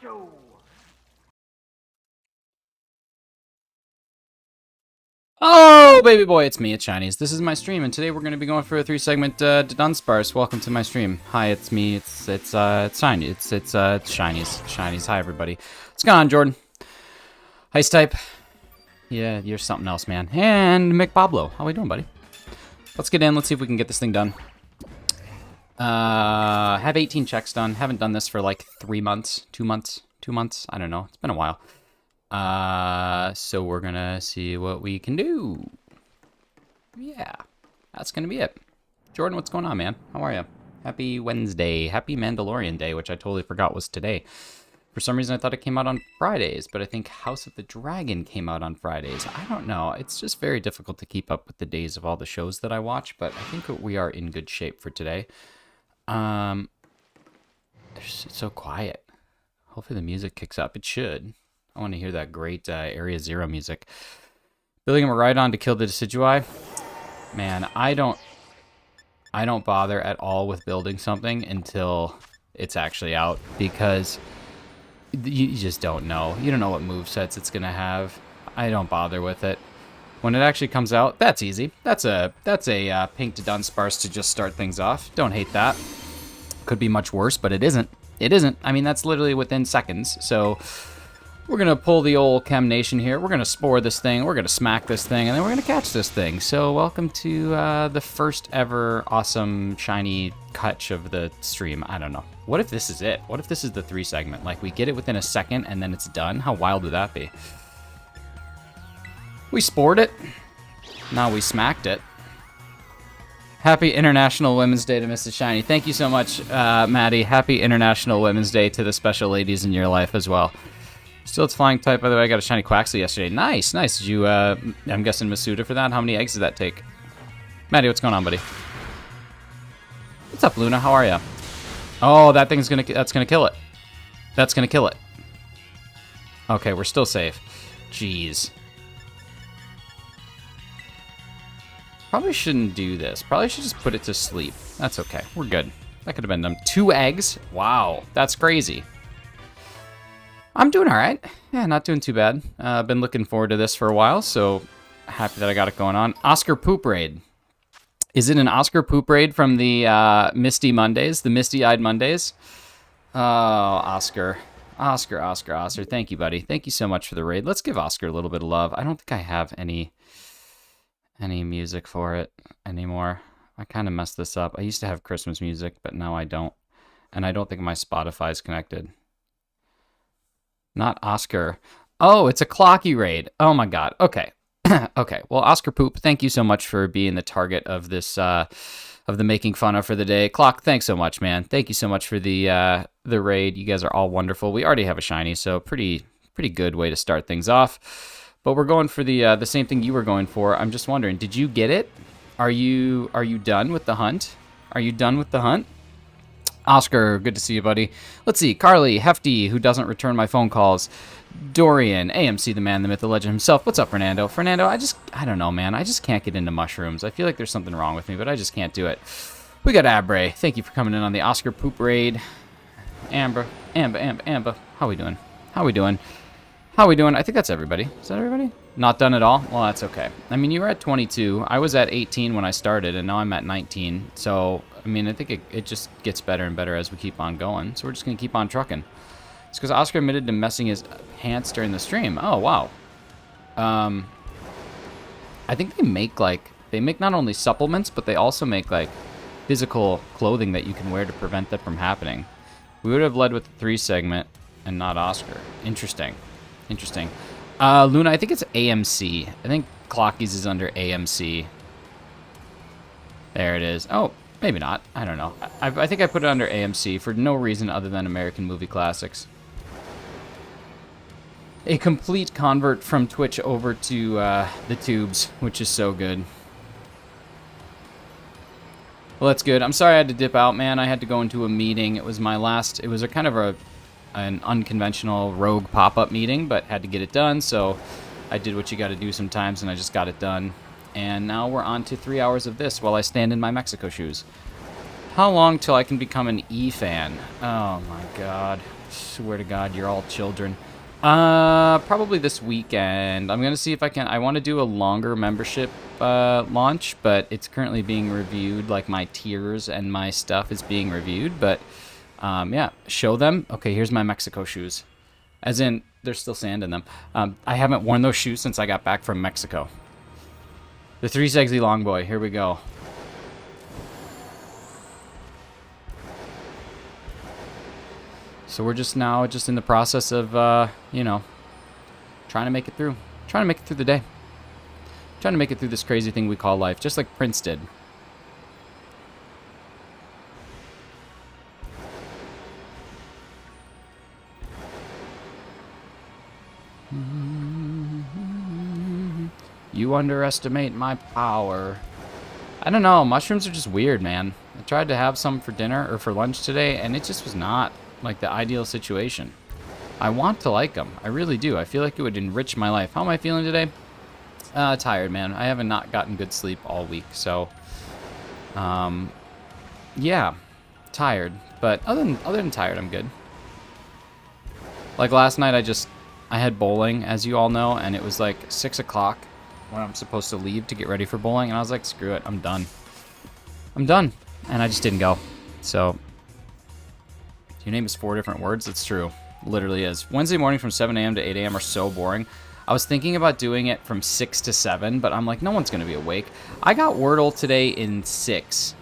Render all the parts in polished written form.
show. Oh, baby boy, it's me, it's Shinies. This is my stream, and today we're going to be going for a 3-segment Dunsparce. Welcome to my stream. Hi, it's me, it's Shiny, it's Shinies. Hi, everybody. What's going on, Jordan? Heist type. Yeah, you're something else, man. And Mick Pablo. How we doing, buddy? Let's get in, let's see if we can get this thing done. Have 18 checks done. Haven't done this for like 3 months, 2 months, I don't know. It's been a while. So we're gonna see what we can do. Yeah, that's gonna be it. Jordan, what's going on, man? How are you? Happy Wednesday. Happy Mandalorian Day, which I totally forgot was today. For some reason, I thought it came out on Fridays, but I think House of the Dragon came out on Fridays. I don't know. It's just very difficult to keep up with the days of all the shows that I watch, but I think we are in good shape for today. It's so quiet. Hopefully the music kicks up. It should. I want to hear that great Area Zero music. Building him a ride-on to kill the Decidueye. Man, I don't bother at all with building something until it's actually out, because you just don't know. You don't know what movesets it's gonna have. I don't bother with it. When it actually comes out, that's easy. That's a pink to Dunsparce to just start things off. Don't hate that. Could be much worse, but it isn't. It isn't. I mean, that's literally within seconds. So we're going to pull the old Chem Nation here. We're going to spore this thing. We're going to smack this thing. And then we're going to catch this thing. So welcome to the first ever awesome shiny catch of the stream. I don't know. What if this is it? What if this is the 3-segment? Like, we get it within a second and then it's done? How wild would that be? We spored it. Now we smacked it. Happy International Women's Day to Mrs. Shiny. Thank you so much, Maddie. Happy International Women's Day to the special ladies in your life as well. Still, it's flying type, by the way. I got a shiny Quaxley yesterday. Nice, nice. Did you, I'm guessing Masuda for that? How many eggs did that take? Maddie, what's going on, buddy? What's up, Luna? How are ya? Oh, that's gonna kill it. That's gonna kill it. Okay, we're still safe. Jeez. Probably shouldn't do this. Probably should just put it to sleep. That's okay. We're good. That could have been done. 2 eggs? Wow, that's crazy. I'm doing all right. Yeah, not doing too bad. I've been looking forward to this for a while, so happy that I got it going on. Oscar Poop Raid. Is it an Oscar Poop Raid from the Misty Mondays, the Misty-Eyed Mondays? Oh, Oscar. Oscar. Thank you, buddy. Thank you so much for the raid. Let's give Oscar a little bit of love. I don't think I have any music for it anymore. I kind of messed this up. I used to have Christmas music, but now I don't. And I don't think my Spotify's connected. Not Oscar. Oh, it's a Clocky raid. Oh my god. Okay. Okay. Well, Oscar Poop, thank you so much for being the target of this of the making fun of for the day. Clock, thanks so much, man. Thank you so much for the raid. You guys are all wonderful. We already have a shiny, so pretty good way to start things off. But we're going for the same thing you were going for. I'm just wondering, did you get it? Are you done with the hunt? Are you done with the hunt? Oscar, good to see you, buddy. Let's see. Carly, Hefty, who doesn't return my phone calls. Dorian, AMC, the man, the myth, the legend himself. What's up, Fernando? Fernando, I don't know, man. I just can't get into mushrooms. I feel like there's something wrong with me, but I just can't do it. We got Abre. Thank you for coming in on the Oscar Poop Raid. Amber. How we doing? I think that's everybody. Is that everybody? Not done at all? Well, that's okay. I mean, you were at 22. I was at 18 when I started, and now I'm at 19. So, I mean, I think it just gets better and better as we keep on going. So we're just going to keep on trucking. It's because Oscar admitted to messing his pants during the stream. Oh, wow. I think they make not only supplements, but they also make, like, physical clothing that you can wear to prevent that from happening. We would have led with the 3-segment and not Oscar. Interesting. Luna, I think it's AMC. I think Clockies is under AMC. There it is. Oh, maybe not. I don't know. I think I put it under AMC for no reason other than American Movie Classics. A complete convert from Twitch over to the tubes, which is so good. Well, that's good. I'm sorry I had to dip out, man. I had to go into a meeting. It was my last... It was a kind of an unconventional rogue pop-up meeting, but had to get it done, so I did what you got to do sometimes, and I just got it done. And now we're on to 3 hours of this while I stand in my Mexico shoes. How long till I can become an E fan? Oh my god. Swear to God, you're all children. Probably this weekend. I'm gonna see if I can. I want to do a longer membership launch, but it's currently being reviewed. Like my tiers and my stuff is being reviewed. But yeah, show them. Okay, here's my Mexico shoes. As in, there's still sand in them. I haven't worn those shoes since I got back from Mexico. The 3 Seggy long boy. Here we go. So we're just now in the process of, you know, trying to make it through. Trying to make it through the day. Trying to make it through this crazy thing we call life, just like Prince did. You underestimate my power. I don't know. Mushrooms are just weird, man. I tried to have some for dinner or for lunch today, and it just was not like the ideal situation. I want to like them. I really do. I feel like it would enrich my life. How am I feeling today? Tired, man. I haven't not gotten good sleep all week, so yeah, tired. But other than tired, I'm good. Like last night, I had bowling, as you all know, and it was like 6 o'clock when I'm supposed to leave to get ready for bowling, and I was like, screw it, I'm done. I'm done, and I just didn't go. So your name is 4 different words. It's true. Literally is. Wednesday morning from 7 a.m. to 8 a.m. are so boring. I was thinking about doing it from 6 to 7, but I'm like, no one's going to be awake. I got Wordle today in 6.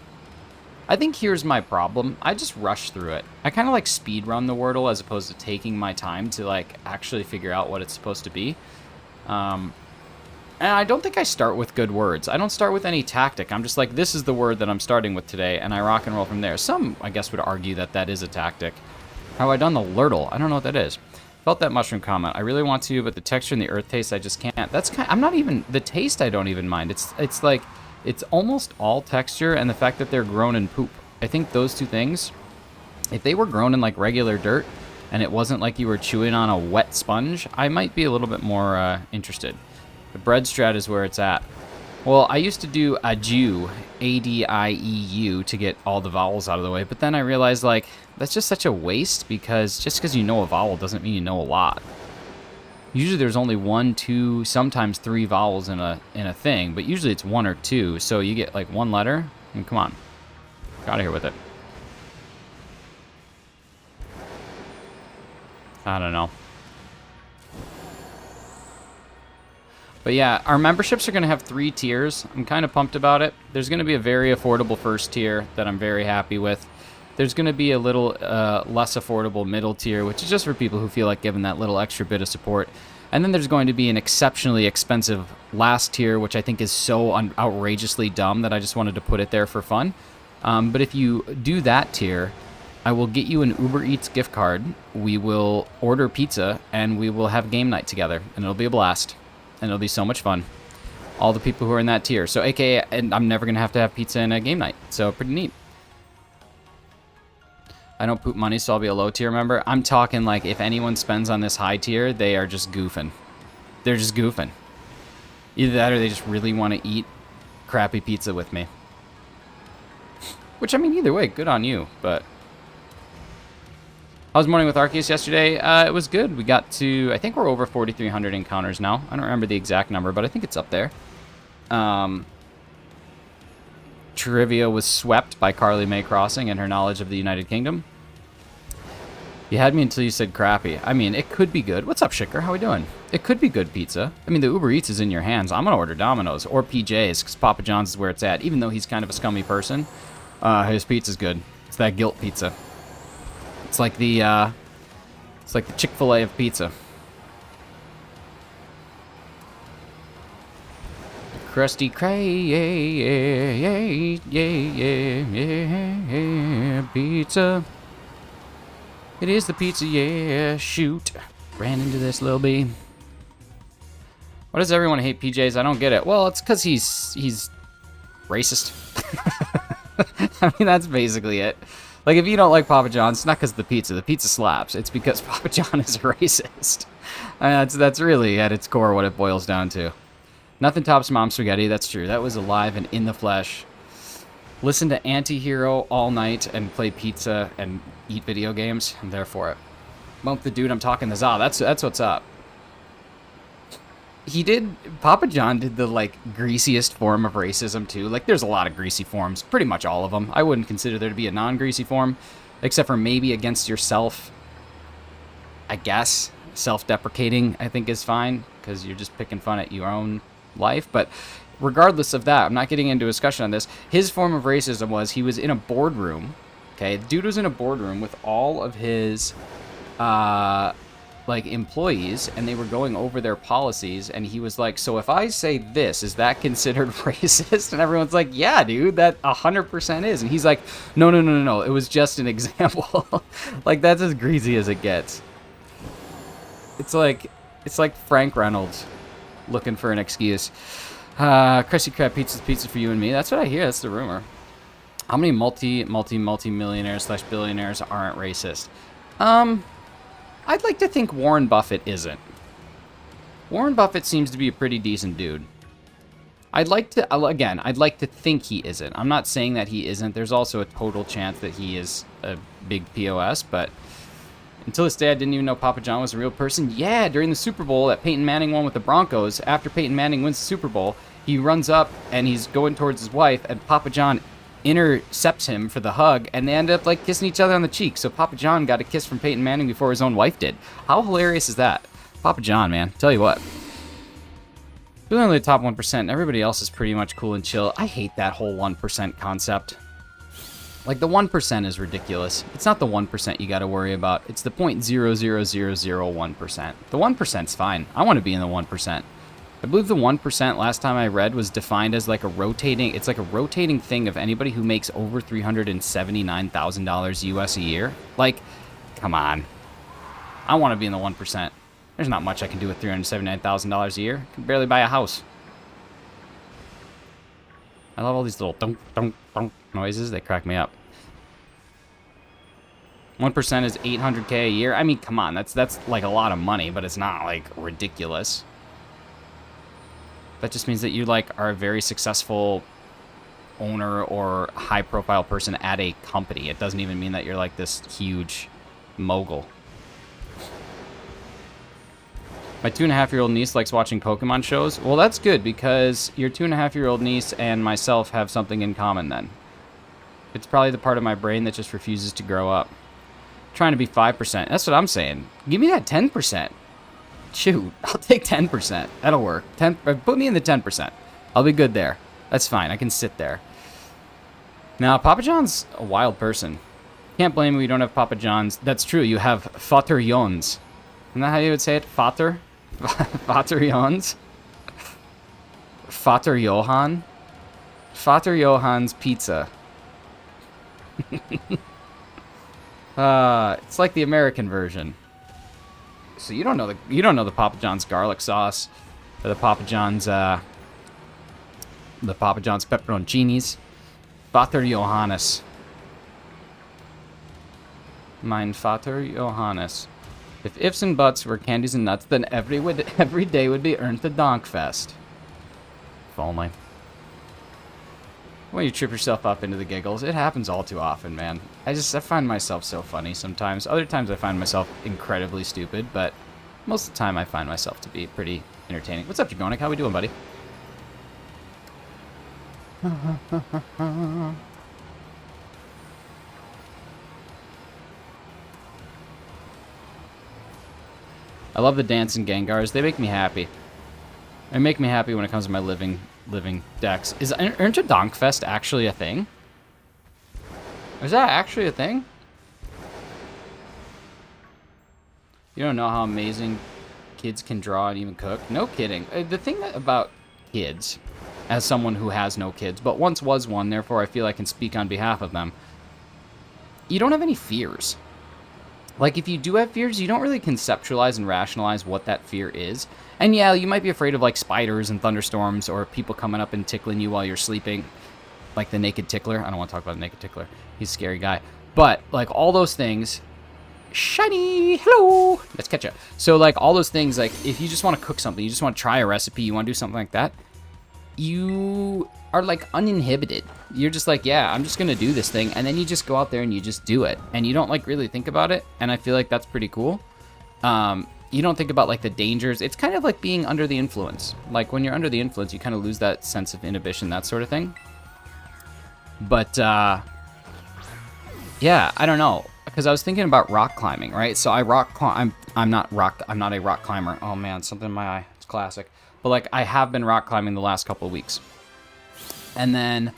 I think here's my problem. I just rush through it. I kind of like speed run the Wordle as opposed to taking my time to like actually figure out what it's supposed to be. And I don't think I start with good words. I don't start with any tactic. I'm just like, this is the word that I'm starting with today, and I rock and roll from there. Some, I guess, would argue that that is a tactic. How have I done the Lurtle? I don't know what that is. Felt that mushroom comment. I really want to, but the texture and the earth taste, I just can't. That's kind. I'm not even the taste. I don't even mind. It's like it's almost all texture and the fact that they're grown in poop. I think those two things, if they were grown in like regular dirt, and it wasn't like you were chewing on a wet sponge, I might be a little bit more interested. The bread strat is where it's at. Well, I used to do adieu, A-D-I-E-U, to get all the vowels out of the way, but then I realized, like, that's just such a waste, because just because you know a vowel doesn't mean you know a lot. Usually there's only 1, 2, sometimes 3 vowels in a thing, but usually it's 1 or 2, so you get, like, 1 letter, and come on. Get out of here with it. I don't know. But yeah, our memberships are going to have 3 tiers. I'm kind of pumped about it. There's going to be a very affordable first tier that I'm very happy with. There's going to be a little less affordable middle tier, which is just for people who feel like giving that little extra bit of support. And then there's going to be an exceptionally expensive last tier, which I think is so outrageously dumb that I just wanted to put it there for fun. But if you do that tier, I will get you an Uber Eats gift card. We will order pizza, and we will have game night together, and it'll be a blast. And it'll be so much fun. All the people who are in that tier. So AKA, and I'm never going to have pizza in a game night. So pretty neat. I don't poop money, so I'll be a low tier member. I'm talking like if anyone spends on this high tier, they are just goofing. They're just goofing. Either that or they just really want to eat crappy pizza with me. Which, I mean, either way, good on you. But I was morning with Arceus yesterday. It was good. We got to, I think we're over 4,300 encounters now. I don't remember the exact number, but I think it's up there. Trivia was swept by Carly Mae Crossing and her knowledge of the United Kingdom. You had me until you said crappy. I mean, it could be good. What's up, Shicker? How we doing? It could be good pizza. I mean, the Uber Eats is in your hands. I'm going to order Domino's or PJ's because Papa John's is where it's at. Even though he's kind of a scummy person, his pizza's good. It's that guilt pizza. It's like the Chick-fil-A of pizza. Krusty Krab, pizza. It is the pizza, yeah, shoot. Ran into this little bee. Why does everyone hate PJs? I don't get it. Well, it's because he's racist. I mean, that's basically it. Like, if you don't like Papa John's, it's not because of the pizza slaps. It's because Papa John is a racist. That's really, at its core, what it boils down to. Nothing tops Mom Spaghetti, that's true. That was alive and in the flesh. Listen to Anti-Hero all night and play pizza and eat video games. I'm there for it. Bump the dude I'm talking to. That's what's up. Papa John did the, like, greasiest form of racism, too. Like, there's a lot of greasy forms. Pretty much all of them. I wouldn't consider there to be a non-greasy form. Except for maybe against yourself. I guess. Self-deprecating, I think, is fine. Because you're just picking fun at your own life. But regardless of that, I'm not getting into a discussion on this. His form of racism was he was in a boardroom. Okay? The dude was in a boardroom with all of his... like employees, and they were going over their policies, and he was like, so if I say this, is that considered racist? And everyone's like, yeah, dude, that 100% is. And he's like, no, it was just an example. Like, that's as greasy as it gets. It's like Frank Reynolds looking for an excuse. Krusty Krab pizza for you and me. That's what I hear. That's the rumor. How many multi-millionaires / billionaires aren't racist? I'd like to think Warren Buffett isn't. Warren Buffett seems to be a pretty decent dude. I'd like to think he isn't. I'm not saying that he isn't. There's also a total chance that he is a big POS, but until this day, I didn't even know Papa John was a real person. Yeah, during the Super Bowl that Peyton Manning won with the Broncos, after Peyton Manning wins the Super Bowl, he runs up and he's going towards his wife, and Papa John intercepts him for the hug, and they end up like kissing each other on the cheek. So Papa John got a kiss from Peyton Manning before his own wife did. How hilarious is that? Papa John, man. Tell you what. Really only the top 1%. Everybody else is pretty much cool and chill. I hate that whole 1% concept. Like, the 1% is ridiculous. It's not the 1% you gotta worry about. It's the 0.00001%. The 1%'s fine. I want to be in the 1%. I believe the 1% last time I read was defined as like a rotating, it's like a rotating thing of anybody who makes over $379,000 US a year. Like, come on. I want to be in the 1%. There's not much I can do with $379,000 a year. I can barely buy a house. I love all these little dunk, dunk, dunk noises. They crack me up. 1% is $800K a year. I mean, come on. That's like a lot of money, but it's not like ridiculous. That just means that you like are a very successful owner or high profile person at a company. It doesn't even mean that you're like this huge mogul. My 2.5-year-old niece likes watching Pokemon shows. Well, that's good because your 2.5-year-old niece and myself have something in common then. It's probably the part of my brain that just refuses to grow up. Trying to be 5%. That's what I'm saying. Give me that 10%. Shoot, I'll take 10%. That'll work. Put me in the 10%. I'll be good there. That's fine. I can sit there. Now, Papa John's a wild person. Can't blame me. We don't have Papa John's. That's true. You have Vater Jons. Isn't that how you would say it? Vater? Vater Jons? Vater Johann? Vater Johann's Pizza. It's like the American version. So you don't know the Papa John's garlic sauce, or the Papa John's pepperoncinis. Vater Johannes. Mein Vater Johannes. If ifs and buts were candies and nuts, then every day would be earned the Donkfest. If only. When you trip yourself up into the giggles, it happens all too often, man. I find myself so funny sometimes. Other times I find myself incredibly stupid, but most of the time I find myself to be pretty entertaining. What's up, Jagonic? How we doing, buddy? I love the dancing Gengars. They make me happy. They make me happy when it comes to my living decks. Aren't a Donkfest actually a thing? Is that actually a thing? You don't know how amazing kids can draw and even cook? No kidding. The thing about kids, as someone who has no kids, but once was one, therefore I feel I can speak on behalf of them, you don't have any fears. Like, if you do have fears, you don't really conceptualize and rationalize what that fear is. And yeah, you might be afraid of, like, spiders and thunderstorms or people coming up and tickling you while you're sleeping. Like the Naked Tickler. I don't want to talk about the Naked Tickler. He's a scary guy. But, like, all those things... Shiny! Hello! Let's catch up. So, like, all those things, like, if you just want to cook something, you just want to try a recipe, you want to do something like that, you are, like, uninhibited. You're just like, yeah, I'm just going to do this thing. And then you just go out there and you just do it. And you don't, like, really think about it. And I feel like that's pretty cool. You don't think about like the dangers. It's kind of like being under the influence. Like when you're under the influence, you kind of lose that sense of inhibition, that sort of thing. But yeah, I don't know, because I was thinking about rock climbing, right? So I'm not a rock climber. Oh man, something in my eye. It's classic. But like I have been rock climbing the last couple of weeks. And then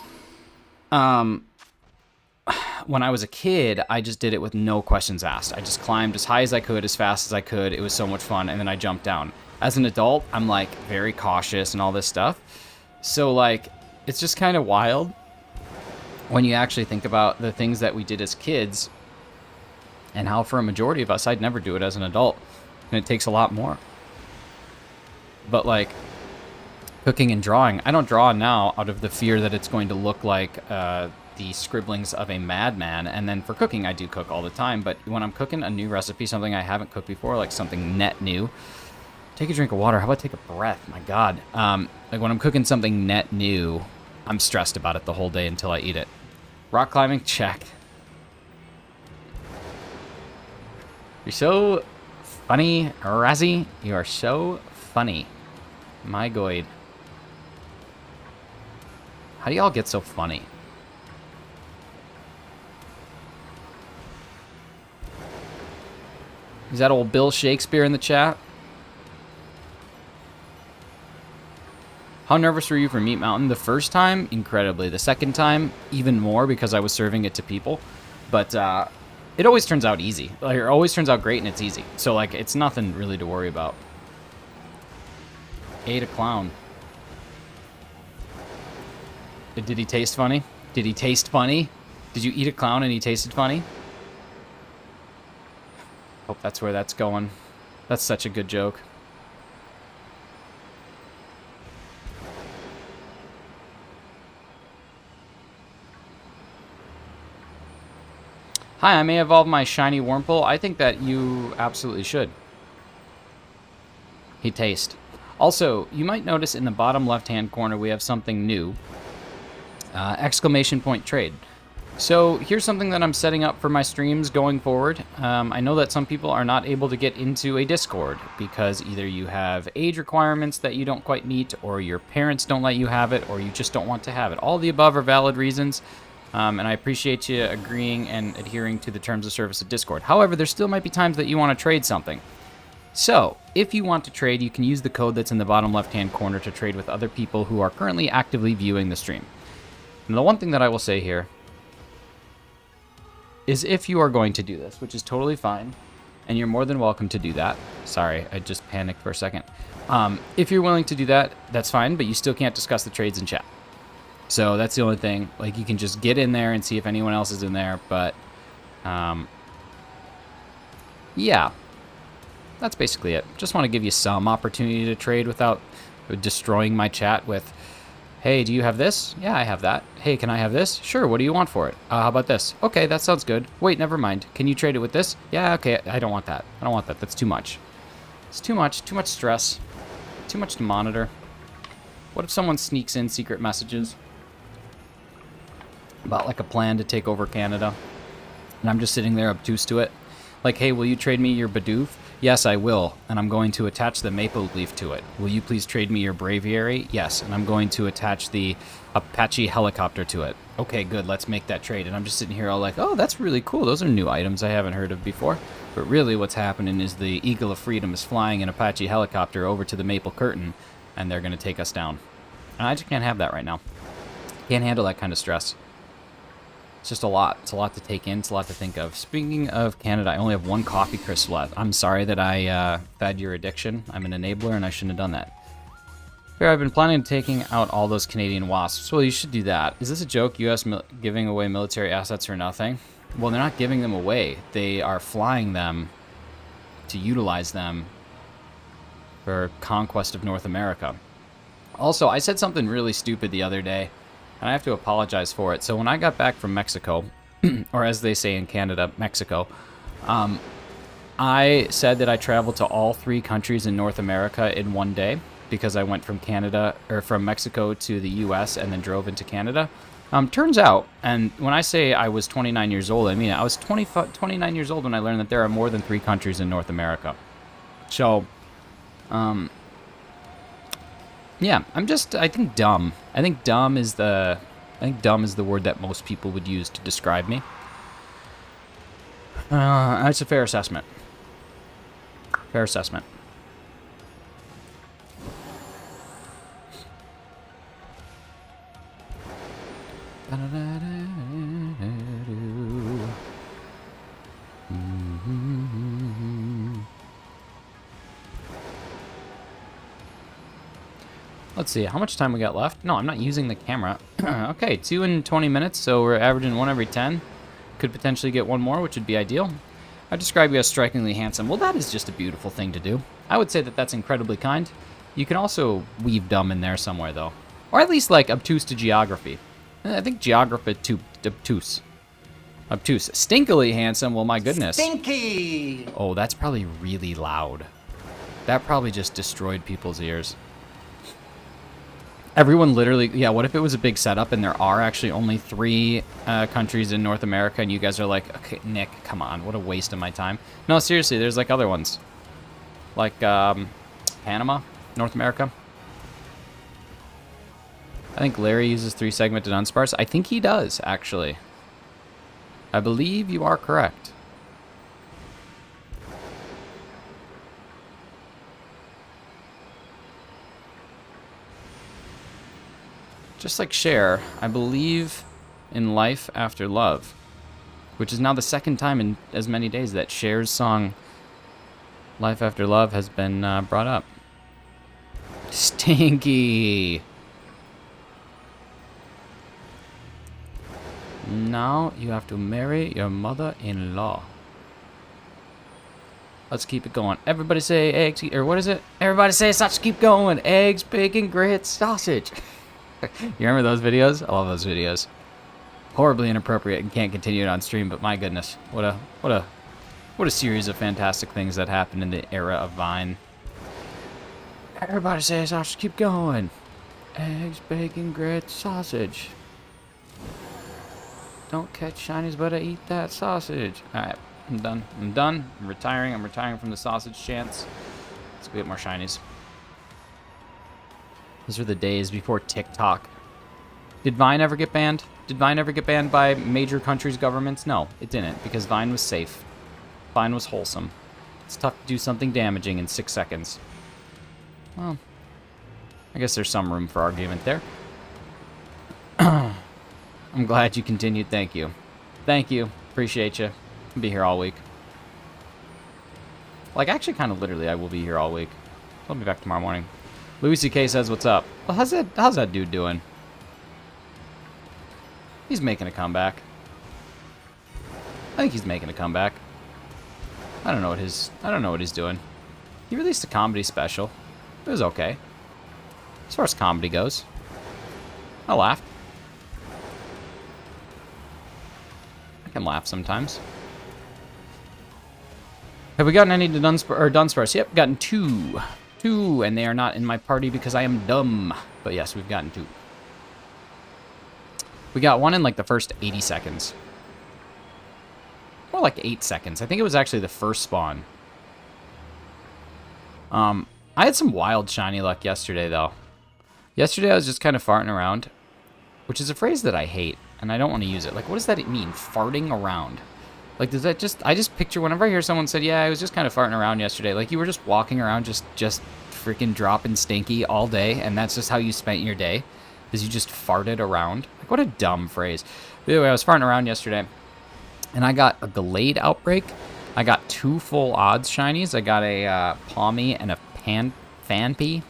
when I was a kid, I just did it with no questions asked. I just climbed as high as I could, as fast as I could. It was so much fun, and then I jumped down. As an adult, I'm like very cautious and all this stuff. So like, it's just kind of wild when you actually think about the things that we did as kids and how for a majority of us, I'd never do it as an adult. And it takes a lot more. But like cooking and drawing, I don't draw now out of the fear that it's going to look like the scribblings of a madman. And then for cooking, I do cook all the time. But when I'm cooking a new recipe, something I haven't cooked before, like something net new, take a drink of water. How about take a breath? My God. Like when I'm cooking something net new, I'm stressed about it the whole day until I eat it. Rock climbing, check. You're so funny, Razzie. You are so funny. My God. How do y'all get so funny? Is that old Bill Shakespeare in the chat? How nervous were you for Meat Mountain? The first time, incredibly. The second time, even more, because I was serving it to people. But it always turns out easy. Like, it always turns out great and it's easy. So like, it's nothing really to worry about. Ate a clown. Did he taste funny? Did he taste funny? Did you eat a clown and he tasted funny? Hope that's where that's going. That's such a good joke. Hi, I may evolve my shiny Wurmple. I think that you absolutely should. He taste. Also, you might notice in the bottom left-hand corner we have something new. Exclamation point trade. So here's something that I'm setting up for my streams going forward. I know that some people are not able to get into a Discord because either you have age requirements that you don't quite meet, or your parents don't let you have it, or you just don't want to have it. All the above are valid reasons, and I appreciate you agreeing and adhering to the terms of service of Discord. However, there still might be times that you want to trade something. So, if you want to trade, you can use the code that's in the bottom left-hand corner to trade with other people who are currently actively viewing the stream. And the one thing that I will say here is if you are going to do this, which is totally fine, and you're more than welcome to do that. Sorry, I just panicked for a second. If you're willing to do that, that's fine, but you still can't discuss the trades in chat. So that's the only thing. Like, you can just get in there and see if anyone else is in there, but yeah, that's basically it. Just want to give you some opportunity to trade without destroying my chat with, hey, do you have this? Yeah, I have that. Hey, can I have this? Sure, what do you want for it? How about this? Okay, that sounds good. Wait, never mind. Can you trade it with this? Yeah, okay, I don't want that. I don't want that. That's too much. It's too much stress. Too much to monitor. What if someone sneaks in secret messages about like a plan to take over Canada, and I'm just sitting there obtuse to it? Like, hey, will you trade me your Bidoof? Yes, I will, and I'm going to attach the maple leaf to it. Will you please trade me your Braviary? Yes, and I'm going to attach the Apache helicopter to it. Okay, good, let's make that trade. And I'm just sitting here all like, oh, that's really cool. Those are new items I haven't heard of before. But really what's happening is the Eagle of Freedom is flying an Apache helicopter over to the Maple Curtain, and they're going to take us down. And I just can't have that right now. Can't handle that kind of stress. It's just a lot. It's a lot to take in. It's a lot to think of. Speaking of Canada, I only have one coffee crisp left. I'm sorry that I fed your addiction. I'm an enabler, and I shouldn't have done that. Here, I've been planning on taking out all those Canadian wasps. Well, you should do that. Is this a joke? U.S. giving away military assets or nothing? Well, they're not giving them away. They are flying them to utilize them for conquest of North America. Also, I said something really stupid the other day, and I have to apologize for it. So when I got back from Mexico, or as they say in Canada, Mexico, I said that I traveled to all 3 countries in North America in one day because I went from Canada, or from Mexico to the U.S. and then drove into Canada. Turns out, and when I say I was 29 years old, I mean I was 29 years old when I learned that there are more than 3 countries in North America. So, yeah, I think dumb. I think dumb is the word that most people would use to describe me. That's a fair assessment. Fair assessment. Let's see, how much time we got left? No, I'm not using the camera. Okay, 2 and 20 minutes, so we're averaging 1 every 10. Could potentially get 1 more, which would be ideal. I describe you as strikingly handsome. Well, that is just a beautiful thing to do. I would say that that's incredibly kind. You can also weave dumb in there somewhere, though. Or at least, like, obtuse to geography. I think geography obtuse. Obtuse. Stinkily handsome, well, my goodness. Stinky! Oh, that's probably really loud. That probably just destroyed people's ears. Everyone literally, yeah, what if it was a big setup and there are actually only 3 countries in North America and you guys are like, okay, Nick, come on, what a waste of my time. No, seriously, there's like other ones. Like Panama, North America. I think Larry uses 3-segmented unsparse. I think he does, actually. I believe you are correct. Just like Cher, I believe in life after love, which is now the 2nd time in as many days that Cher's song Life After Love has been brought up. Stinky! Now you have to marry your mother-in-law. Let's keep it going. Everybody say eggs, or what is it? Everybody say sausage, keep going. Eggs, bacon, grits, sausage. You remember those videos? I love those videos. Horribly inappropriate and can't continue it on stream, but my goodness, what a series of fantastic things that happened in the era of Vine. Everybody say sausage, keep going. Eggs, bacon, grits, sausage. Don't catch shinies, but I eat that sausage. All right, I'm done. I'm done. I'm retiring. I'm retiring from the sausage chance. Let's go get more shinies. Those were the days before TikTok. Did Vine ever get banned? Did Vine ever get banned by major countries' governments? No, it didn't, because Vine was safe. Vine was wholesome. It's tough to do something damaging in 6 seconds. Well, I guess there's some room for argument there. I'm glad you continued. Thank you. Thank you. Appreciate you. I'll be here all week. Like, actually, kind of literally, I will be here all week. I'll be back tomorrow morning. Louis C.K. says, what's up? Well, how's that dude doing? He's making a comeback. I think he's making a comeback. I don't know what he's doing. He released a comedy special. It was okay. As far as comedy goes. I laughed. I can laugh sometimes. Have we gotten any to Dunsparce? Yep, gotten 2. 2, and they are not in my party because I am dumb. But yes, we've gotten 2. We got 1 in like the first 80 seconds. More like 8 seconds. I think it was actually the first spawn. I had some wild shiny luck yesterday, though. Yesterday I was just kind of farting around, which is a phrase that I hate, and I don't want to use it. Like, what does that mean, farting around? Like, does that just... I just picture whenever I hear someone say, yeah, I was just kind of farting around yesterday. Like, you were just walking around just freaking dropping stinky all day, and that's just how you spent your day, is you just farted around. Like, what a dumb phrase. By the way, I was farting around yesterday, and I got a Gallade Outbreak. I got 2 full odds shinies. I got a Palmy and a Pamperino.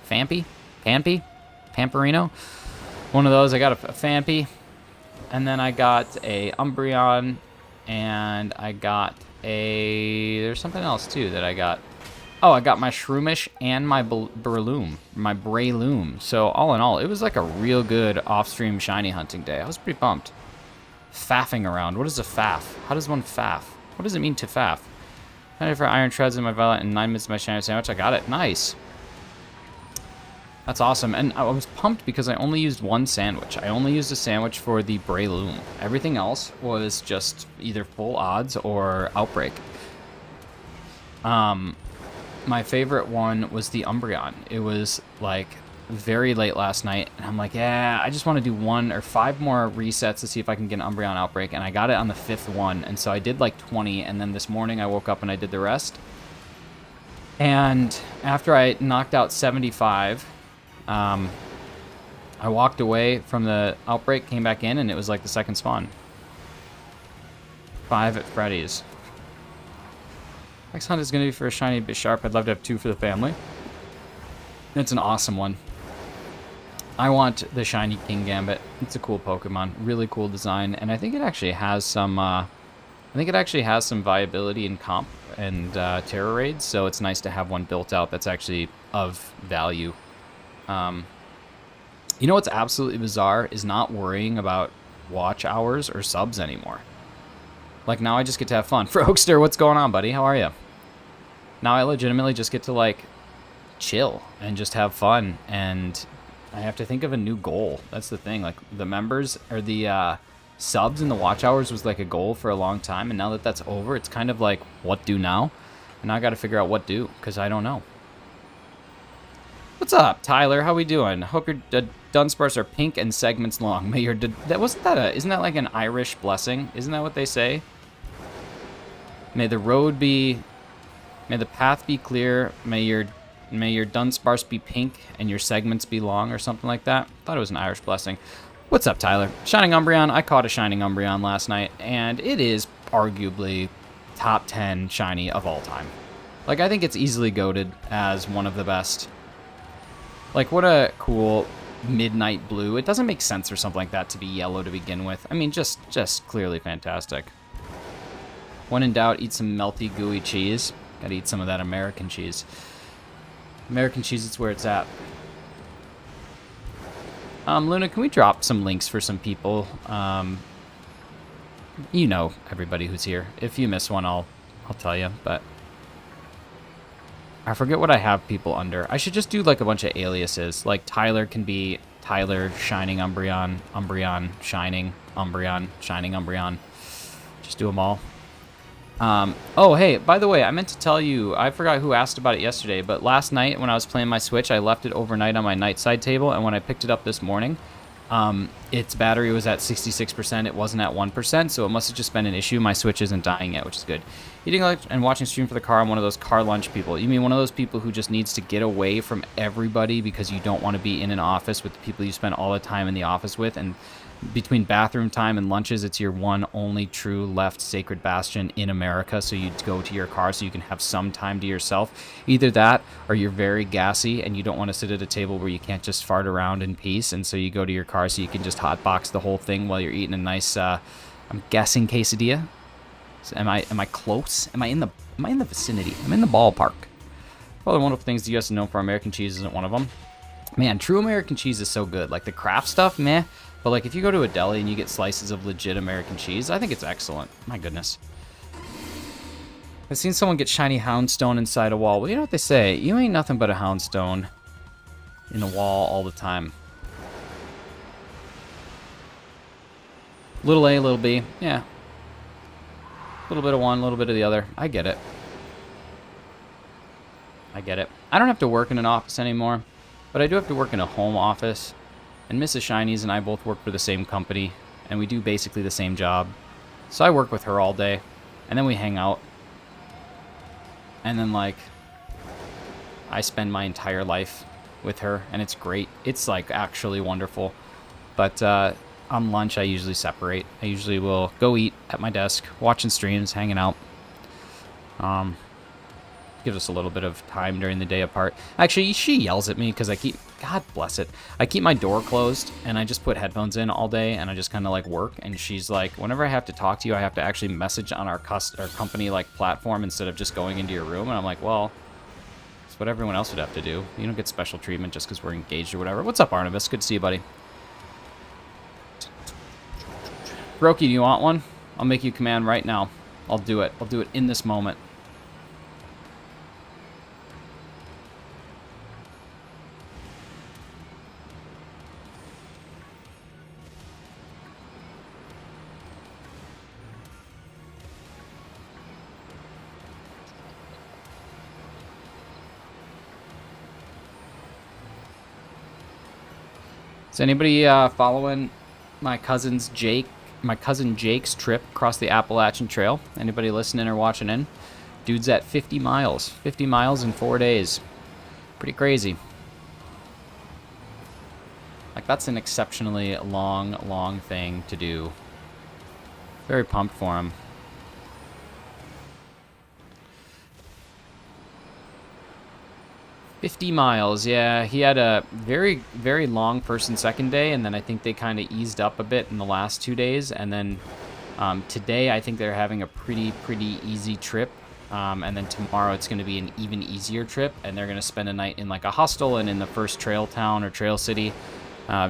One of those. I got a Phampi, and then I got a Umbreon, and I got a... There's something else, too, that I got. Oh, I got my Shroomish and my Breloom. So, all in all, it was like a real good off-stream shiny hunting day. I was pretty pumped. Faffing around. What is a faff? How does one faff? What does it mean to faff? 90 for iron treads in my violet and 9 minutes of my shiny sandwich. I got it. Nice. That's awesome. And I was pumped because I only used 1 sandwich. I only used a sandwich for the Breloom. Everything else was just either full odds or Outbreak. my favorite one was the Umbreon. It was like very late last night, and I'm like, yeah, I just want to do 1 or 5 more resets to see if I can get an Umbreon Outbreak, and I got it on the 5th one, and so I did like 20, and then this morning I woke up and I did the rest. And after I knocked out 75, I walked away from the Outbreak, came back in, and it was like the second spawn. 5 at Freddy's. Next hunt is going to be for a shiny Bisharp. I'd love to have 2 for the family. It's an awesome one. I want the shiny King Gambit. It's a cool Pokemon, really cool design, and I think it actually has some. I think it actually has some viability in comp and Terra raids. So it's nice to have one built out that's actually of value. You know what's absolutely bizarre is not worrying about watch hours or subs anymore. Like now I just get to have fun. Frogster, what's going on, buddy? How are you? Now I legitimately just get to like chill and just have fun, and I have to think of a new goal. That's the thing. Like the members or the subs and the watch hours was like a goal for a long time, and now that that's over, it's kind of like what do now? And now I got to figure out what do, because I don't know. What's up, Tyler? How we doing? Hope your Dunsparce are pink and segments long. May your that wasn't that a isn't that like an Irish blessing? Isn't that what they say? May the road be, may the path be clear. May your Dunsparce be pink and your segments be long, or something like that. Thought it was an Irish blessing. What's up, Tyler? Shining Umbreon. I caught a Shining Umbreon last night, and it is arguably top 10 shiny of all time. Like, I think it's easily goated as one of the best. Like, what a cool midnight blue. It doesn't make sense or something like that to be yellow to begin with. I mean, just clearly fantastic. When in doubt, eat some melty, gooey cheese. Gotta eat some of that American cheese. American cheese, it's where it's at. Luna, can we drop some links for some people? You know everybody who's here. If you miss one, I'll tell you, but I forget what I have people under. I should just do like a bunch of aliases. Like Tyler can be Tyler Shining Umbreon, Umbreon Shining Umbreon, Shining Umbreon. Just do them all. Oh, hey, by the way, I meant to tell you, I forgot who asked about it yesterday, but last night when I was playing my Switch, I left it overnight on my nightside table, and when I picked it up this morning, its battery was at 66%, it wasn't at 1%, so it must have just been an issue. My Switch isn't dying yet, which is good. Eating lunch and watching stream for the car, I'm one of those car lunch people. You mean one of those people who just needs to get away from everybody because you don't want to be in an office with the people you spend all the time in the office with, and between bathroom time and lunches, it's your one only true left sacred bastion in America, so you go to your car so you can have some time to yourself. Either that, or you're very gassy and you don't want to sit at a table where you can't just fart around in peace, and so you go to your car so you can just hotbox the whole thing while you're eating a nice, I'm guessing quesadilla. So am I close? Am I in the vicinity? I'm in the ballpark. Other wonderful things the U.S. is known for. American cheese isn't one of them. Man, true American cheese is so good. Like the craft stuff, meh. But like if you go to a deli and you get slices of legit American cheese, I think it's excellent. My goodness. I've seen someone get shiny houndstone inside a wall. Well, you know what they say? You ain't nothing but a houndstone in a wall all the time. Little A, little B. Yeah. A little bit of one, a little bit of the other. I get it. I get it. I don't have to work in an office anymore, but I do have to work in a home office. And Mrs. Shinies and I both work for the same company, and we do basically the same job. So I work with her all day, and then we hang out. And then, like, I spend my entire life with her, and it's great. It's, like, actually wonderful. But on lunch, I usually separate. I usually will go eat at my desk, watching streams, hanging out. Gives us a little bit of time during the day apart. Actually, she yells at me because I keep, God bless it, I keep my door closed and I just put headphones in all day and I just kind of like work. And she's like, whenever I have to talk to you, I have to actually message on our company like platform instead of just going into your room. And I'm like, well, it's what everyone else would have to do. You don't get special treatment just because we're engaged or whatever. What's up, Arnabus? Good to see you, buddy. Brokey, do you want one? I'll make you command right now. I'll do it. I'll do it in this moment. Is anybody following my cousin Jake's trip across the Appalachian Trail? Anybody listening or watching in? Dude's at 50 miles. 50 miles in 4 days. Pretty crazy. Like, that's an exceptionally long thing to do. Very pumped for him. $50 miles, yeah. He had a very long first and second day, and then I think they kind of eased up a bit in the last 2 days. And then today, I think they're having a pretty easy trip. And then tomorrow, it's going to be an even easier trip, and they're going to spend a night in like a hostel and in the first trail town or trail city,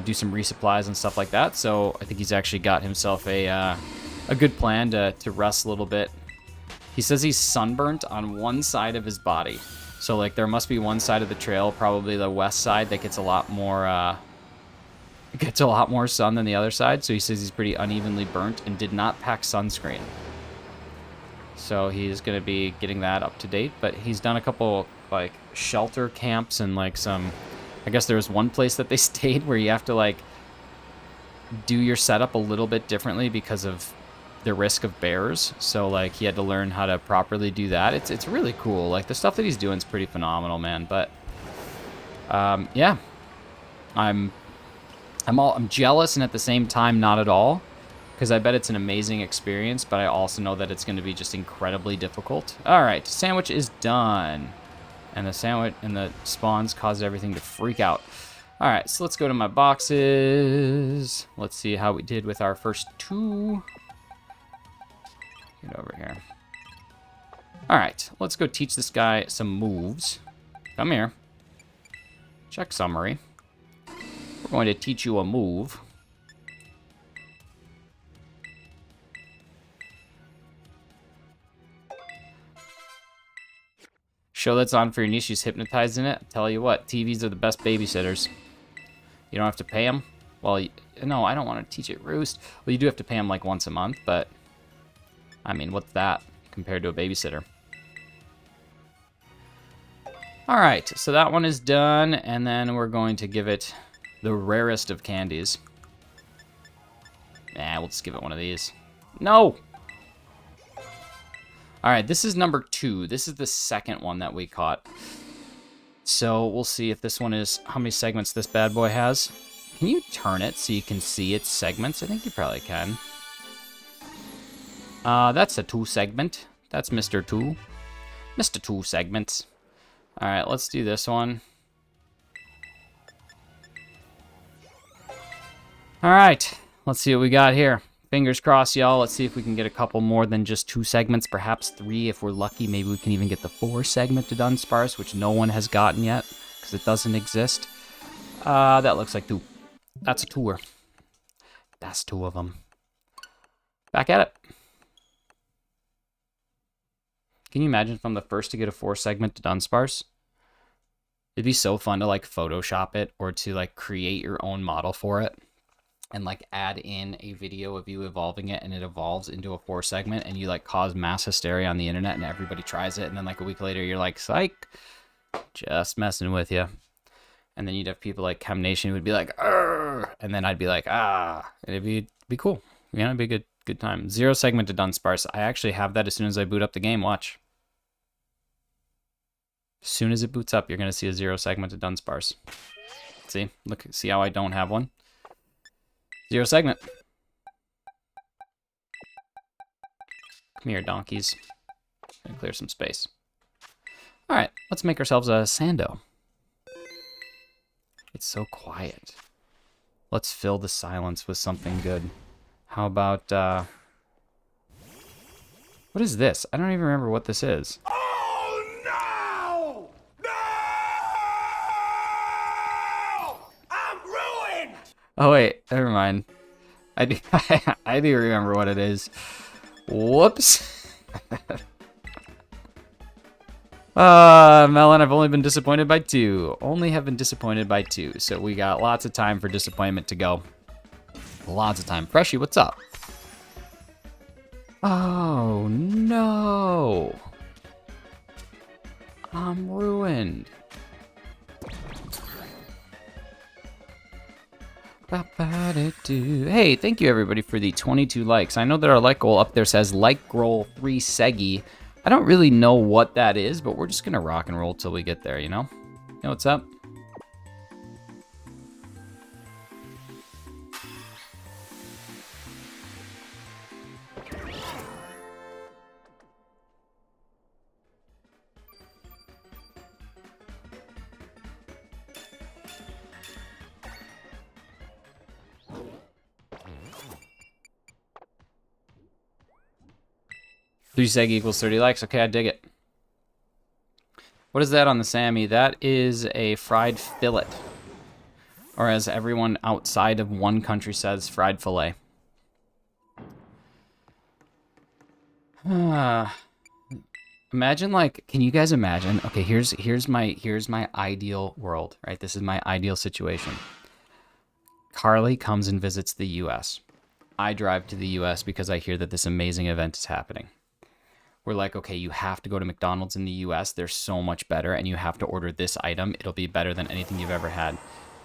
do some resupplies and stuff like that. So I think he's actually got himself a good plan to rest a little bit. He says he's sunburnt on one side of his body. So, like, there must be one side of the trail, probably the west side, that gets a lot more sun than the other side. So he says he's pretty unevenly burnt and did not pack sunscreen. So he's going to be getting that up to date. But he's done a couple, like, shelter camps and, like, some... I guess there was one place that they stayed where you have to, like, do your setup a little bit differently because of the risk of bears. So, like, he had to learn how to properly do that. It's really cool. Like, the stuff that he's doing is pretty phenomenal, man. But yeah, I'm jealous, and at the same time not at all, because I bet it's an amazing experience, but I also know that it's going to be just incredibly difficult. All right, sandwich is done, and the spawns caused everything to freak out. All right, so let's go to my boxes. Let's see how we did with our first 2. Get over here. All right, let's go teach this guy some moves. Come here. Check summary. We're going to teach you a move. Show that's on for your niece, she's hypnotized in it. Tell you what, TVs are the best babysitters. You don't have to pay them. Well, no, I don't want to teach it Roost. Well, you do have to pay them like once a month, but... I mean, what's that compared to a babysitter? All right, so that one is done, and then we're going to give it the rarest of candies. Nah, we'll just give it one of these. No! All right, this is number 2. This is the second one that we caught. So we'll see if this one is... how many segments this bad boy has. Can you turn it so you can see its segments? I think you probably can. That's a 2 segment. That's Mr. 2. Mr. 2 segments. All right, let's do this one. All right, let's see what we got here. Fingers crossed, y'all. Let's see if we can get a couple more than just 2 segments, perhaps 3 if we're lucky. Maybe we can even get the 4 segment to Dunsparce, which no one has gotten yet because it doesn't exist. That looks like 2. That's a tour. That's 2 of them. Back at it. Can you imagine if I'm the first to get a 4 segment to Dunsparce? It'd be so fun to like Photoshop it or to like create your own model for it and like add in a video of you evolving it, and it evolves into a 4 segment, and you like cause mass hysteria on the internet and everybody tries it, and then like a week later you're like, psych, just messing with you. And then you'd have people like ChemNation who would be like, arr, and then I'd be like, ah, and it'd be cool. You know, it'd be a good time. 0 segment to Dunsparce. I actually have that as soon as I boot up the game. Watch. As soon as it boots up, you're going to see a 0 segment to Dunsparce. See? Look, see how I don't have one? 0 segment. Come here, donkeys. Gonna clear some space. All right, let's make ourselves a Sando. It's so quiet. Let's fill the silence with something good. How about, what is this? I don't even remember what this is. Oh wait, never mind. I do remember what it is. Whoops. Melon, I've only been disappointed by 2. Only have been disappointed by 2. So we got lots of time for disappointment to go. Lots of time. Freshie, what's up? Oh no. I'm ruined. Hey, thank you everybody for the 22 likes. I know that our like goal up there says like goal 3 Seggy. I don't really know what that is, but we're just gonna rock and roll till we get there, you know? You know what's up? Three Seggy equals 30 likes. Okay, I dig it. What is that on the Sammy? That is a fried fillet. Or as everyone outside of one country says, fried fillet. Imagine, like, can you guys imagine? Okay, here's my ideal world, right? This is my ideal situation. Carly comes and visits the US. I drive to the US because I hear that this amazing event is happening. We're like, okay, you have to go to McDonald's in the US. They're so much better, and you have to order this item. It'll be better than anything you've ever had.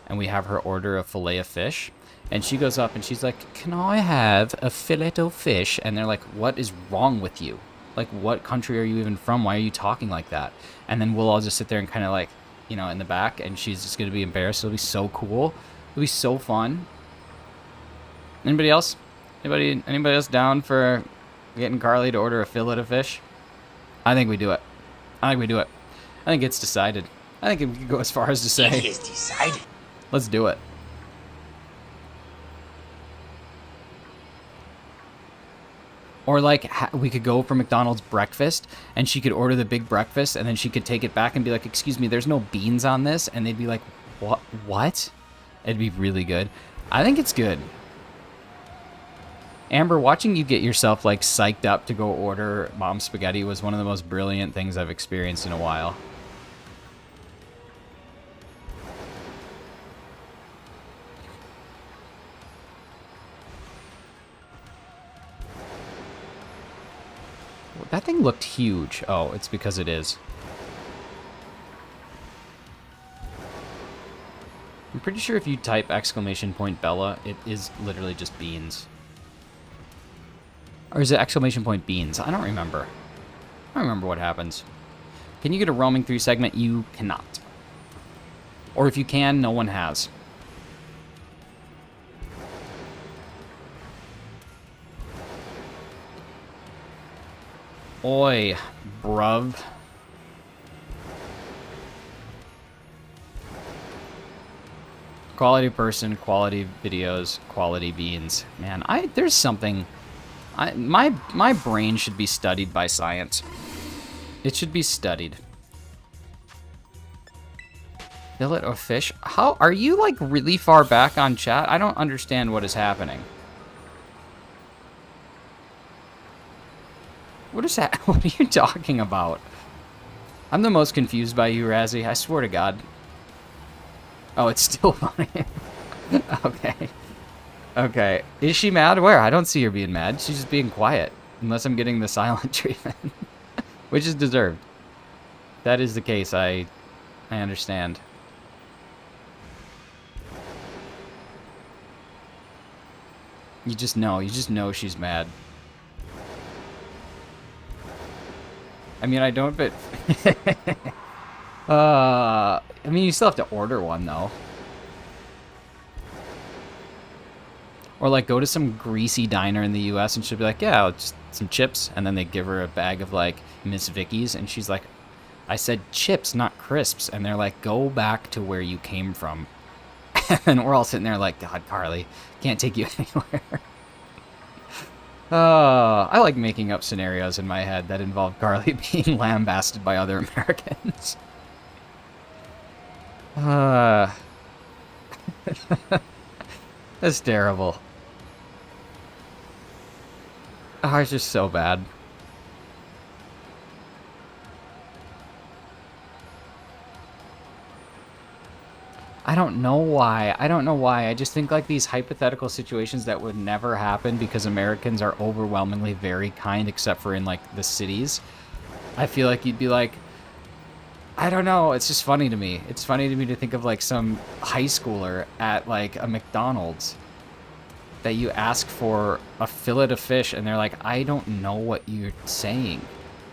And we have her order a fillet of fish, and she goes up and she's like, can I have a fillet of fish? And they're like, what is wrong with you? Like, what country are you even from? Why are you talking like that? And then we'll all just sit there and kind of like, you know, in the back, and she's just going to be embarrassed. It'll be so cool. It'll be so fun. Anybody else? Anybody else down for getting Carly to order a fillet of fish? I think we do it. I think we do it. I think it's decided. I think we could go as far as to say, it is decided. Let's do it. Or like, we could go for McDonald's breakfast, and she could order the big breakfast, and then she could take it back and be like, excuse me, there's no beans on this. And they'd be like, what? It'd be really good. I think it's good. Amber, watching you get yourself like psyched up to go order mom's spaghetti was one of the most brilliant things I've experienced in a while. That thing looked huge. Oh, it's because it is. I'm pretty sure if you type exclamation point Bella, it is literally just beans. Or is it exclamation point beans? I don't remember. I don't remember what happens. Can you get a roaming through segment? You cannot. Or if you can, no one has. Oi, bruv. Quality person, quality videos, quality beans. Man, there's something... My brain should be studied by science. It should be studied. Fillet or fish? How are you like really far back on chat? I don't understand what is happening. What is that? What are you talking about? I'm the most confused by you, Razzie. I swear to God. Oh, it's still funny. Okay. Okay. Is she mad? Where? I don't see her being mad. She's just being quiet. Unless I'm getting the silent treatment. Which is deserved. That is the case. I understand. You just know. You just know she's mad. I mean, I don't, but... I mean, you still have to order one, though. Or, like, go to some greasy diner in the U.S. and she'll be like, yeah, just some chips. And then they give her a bag of, like, Miss Vicky's. And she's like, I said chips, not crisps. And they're like, go back to where you came from. And we're all sitting there like, God, Carly, can't take you anywhere. I like making up scenarios in my head that involve Carly being lambasted by other Americans. That's terrible. Oh, it's just so bad. I don't know why. I don't know why. I just think like these hypothetical situations that would never happen because Americans are overwhelmingly very kind, except for in like the cities. I feel like you'd be like, I don't know. It's just funny to me. It's funny to me to think of like some high schooler at like a McDonald's that you ask for a fillet of fish and they're like, I don't know what you're saying.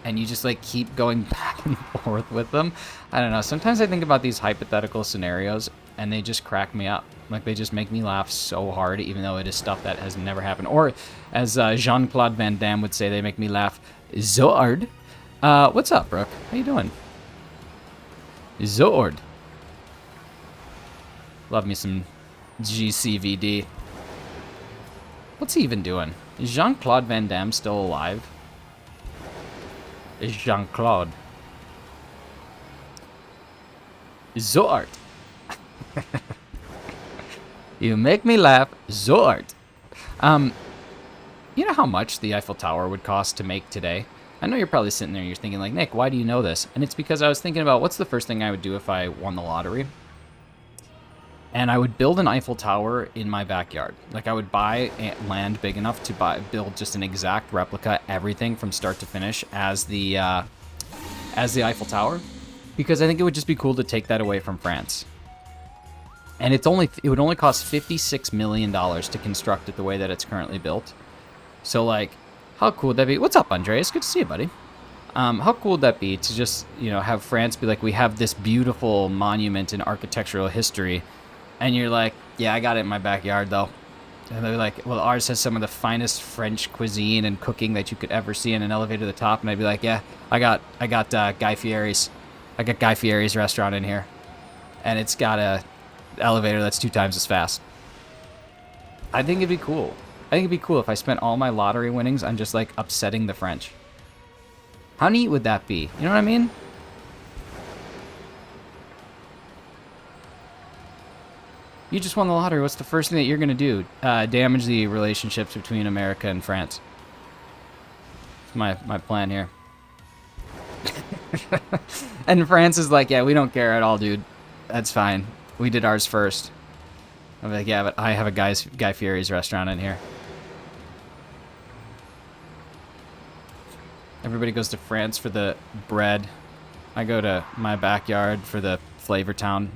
And you just like keep going back and forth with them. I don't know. Sometimes I think about these hypothetical scenarios and they just crack me up. Like they just make me laugh so hard, even though it is stuff that has never happened. Or as Jean-Claude Van Damme would say, they make me laugh so hard. What's up, Brooke? How you doing? Zord. Love me some GCVD. What's he even doing? Is Jean-Claude Van Damme still alive? Is Jean-Claude? Zord. You make me laugh, Zord. You know how much the Eiffel Tower would cost to make today? I know you're probably sitting there and you're thinking like, Nick, why do you know this? And it's because I was thinking about what's the first thing I would do if I won the lottery? And I would build an Eiffel Tower in my backyard. Like I would buy land big enough to build just an exact replica, everything from start to finish as the Eiffel Tower, because I think it would just be cool to take that away from France. And it would only cost $56 million to construct it the way that it's currently built. So like, how cool would that be? What's up, Andreas? Good to see you, buddy. How cool would that be to just, have France be like, we have this beautiful monument in architectural history. And you're like, yeah, I got it in my backyard, though. And they're like, well, ours has some of the finest French cuisine and cooking that you could ever see in an elevator to the top. And I'd be like, yeah, I got Guy Fieri's. I got Guy Fieri's restaurant in here. And it's got a elevator that's 2 times as fast. I think it'd be cool. I think it'd be cool if I spent all my lottery winnings on just, like, upsetting the French. How neat would that be? You know what I mean? You just won the lottery. What's the first thing that you're going to do? Damage the relationships between America and France. That's my plan here. And France is like, yeah, we don't care at all, dude. That's fine. We did ours first. I'm like, yeah, but I have a Guy Fieri's restaurant in here. Everybody goes to France for the bread. I go to my backyard for the Flavor Town.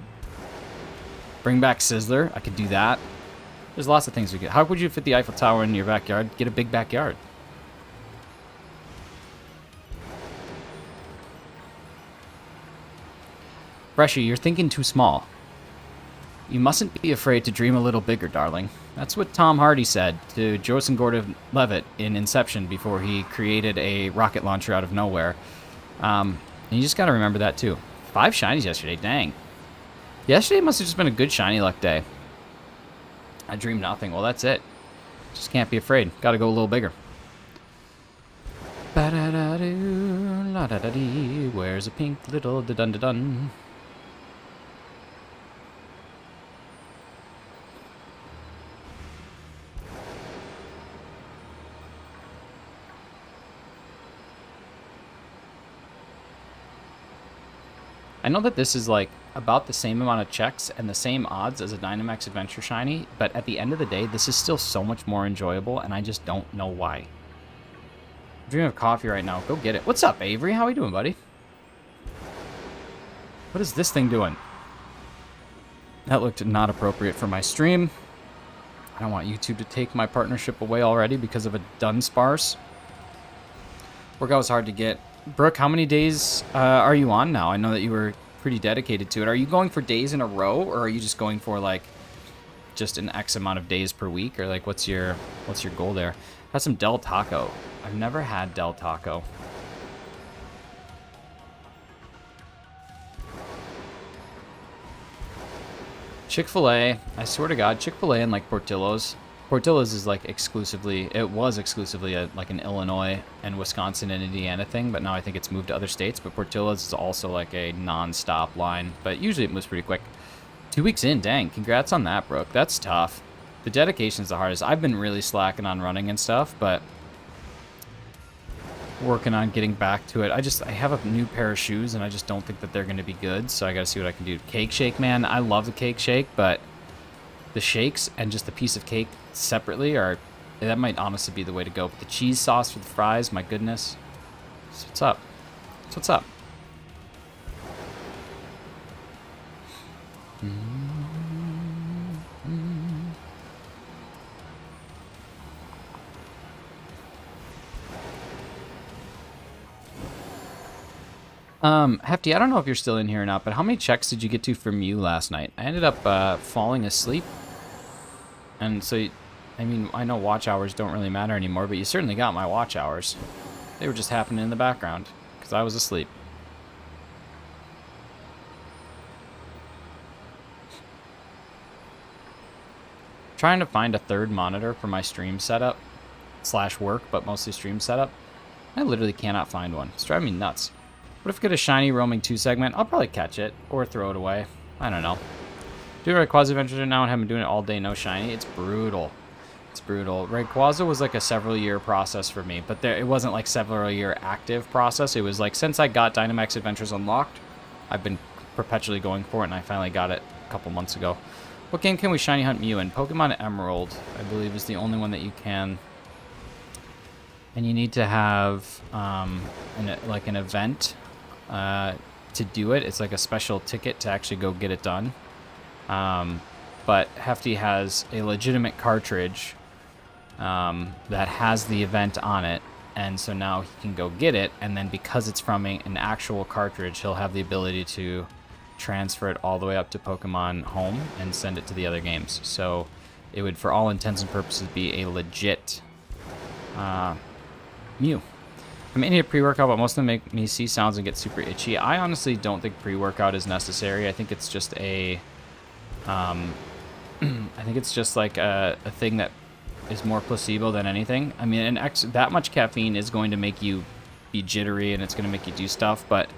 Bring back Sizzler. I could do that. There's lots of things we could. How would you fit the Eiffel Tower in your backyard? Get a big backyard. Freshy, you're thinking too small. You mustn't be afraid to dream a little bigger, darling. That's what Tom Hardy said to Joseph Gordon-Levitt in Inception before he created a rocket launcher out of nowhere. And you just got to remember that, too. 5 shinies yesterday. Dang. Yesterday must have just been a good shiny luck day. I dreamed nothing. Well, that's it. Just can't be afraid. Got to go a little bigger. Ba-da-da-doo, la-da-da-dee. Where's a pink little da-dun-da-dun? I know that this is like about the same amount of checks and the same odds as a Dynamax Adventure Shiny, but at the end of the day, this is still so much more enjoyable, and I just don't know why. I'm dreaming of coffee right now. Go get it. What's up, Avery? How are you doing, buddy? What is this thing doing? That looked not appropriate for my stream. I don't want YouTube to take my partnership away already because of a Dunsparce. Workout was hard to get. Brooke, how many days are you on now? I know that you were pretty dedicated to it. Are you going for days in a row, or are you just going for like just an X amount of days per week, or like what's your goal there? Have some Del Taco. I've never had Del Taco. Chick-fil-A. I swear to God, Chick-fil-A and like Portillo's. Portillo's is like it was exclusively like an Illinois and Wisconsin and Indiana thing, but now I think it's moved to other states. But Portillo's is also like a non-stop line, but usually it moves pretty quick. 2 weeks in, dang, congrats on that, Brooke. That's tough. The dedication's the hardest. I've been really slacking on running and stuff, but working on getting back to it. I have a new pair of shoes, and I just don't think that they're going to be good, so I got to see what I can do. Cake shake, man. I love the cake shake, but the shakes and just the piece of cake separately that might honestly be the way to go. But the cheese sauce for the fries, my goodness. What's up? What's up? Hefty, I don't know if you're still in here or not, but how many checks did you get to from you last night? I ended up falling asleep. And so, I mean, I know watch hours don't really matter anymore, but you certainly got my watch hours. They were just happening in the background, because I was asleep. Trying to find a third monitor for my stream setup / work, but mostly stream setup. I literally cannot find one. It's driving me nuts. What if I get a shiny roaming 2 segment? I'll probably catch it or throw it away. I don't know. Doing Rayquaza Adventures now and have been doing it all day, no shiny. It's brutal. It's brutal. Rayquaza was like a several-year process for me, but it wasn't like several-year active process. It was like since I got Dynamax Adventures unlocked, I've been perpetually going for it, and I finally got it a couple months ago. What game can we shiny hunt Mew in? Pokemon Emerald, I believe, is the only one that you can. And you need to have like an event to do it. It's like a special ticket to actually go get it done. But Hefty has a legitimate cartridge that has the event on it, and so now he can go get it, and then because it's from an actual cartridge, he'll have the ability to transfer it all the way up to Pokemon Home and send it to the other games. So it would, for all intents and purposes, be a legit Mew. I'm in a pre-workout, but most of them make me see sounds and get super itchy. I honestly don't think pre-workout is necessary. I think it's just a, I think it's just like a thing that is more placebo than anything. I mean, that much caffeine is going to make you be jittery and it's going to make you do stuff, but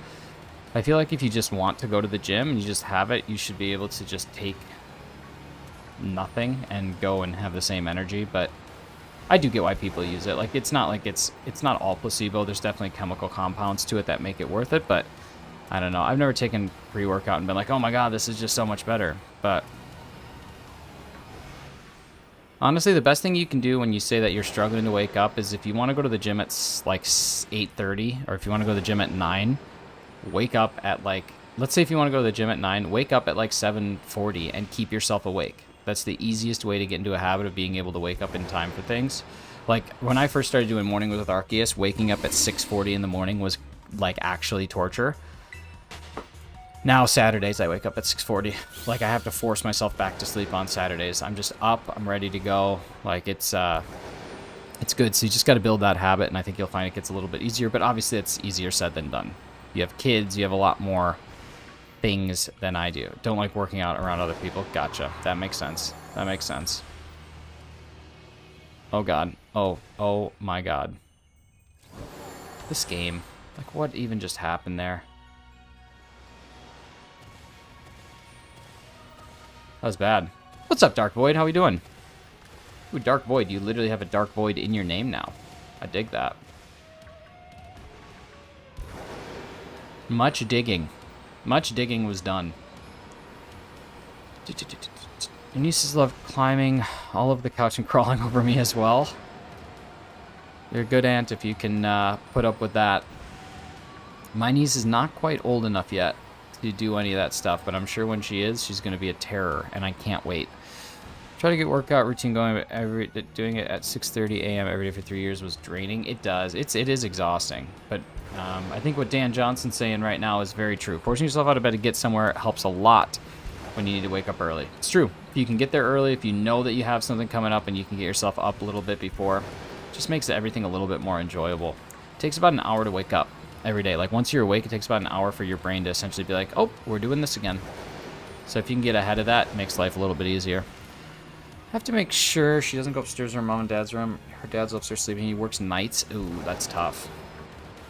I feel like if you just want to go to the gym and you just have it, you should be able to just take nothing and go and have the same energy. But I do get why people use it. Like, it's not like it's not all placebo. There's definitely chemical compounds to it that make it worth it, but I don't know. I've never taken pre-workout and been like, oh my god, this is just so much better. But honestly, the best thing you can do when you say that you're struggling to wake up is if you want to go to the gym at like 8:30, or if you want to go to the gym at 9, wake up at like, let's say if you want to go to the gym at 9, wake up at like 7:40 and keep yourself awake. That's the easiest way to get into a habit of being able to wake up in time for things. Like, when I first started doing morning with Arceus, waking up at 6:40 in the morning was like actually torture. Now Saturdays I wake up at 6:40. Like, I have to force myself back to sleep on Saturdays. I'm just up, I'm ready to go. Like, it's good. So you just got to build that habit, and I think you'll find it gets a little bit easier, but obviously it's easier said than done. You have kids, you have a lot more things than I do. Don't like working out around other people. Gotcha. That makes sense. That makes sense. Oh god. Oh my god. This game. Like, what even just happened there? That was bad. What's up, Dark Void? How we doing? Ooh, Dark Void. You literally have a Dark Void in your name now. I dig that. Much digging. Much digging was done. Your nieces love climbing all over the couch and crawling over me as well. You're a good aunt if you can put up with that. My niece is not quite old enough yet to do any of that stuff, but I'm sure when she is, she's going to be a terror, and I can't wait. Try to get workout routine going, but doing it at 6:30 a.m. every day for 3 years was draining. It does. It is exhausting, but I think what Dan Johnson's saying right now is very true. Forcing yourself out of bed to get somewhere helps a lot when you need to wake up early. It's true. If you can get there early, if you know that you have something coming up and you can get yourself up a little bit before, it just makes everything a little bit more enjoyable. It takes about an hour to wake up every day. Like, once you're awake, it takes about an hour for your brain to essentially be like, oh, we're doing this again. So if you can get ahead of that, it makes life a little bit easier. I have to make sure she doesn't go upstairs to her mom and dad's room. Her dad's upstairs sleeping. He works nights. Ooh, that's tough.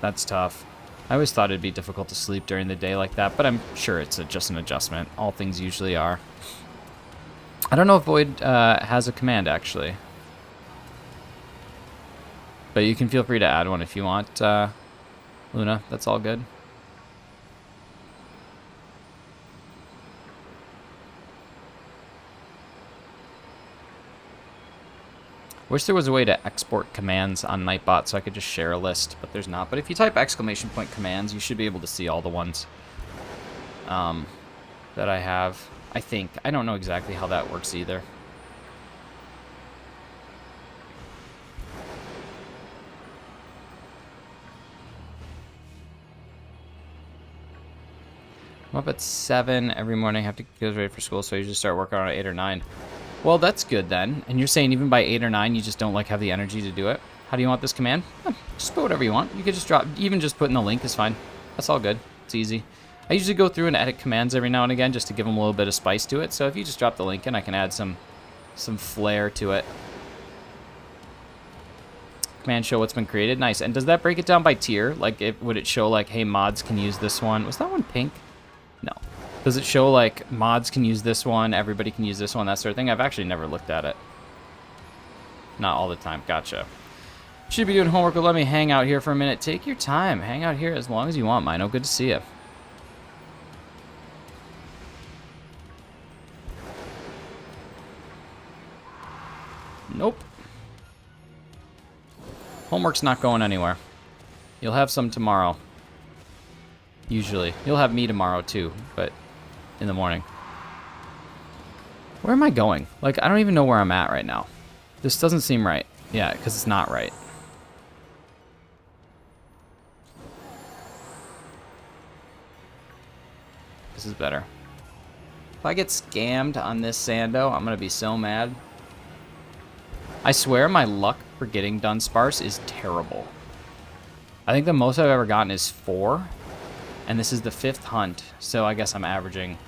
That's tough. I always thought it'd be difficult to sleep during the day like that, but I'm sure it's just an adjustment. All things usually are. I don't know if Void has a command, actually. But you can feel free to add one if you want, Luna. That's all good. Wish there was a way to export commands on Nightbot so I could just share a list, but there's not. But if you type !commands, you should be able to see all the ones that I have. I think. I don't know exactly how that works either. I'm up at 7 every morning. I have to get ready for school, so I usually start working on 8 or 9. Well, that's good then. And you're saying even by 8 or 9, you just don't like have the energy to do it? How do you want this command? Just put whatever you want. You could just drop, even just putting the link is fine. That's all good. It's easy. I usually go through and edit commands every now and again just to give them a little bit of spice to it. So if you just drop the link in, I can add some flair to it. Command show what's been created. Nice. And does that break it down by tier? Like, would it show like, hey, mods can use this one? Was that one pink? No. Does it show like mods can use this one, everybody can use this one, that sort of thing? I've actually never looked at it. Not all the time. Gotcha. Should be doing homework, but let me hang out here for a minute. Take your time. Hang out here as long as you want, Mino. Good to see you. Nope. Homework's not going anywhere. You'll have some tomorrow. Usually. You'll have me tomorrow too, but in the morning. Where am I going? Like, I don't even know where I'm at right now. This doesn't seem right. Yeah, because it's not right. This is better. If I get scammed on this Sando, I'm going to be so mad. I swear my luck for getting done sparse is terrible. I think the most I've ever gotten is 4. And this is the 5th hunt. So I guess I'm averaging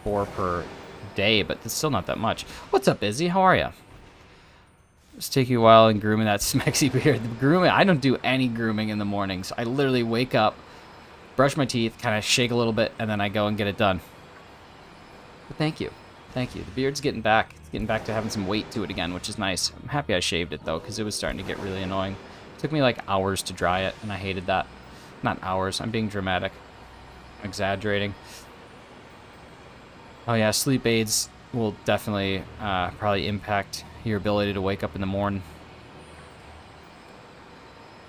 4 per day, but it's still not that much. What's up, Izzy? How are you? It's taking a while in grooming that smexy beard. The grooming, I don't do any grooming in the mornings. I literally wake up, brush my teeth, kind of shake a little bit, and then I go and get it done. But thank you. Thank you. The beard's getting back. It's getting back to having some weight to it again, which is nice. I'm happy I shaved it, though, because it was starting to get really annoying. It took me, like, hours to dry it, and I hated that. Not hours. I'm being dramatic. I'm exaggerating. Oh, yeah. Sleep aids will definitely probably impact your ability to wake up in the morning.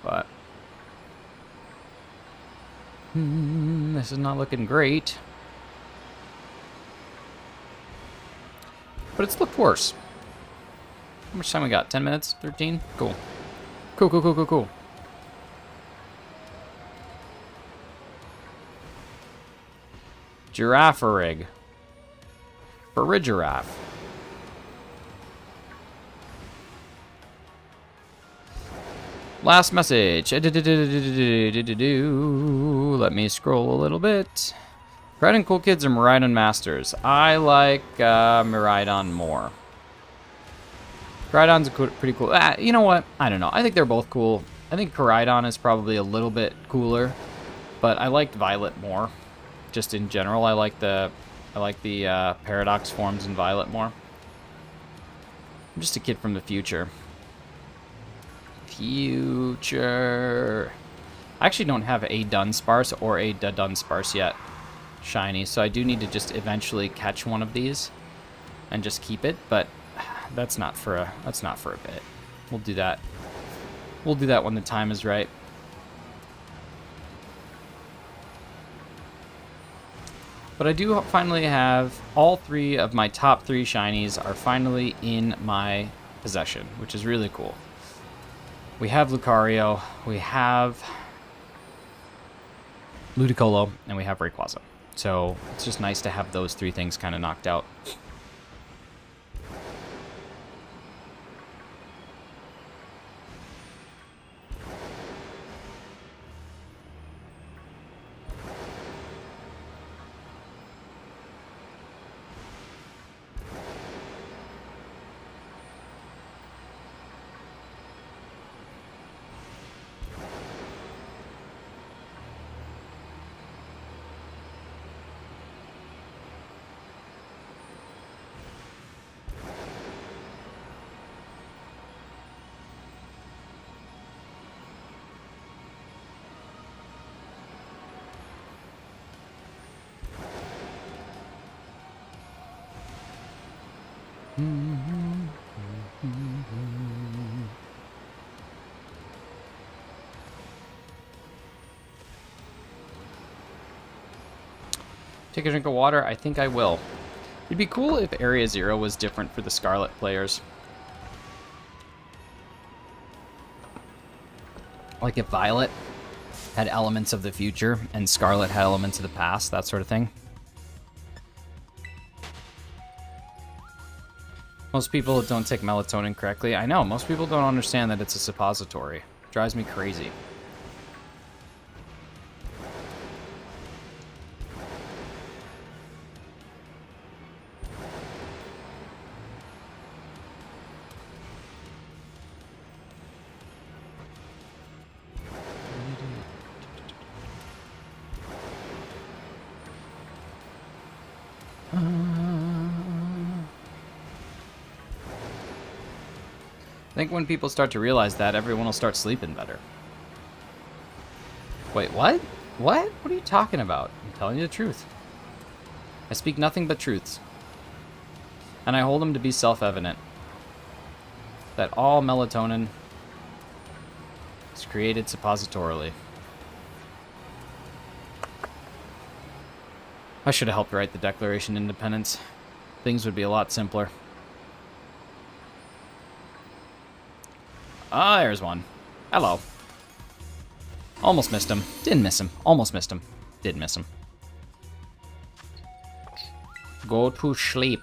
But this is not looking great. But it's looked worse. How much time we got? 10 minutes? 13? Cool. Cool, cool, cool, cool, cool. Giraffe rig. For a giraffe. Last message. Let me scroll a little bit. Miraidon Cool Kids or Miraidon Masters? I like Miraidon more. Miraidon's pretty cool. You know what? I don't know. I think they're both cool. I think Miraidon is probably a little bit cooler, but I liked Violet more. Just in general, I like the Paradox forms in Violet more. I'm just a kid from the future. Future. I actually don't have a Dunsparce or a Dunsparce yet. Shiny, so I do need to just eventually catch one of these and just keep it, but that's not for a bit. We'll do that. We'll do that when the time is right. But I do finally have all 3 of my top 3 shinies are finally in my possession, which is really cool. We have Lucario, we have Ludicolo, and we have Rayquaza. So it's just nice to have those 3 things kind of knocked out. Take a drink of water. I think I will. It'd be cool if Area Zero was different for the Scarlet players. Like if Violet had elements of the future and Scarlet had elements of the past, that sort of thing. Most people don't take melatonin correctly. I know, most people don't understand that it's a suppository. It drives me crazy. I think when people start to realize that, everyone will start sleeping better. Wait, what? What? What are you talking about? I'm telling you the truth. I speak nothing but truths. And I hold them to be self-evident. That all melatonin is created suppositorily. I should have helped write the Declaration of Independence. Things would be a lot simpler. Ah, there's one. Hello. Almost missed him. Didn't miss him. Almost missed him. Did miss him. Go to sleep.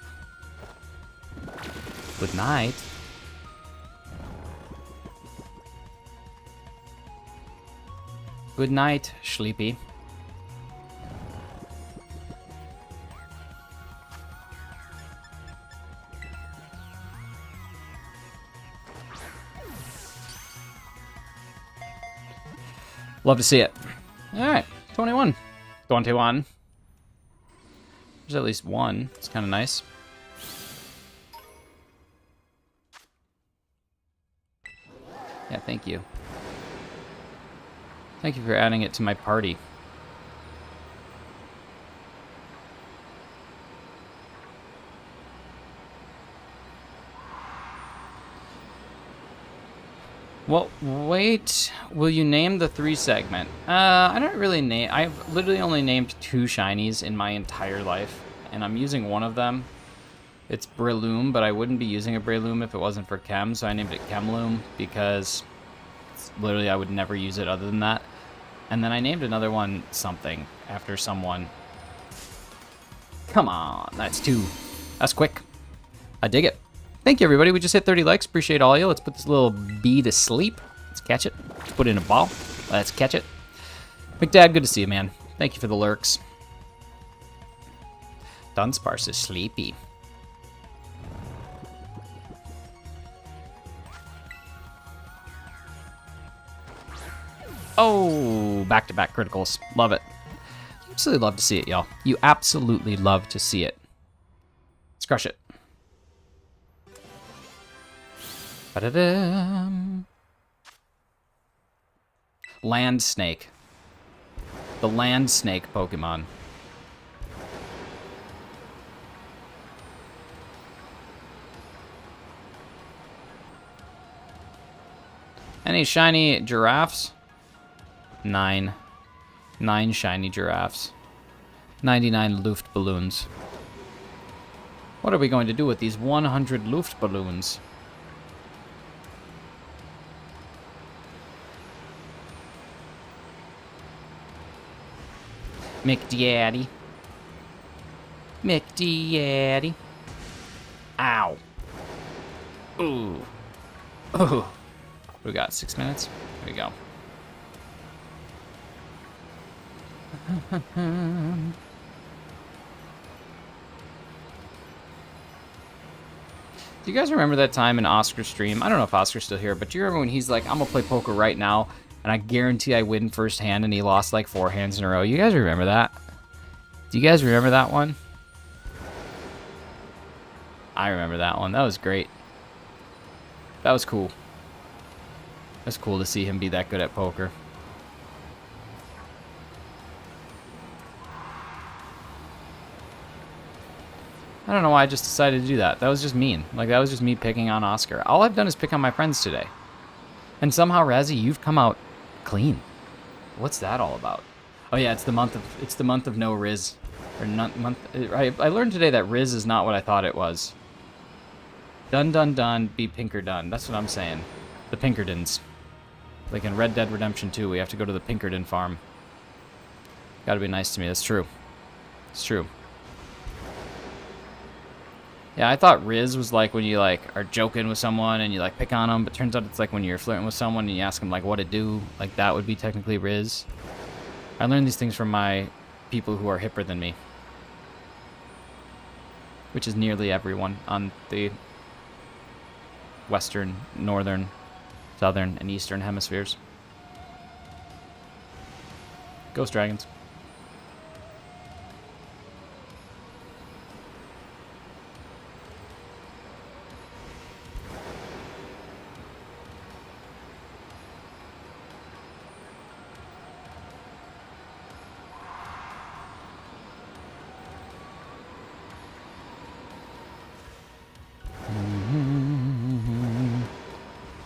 Good night. Good night, sleepy. Love to see it. Alright, 21. 21. There's at least one. It's kind of nice. Yeah, thank you. Thank you for adding it to my party. Well, wait. Will you name the 3 segment? I don't really name... I've literally only named 2 shinies in my entire life, and I'm using one of them. It's Breloom, but I wouldn't be using a Breloom if it wasn't for Chem, so I named it Chemloom because literally I would never use it other than that. And then I named another one something after someone. Come on, that's 2. That's quick. I dig it. Thank you, everybody. We just hit 30 likes. Appreciate all of you. Let's put this little bee to sleep. Let's catch it. Let's put it in a ball. Let's catch it. McDad, good to see you, man. Thank you for the lurks. Dunsparce is sleepy. Oh, back-to-back criticals. Love it. You absolutely love to see it, y'all. You absolutely love to see it. Let's crush it. Ba-da-dum. Land Snake. The Land Snake Pokemon. Any shiny giraffes? 9. 9 shiny giraffes. 99 Luft balloons. What are we going to do with these 100 Luft balloons? McDaddy. McDaddy. Ow. Ooh. Ooh. We got 6 minutes. There we go. Do you guys remember that time in Oscar's stream? I don't know if Oscar's still here, but do you remember when he's like, I'm gonna play poker right now, and I guarantee I win first hand, and he lost like 4 hands in a row? You guys remember that? Do you guys remember that one? I remember that one. That was great. That was cool. That's cool to see him be that good at poker. I don't know why I just decided to do that. That was just mean. Like, that was just me picking on Oscar. All I've done is pick on my friends today. And somehow, Razzie, you've come out clean. What's that all about? Oh yeah, it's the month of no Riz. Or month. I learned today that Riz is not what I thought it was. Dun dun dun, be Pinkerton. That's what I'm saying. The Pinkertons. Like in Red Dead Redemption 2, we have to go to the Pinkerton farm. Gotta be nice to me, that's true. It's true. Yeah, I thought Riz was like when you like are joking with someone and you like pick on them, but turns out it's like when you're flirting with someone and you ask them like what to do, like that would be technically Riz. I learned these things from my people who are hipper than me. Which is nearly everyone on the western, northern, southern, and eastern hemispheres. Ghost dragons.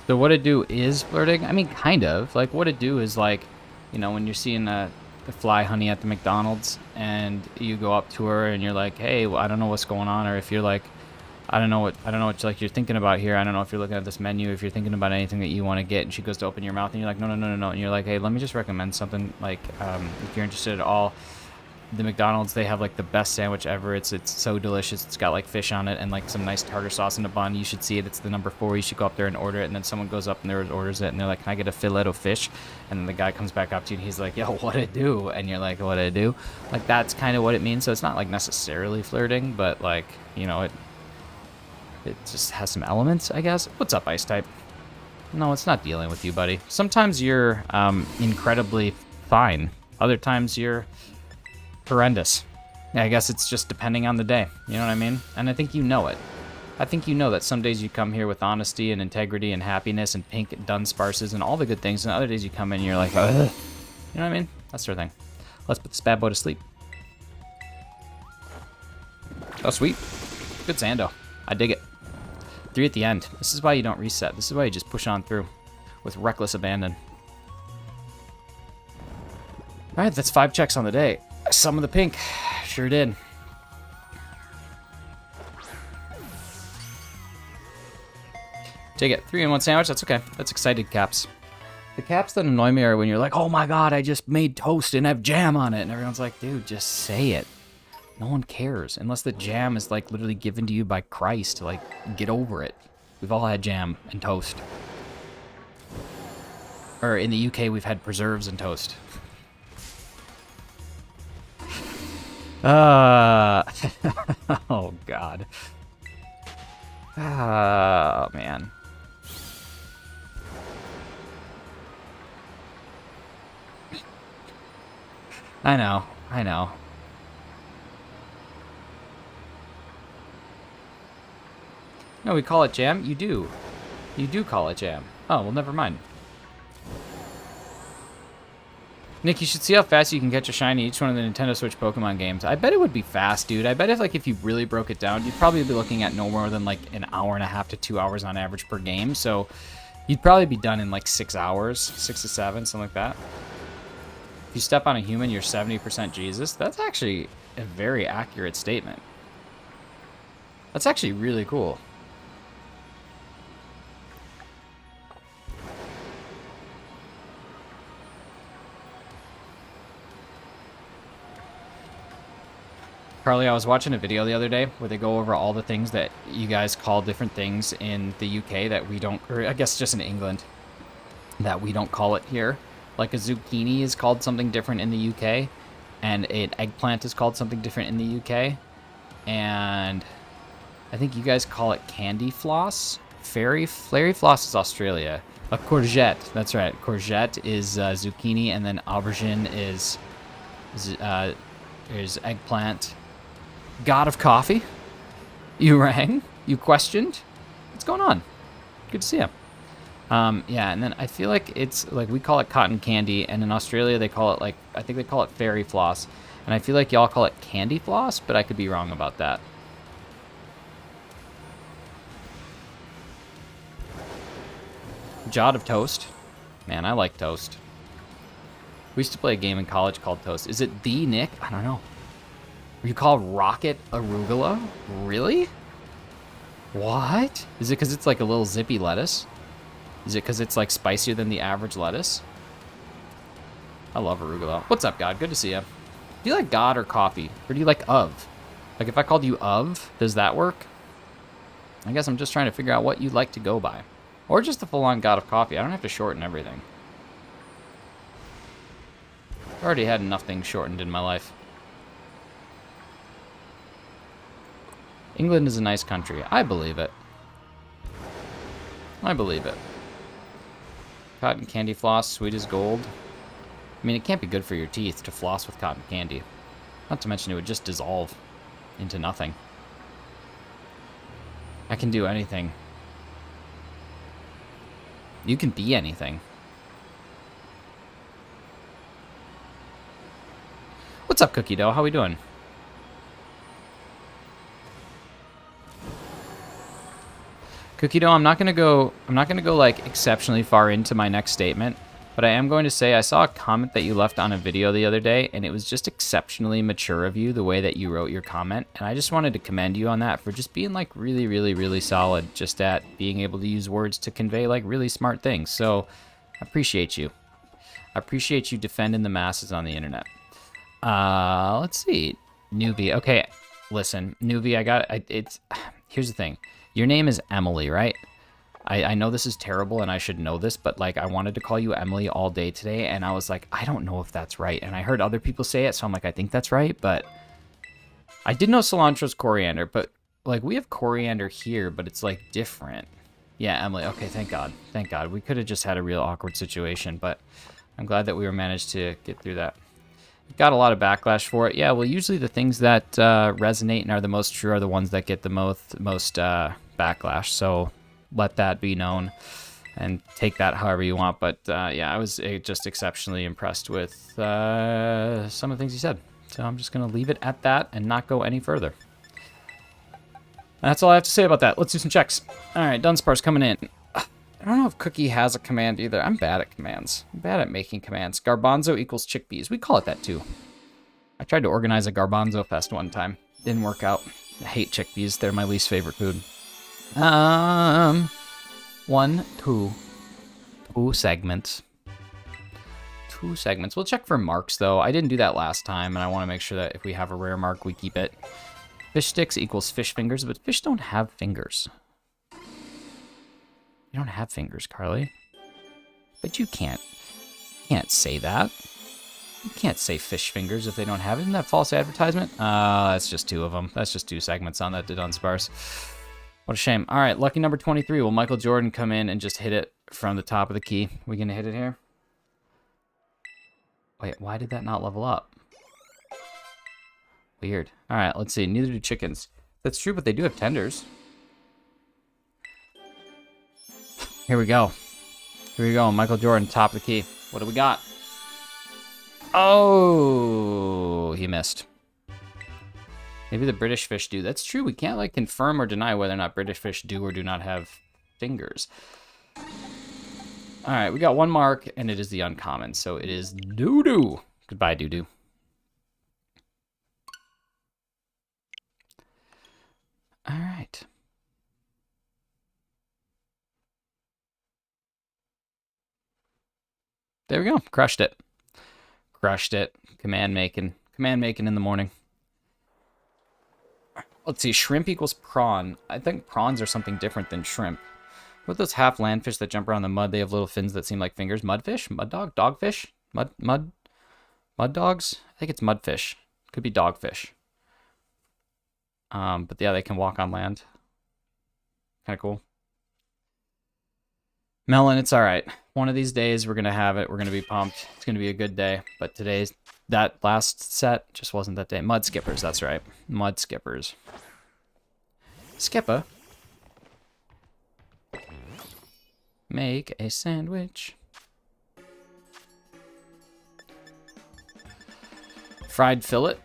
So what it do is flirting? I mean, kind of. Like, what it do is like, you know, when you're seeing the fly honey at the McDonald's and you go up to her and you're like, hey, well, I don't know what's going on. Or if you're like, I don't know what like you're thinking about here. I don't know if you're looking at this menu, if you're thinking about anything that you want to get. And she goes to open your mouth and you're like, no. And you're like, hey, let me just recommend something. Like, if you're interested at all, the McDonald's, they have like the best sandwich ever. It's so delicious. It's got like fish on it and like some nice tartar sauce in a bun. You should see it. It's the number 4. You should go up there and order it. And then someone goes up and there orders it and they're like, can I get a fillet of fish? And then the guy comes back up to you and he's like, yo, what'd it do? And you're like, what'd it do? Like, that's kind of what it means. So it's not like necessarily flirting, but like, you know, it just has some elements, I guess. What's up, Ice Type? No, it's not dealing with you, buddy. Sometimes you're incredibly fine. Other times you're horrendous. Yeah, I guess it's just depending on the day. You know what I mean? And I think you know it. I think you know that some days you come here with honesty and integrity and happiness and pink dunsparces and all the good things, and other days you come in and you're like, ugh. You know what I mean? That sort of thing. Let's put this bad boy to sleep. Oh, sweet. Good Sando. I dig it. 3 at the end. This is why you don't reset. This is why you just push on through with reckless abandon. All right, that's 5 checks on the day. Some of the pink. Sure did. Take it. 3-in-1 sandwich. That's okay. That's excited caps. The caps that annoy me are when you're like, oh my god, I just made toast and have jam on it. And everyone's like, dude, just say it. No one cares. Unless the jam is like literally given to you by Christ. Like, get over it. We've all had jam and toast. Or in the UK, we've had preserves and toast. Oh, God. Oh, man. I know. No, we call it jam? You do. You do call it jam. Oh, well, never mind. Nick, you should see how fast you can catch a shiny each one of the Nintendo Switch Pokemon games. I bet it would be fast, dude. I bet if you really broke it down, you'd probably be looking at no more than like an hour and a half to 2 hours on average per game. So you'd probably be done in like 6 hours, 6 to 7, something like that. If you step on a human, you're 70% Jesus. That's actually a very accurate statement. That's actually really cool. Carly, I was watching a video the other day where they go over all the things that you guys call different things in the UK that we don't, or I guess just in England, that we don't call it here. Like a zucchini is called something different in the UK, and an eggplant is called something different in the UK, and I think you guys call it candy floss. Fairy floss is Australia. A courgette, that's right. Courgette is zucchini, and then aubergine is eggplant. God of coffee, you rang, you questioned. What's going on? Good to see you. Yeah, and then I feel like it's like we call it cotton candy, and in Australia they call it like, I think they call it fairy floss, and I feel like y'all call it candy floss, but I could be wrong about that. Jot of toast. Man, I like toast. We used to play a game in college called Toast. Is it the Nick? I don't know. You call rocket arugula? Really? What? Is it because it's like a little zippy lettuce? Is it because it's like spicier than the average lettuce? I love arugula. What's up, God? Good to see you. Do you like God or coffee? Or do you like of? Like if I called you of, does that work? I guess I'm just trying to figure out what you'd like to go by. Or just the full-on God of coffee. I don't have to shorten everything. I've already had enough things shortened in my life. England is a nice country. I believe it. I believe it. Cotton candy floss, sweet as gold. I mean, it can't be good for your teeth to floss with cotton candy. Not to mention it would just dissolve into nothing. I can do anything. You can be anything. What's up, Cookie Dough? How we doing? Cookie Dough, I'm not gonna go like exceptionally far into my next statement, but I am going to say I saw a comment that you left on a video the other day, and it was just exceptionally mature of you, the way that you wrote your comment, and I just wanted to commend you on that for just being like really, really, really solid, just at being able to use words to convey like really smart things. So I appreciate you. I appreciate you defending the masses on the internet. Let's see. Newbie. Okay, listen, Newbie, here's the thing. Your name is Emily, right? I know this is terrible and I should know this, but like I wanted to call you Emily all day today, and I was like, I don't know if that's right. And I heard other people say it, so I'm like, I think that's right, but I did know cilantro's coriander, but like we have coriander here, but it's like different. Yeah, Emily. Okay, thank God. Thank God. We could have just had a real awkward situation, but I'm glad that we were managed to get through that. Got a lot of backlash for it. Yeah, well, usually the things that resonate and are the most true are the ones that get the most backlash. So let that be known and take that however you want. But yeah, I was just exceptionally impressed with some of the things you said. So I'm just going to leave it at that and not go any further. That's all I have to say about that. Let's do some checks. All right, Dunspar's coming in. I don't know if Cookie has a command either. I'm bad at commands. I'm bad at making commands. Garbanzo equals chickpeas. We call it that too. I tried to organize a garbanzo fest one time. Didn't work out. I hate chickpeas. They're my least favorite food. Two segments. Two segments. We'll check for marks though. I didn't do that last time, and I want to make sure that if we have a rare mark, we keep it. Fish sticks equals fish fingers, but fish don't have fingers. You don't have fingers, Carly. But you can't say that. You can't say fish fingers if they don't have it. Isn't that false advertisement? That's just two of them. That's just two segments on that Dunsparce. What a shame. All right, lucky number 23. Will Michael Jordan come in and just hit it from the top of the key? We gonna hit it here? Wait, why did that not level up? Weird. All right, let's see. Neither do chickens. That's true, but they do have tenders. Here we go. Here we go. Michael Jordan, top of the key. What do we got? Oh, he missed. Maybe the British fish do. That's true. We can't like confirm or deny whether or not British fish do or do not have fingers. All right, we got one mark, and it is the uncommon. So it is doo-doo. Goodbye, doo-doo. All right. There we go. Crushed it. Crushed it. Command making in the morning. Let's see. Shrimp equals prawn. I think prawns are something different than shrimp. What those half land fish that jump around the mud? They have little fins that seem like fingers. Mudfish? Mud dog? Dogfish? Mud dogs? I think it's mudfish. Could be dogfish. But yeah, they can walk on land. Kind of cool. Melon, it's all right. One of these days, we're going to have it. We're going to be pumped. It's going to be a good day. But today's, that last set just wasn't that day. Mud skippers, that's right. Mud skippers. Skipper. Make a sandwich. Fried fillet.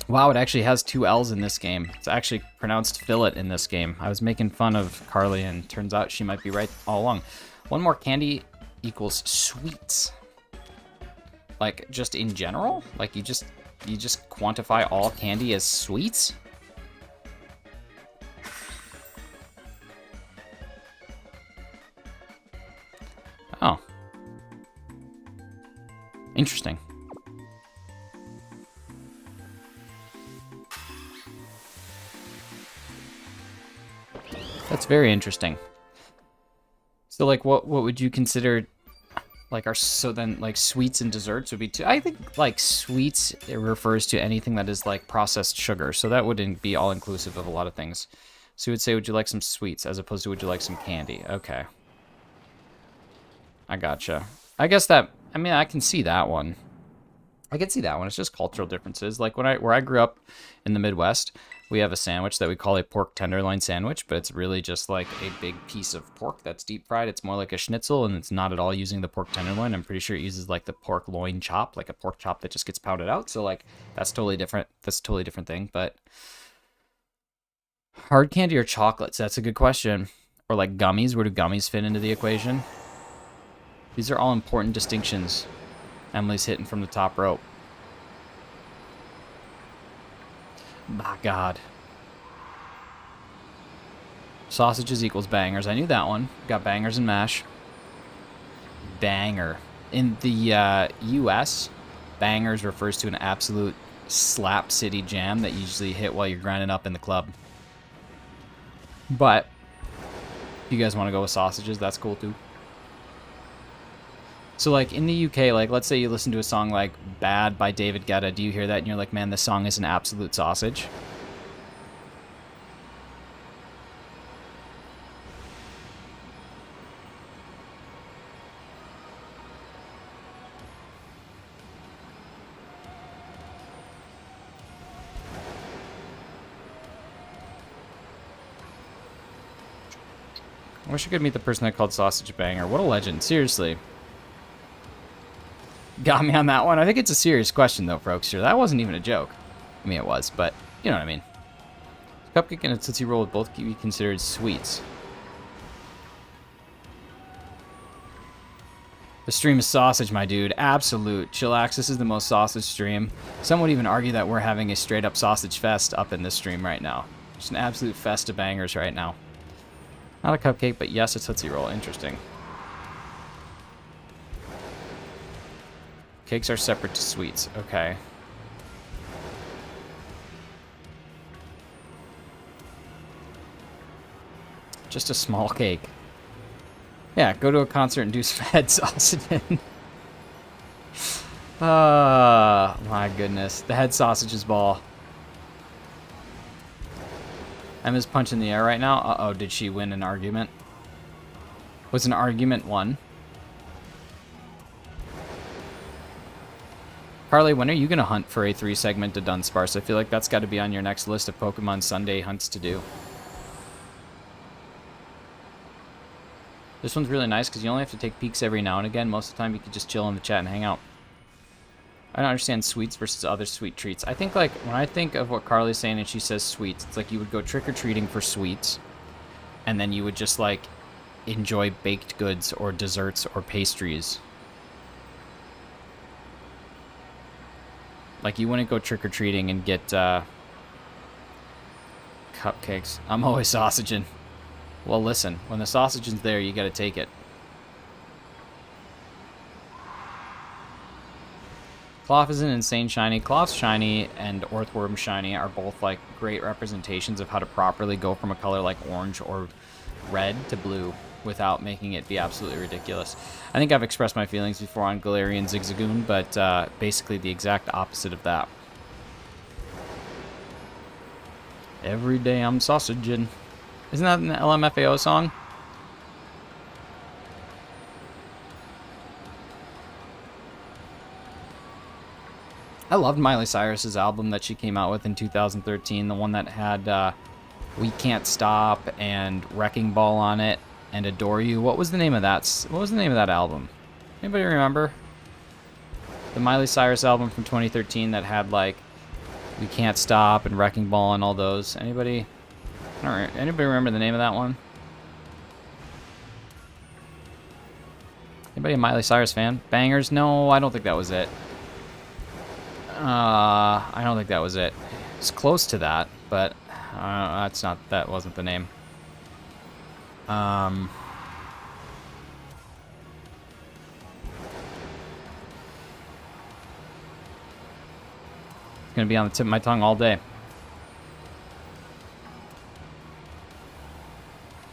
Wow, it actually has two L's in this game. It's actually pronounced fillet in this game. I was making fun of Carly, and turns out she might be right all along. One more candy equals sweets. Like, just in general? Like, you just You just quantify all candy as sweets? Oh. Interesting. That's very interesting. So, like, what would you consider, like, so then, like, sweets and desserts would be too. I think, like, sweets, it refers to anything that is, like, processed sugar. So that wouldn't be all-inclusive of a lot of things. So you would say, would you like some sweets, as opposed to would you like some candy? Okay. I gotcha. I guess that, I mean, I can see that one. I can see that one. It's just cultural differences. Like, where I grew up in the Midwest, we have a sandwich that we call a pork tenderloin sandwich, but it's really just like a big piece of pork that's deep fried. It's more like a schnitzel, and it's not at all using the pork tenderloin. I'm pretty sure it uses like the pork loin chop, like a pork chop that just gets pounded out. So like that's totally different. That's a totally different thing. But hard candy or chocolates? That's a good question. Or like gummies? Where do gummies fit into the equation? These are all important distinctions. Emily's hitting from the top rope. My God. Sausages equals bangers. I knew that one. Got bangers and mash. Banger. In the U.S., bangers refers to an absolute slap city jam that you usually hit while you're grinding up in the club. But if you guys want to go with sausages, that's cool too. So, like, in the UK, like, let's say you listen to a song like Bad by David Guetta. Do you hear that and you're like, man, this song is an absolute sausage? I wish I could meet the person that called Sausage a banger. What a legend. Seriously. Got me on that one. I think it's a serious question, though, folks. That wasn't even a joke. I mean, it was, but you know what I mean. Cupcake and a Tootsie Roll would both be considered sweets. The stream is sausage, my dude. Absolute. Chillax, this is the most sausage stream. Some would even argue that we're having a straight-up sausage fest up in this stream right now. Just an absolute fest of bangers right now. Not a cupcake, but yes, a Tootsie Roll. Interesting. Cakes are separate to sweets. Okay. Just a small cake. Yeah, go to a concert and do some head sausage. Oh, my goodness. The head sausages ball. Emma's punching the air right now. Uh-oh, did she win an argument? Was an argument won? Carly, when are you going to hunt for a 3-segmented Dunsparce? I feel like that's got to be on your next list of Pokemon Sunday hunts to do. This one's really nice because you only have to take peeks every now and again. Most of the time you can just chill in the chat and hang out. I don't understand sweets versus other sweet treats. I think, like, when I think of what Carly's saying and she says sweets, it's like you would go trick-or-treating for sweets, and then you would just, like, enjoy baked goods or desserts or pastries. Like, you wouldn't go trick-or-treating and get cupcakes. I'm always sausaging. Well, listen, when the sausage is there, you gotta take it. Cloth isn't insane shiny. Cloth shiny and Earthworm shiny are both, like, great representations of how to properly go from a color like orange or red to blue without making it be absolutely ridiculous. I think I've expressed my feelings before on Galarian Zigzagoon, but basically the exact opposite of that. Every day I'm sausaging. Isn't that an LMFAO song? I loved Miley Cyrus's album that she came out with in 2013, the one that had We Can't Stop and Wrecking Ball on it and Adore You. What was the name of that? What was the name of that album? Anybody remember? The Miley Cyrus album from 2013 that had, like, We Can't Stop and Wrecking Ball and all those. Anybody? Anybody remember the name of that one? Anybody a Miley Cyrus fan? Bangers? No, I don't think that was it. I don't think that was it. It's close to that, but that wasn't the name. It's gonna be on the tip of my tongue all day.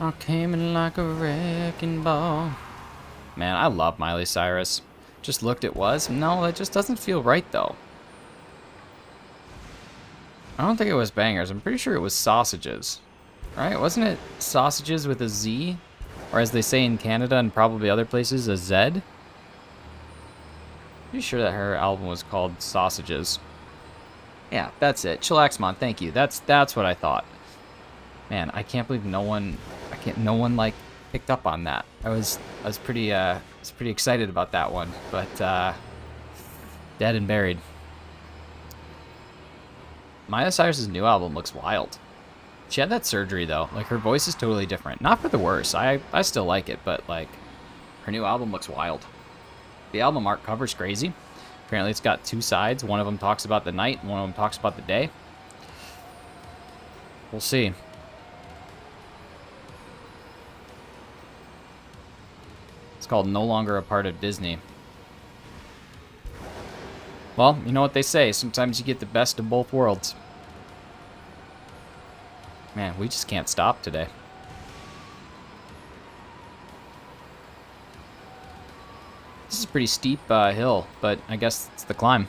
I came in like a wrecking ball. Man, I love Miley Cyrus. Just looked it was. No, that just doesn't feel right though. I don't think it was bangers. I'm pretty sure it was sausages. Right? Wasn't it sausages with a Z? Or as they say in Canada and probably other places, a Z? Pretty sure that her album was called Sausages. Yeah, that's it. Chillaxmon, thank you. That's what I thought. Man, I can't believe no one like picked up on that. I was pretty excited about that one, but dead and buried. Miley Cyrus's new album looks wild. She had that surgery though. Like her voice is totally different. Not for the worse. I still like it, but like her new album looks wild. The album art cover's crazy. Apparently it's got two sides. One of them talks about the night, and one of them talks about the day. We'll see. It's called No Longer a Part of Disney. Well, you know what they say. Sometimes you get the best of both worlds. Man, we just can't stop today. This is a pretty steep hill, but I guess it's the climb.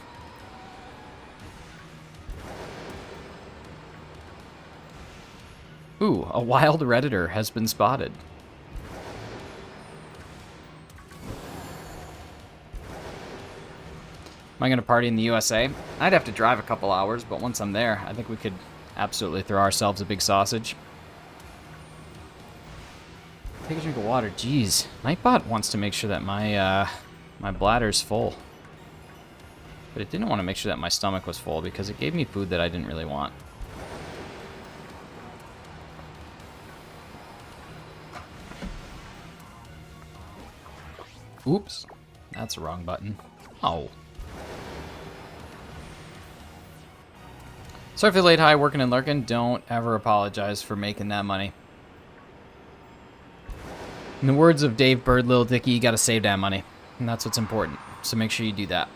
Ooh, a wild Redditor has been spotted. Am I going to party in the USA? I'd have to drive a couple hours, but once I'm there, I think we could absolutely throw ourselves a big sausage. Take a drink of water. Jeez. Nightbot wants to make sure that my bladder's full. But it didn't want to make sure that my stomach was full because it gave me food that I didn't really want. Oops. That's the wrong button. Oh. Sorry for the late high, working and lurking. Don't ever apologize for making that money. In the words of Dave Bird, Lil Dicky, you gotta save that money. And that's what's important. So make sure you do that.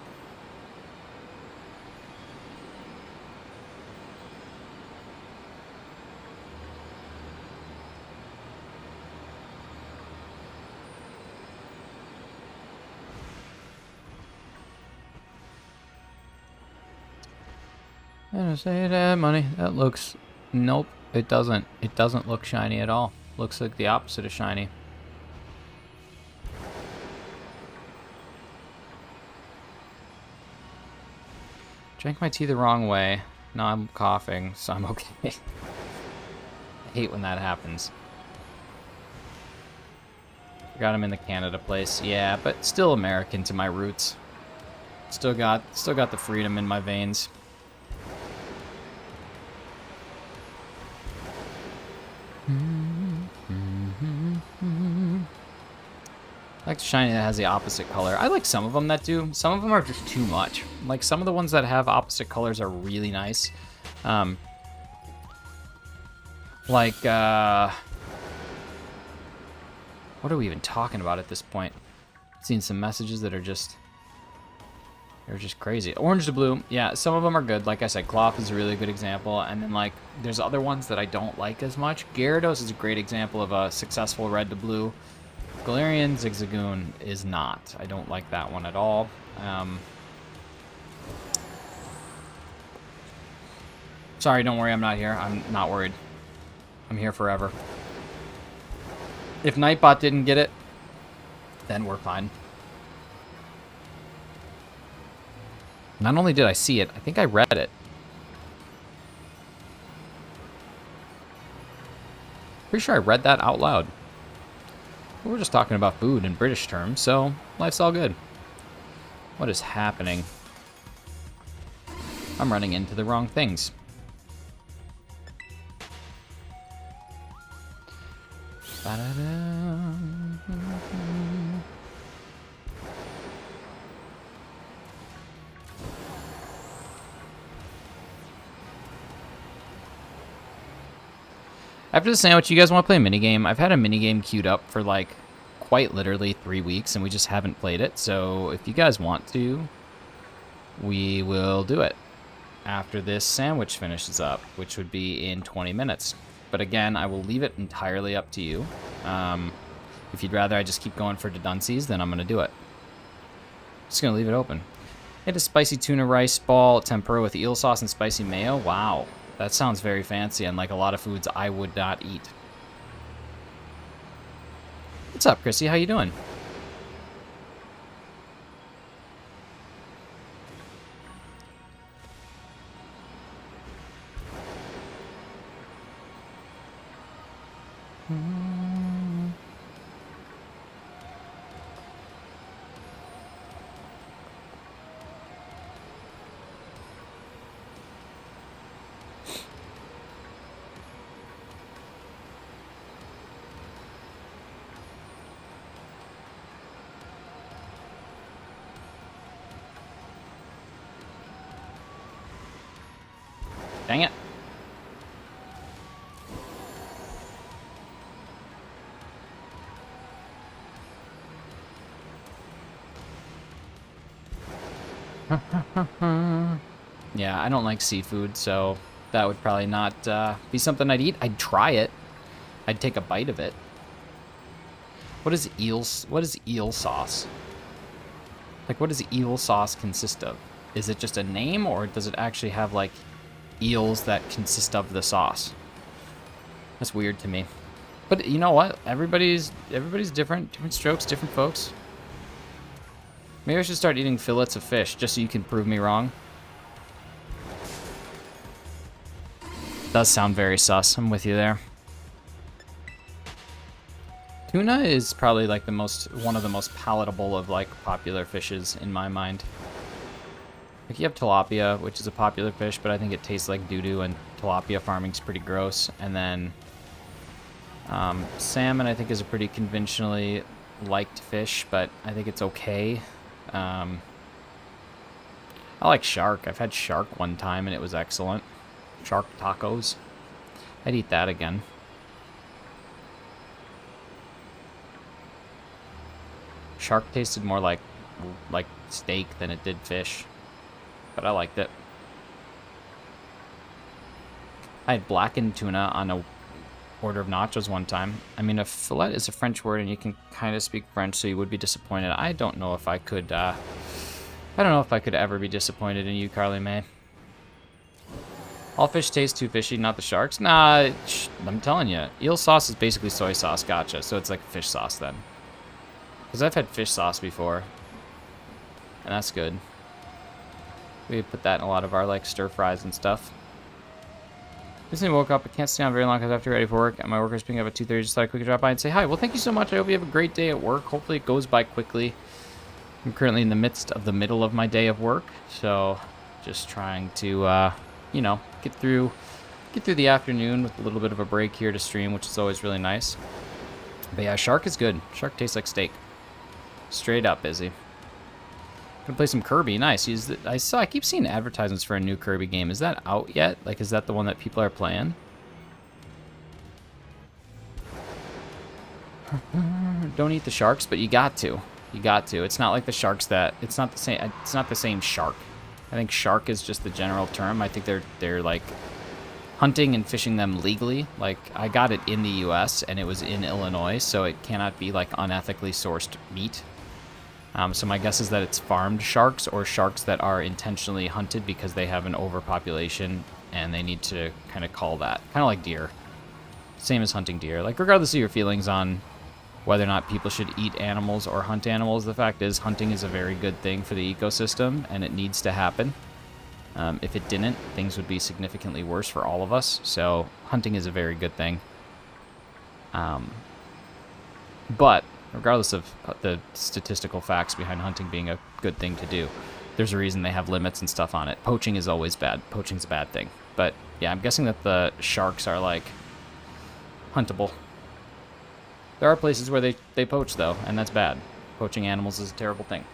And say that money. That looks... Nope, it doesn't. It doesn't look shiny at all. Looks like the opposite of shiny. Drank my tea the wrong way. Now I'm coughing, so I'm okay. I hate when that happens. Got him in the Canada place. Yeah, but still American to my roots. Still got the freedom in my veins. I like the shiny that has the opposite color. I like some of them that do. Some of them are just too much. Like some of the ones that have opposite colors are really nice. What are we even talking about at this point? I've seen some messages that are just... They're just crazy. Orange to blue. Yeah, some of them are good. Like I said, Cloth is a really good example. And then, like, there's other ones that I don't like as much. Gyarados is a great example of a successful red to blue. Galarian Zigzagoon is not. I don't like that one at all. Sorry, don't worry, I'm not here. I'm not worried. I'm here forever. If Nightbot didn't get it, then we're fine. Not only did I see it, I think I read it. Pretty sure I read that out loud. We're just talking about food in British terms, so life's all good. What is happening? I'm running into the wrong things. After the sandwich, you guys want to play a minigame? I've had a minigame queued up for like quite literally 3 weeks, and we just haven't played it. So if you guys want to, we will do it after this sandwich finishes up, which would be in 20 minutes. But again, I will leave it entirely up to you. If you'd rather I just keep going for Deduncies, then I'm going to do it. Just going to leave it open. Hit a spicy tuna rice ball tempura with eel sauce and spicy mayo. Wow, that sounds very fancy and like a lot of foods I would not eat. What's up, Chrissy? How you doing? Dang it. Yeah, I don't like seafood, so that would probably not be something I'd eat. I'd try it. I'd take a bite of it. What is eel sauce? Like, what does eel sauce consist of? Is it just a name, or does it actually have, like, eels that consist of the sauce? That's weird to me. But you know what? Everybody's different strokes, different folks. Maybe I should start eating fillets of fish just so you can prove me wrong. Does sound very sus. I'm with you there. Tuna is probably like one of the most palatable of like popular fishes in my mind. Like you have tilapia, which is a popular fish, but I think it tastes like doo-doo, and tilapia farming's pretty gross. And then salmon, I think, is a pretty conventionally liked fish, but I think it's okay. I like shark. I've had shark one time, and it was excellent. Shark tacos. I'd eat that again. Shark tasted more like steak than it did fish, but I liked it. I had blackened tuna on a order of nachos one time. I mean, a fillet is a French word, and you can kind of speak French, so you would be disappointed. I don't know if I could. I don't know if I could ever be disappointed in you, Carly Mae. All fish taste too fishy, not the sharks. Nah, I'm telling you, eel sauce is basically soy sauce. Gotcha. So it's like fish sauce then. Because I've had fish sauce before, and that's good. We put that in a lot of our like stir fries and stuff. Recently woke up. I can't stay on very long because I have to get ready for work. And my worker's picking up at 2:30. Just thought I'd quickly drop by and say hi. Well, thank you so much. I hope you have a great day at work. Hopefully it goes by quickly. I'm currently in the middle of my day of work, so just trying to, you know, get through the afternoon with a little bit of a break here to stream, which is always really nice. But yeah, shark is good. Shark tastes like steak. Straight up, Busy. Gonna play some Kirby. Nice. I keep seeing advertisements for a new Kirby game. Is that out yet? Like, is that the one that people are playing? Don't eat the sharks, but you got to. You got to. It's not like the sharks that. It's not the same. It's not the same shark. I think shark is just the general term. I think they're like hunting and fishing them legally. Like, I got it in the U.S. and it was in Illinois, so it cannot be like unethically sourced meat. So my guess is that it's farmed sharks or sharks that are intentionally hunted because they have an overpopulation and they need to kind of call that. Kind of like deer. Same as hunting deer. Like, regardless of your feelings on whether or not people should eat animals or hunt animals, the fact is hunting is a very good thing for the ecosystem and it needs to happen. If it didn't, things would be significantly worse for all of us. So hunting is a very good thing. But regardless of the statistical facts behind hunting being a good thing to do, there's a reason they have limits and stuff on it. Poaching is always bad. Poaching's a bad thing. But yeah, I'm guessing that the sharks are like huntable. There are places where they poach though, and that's bad. Poaching animals is a terrible thing.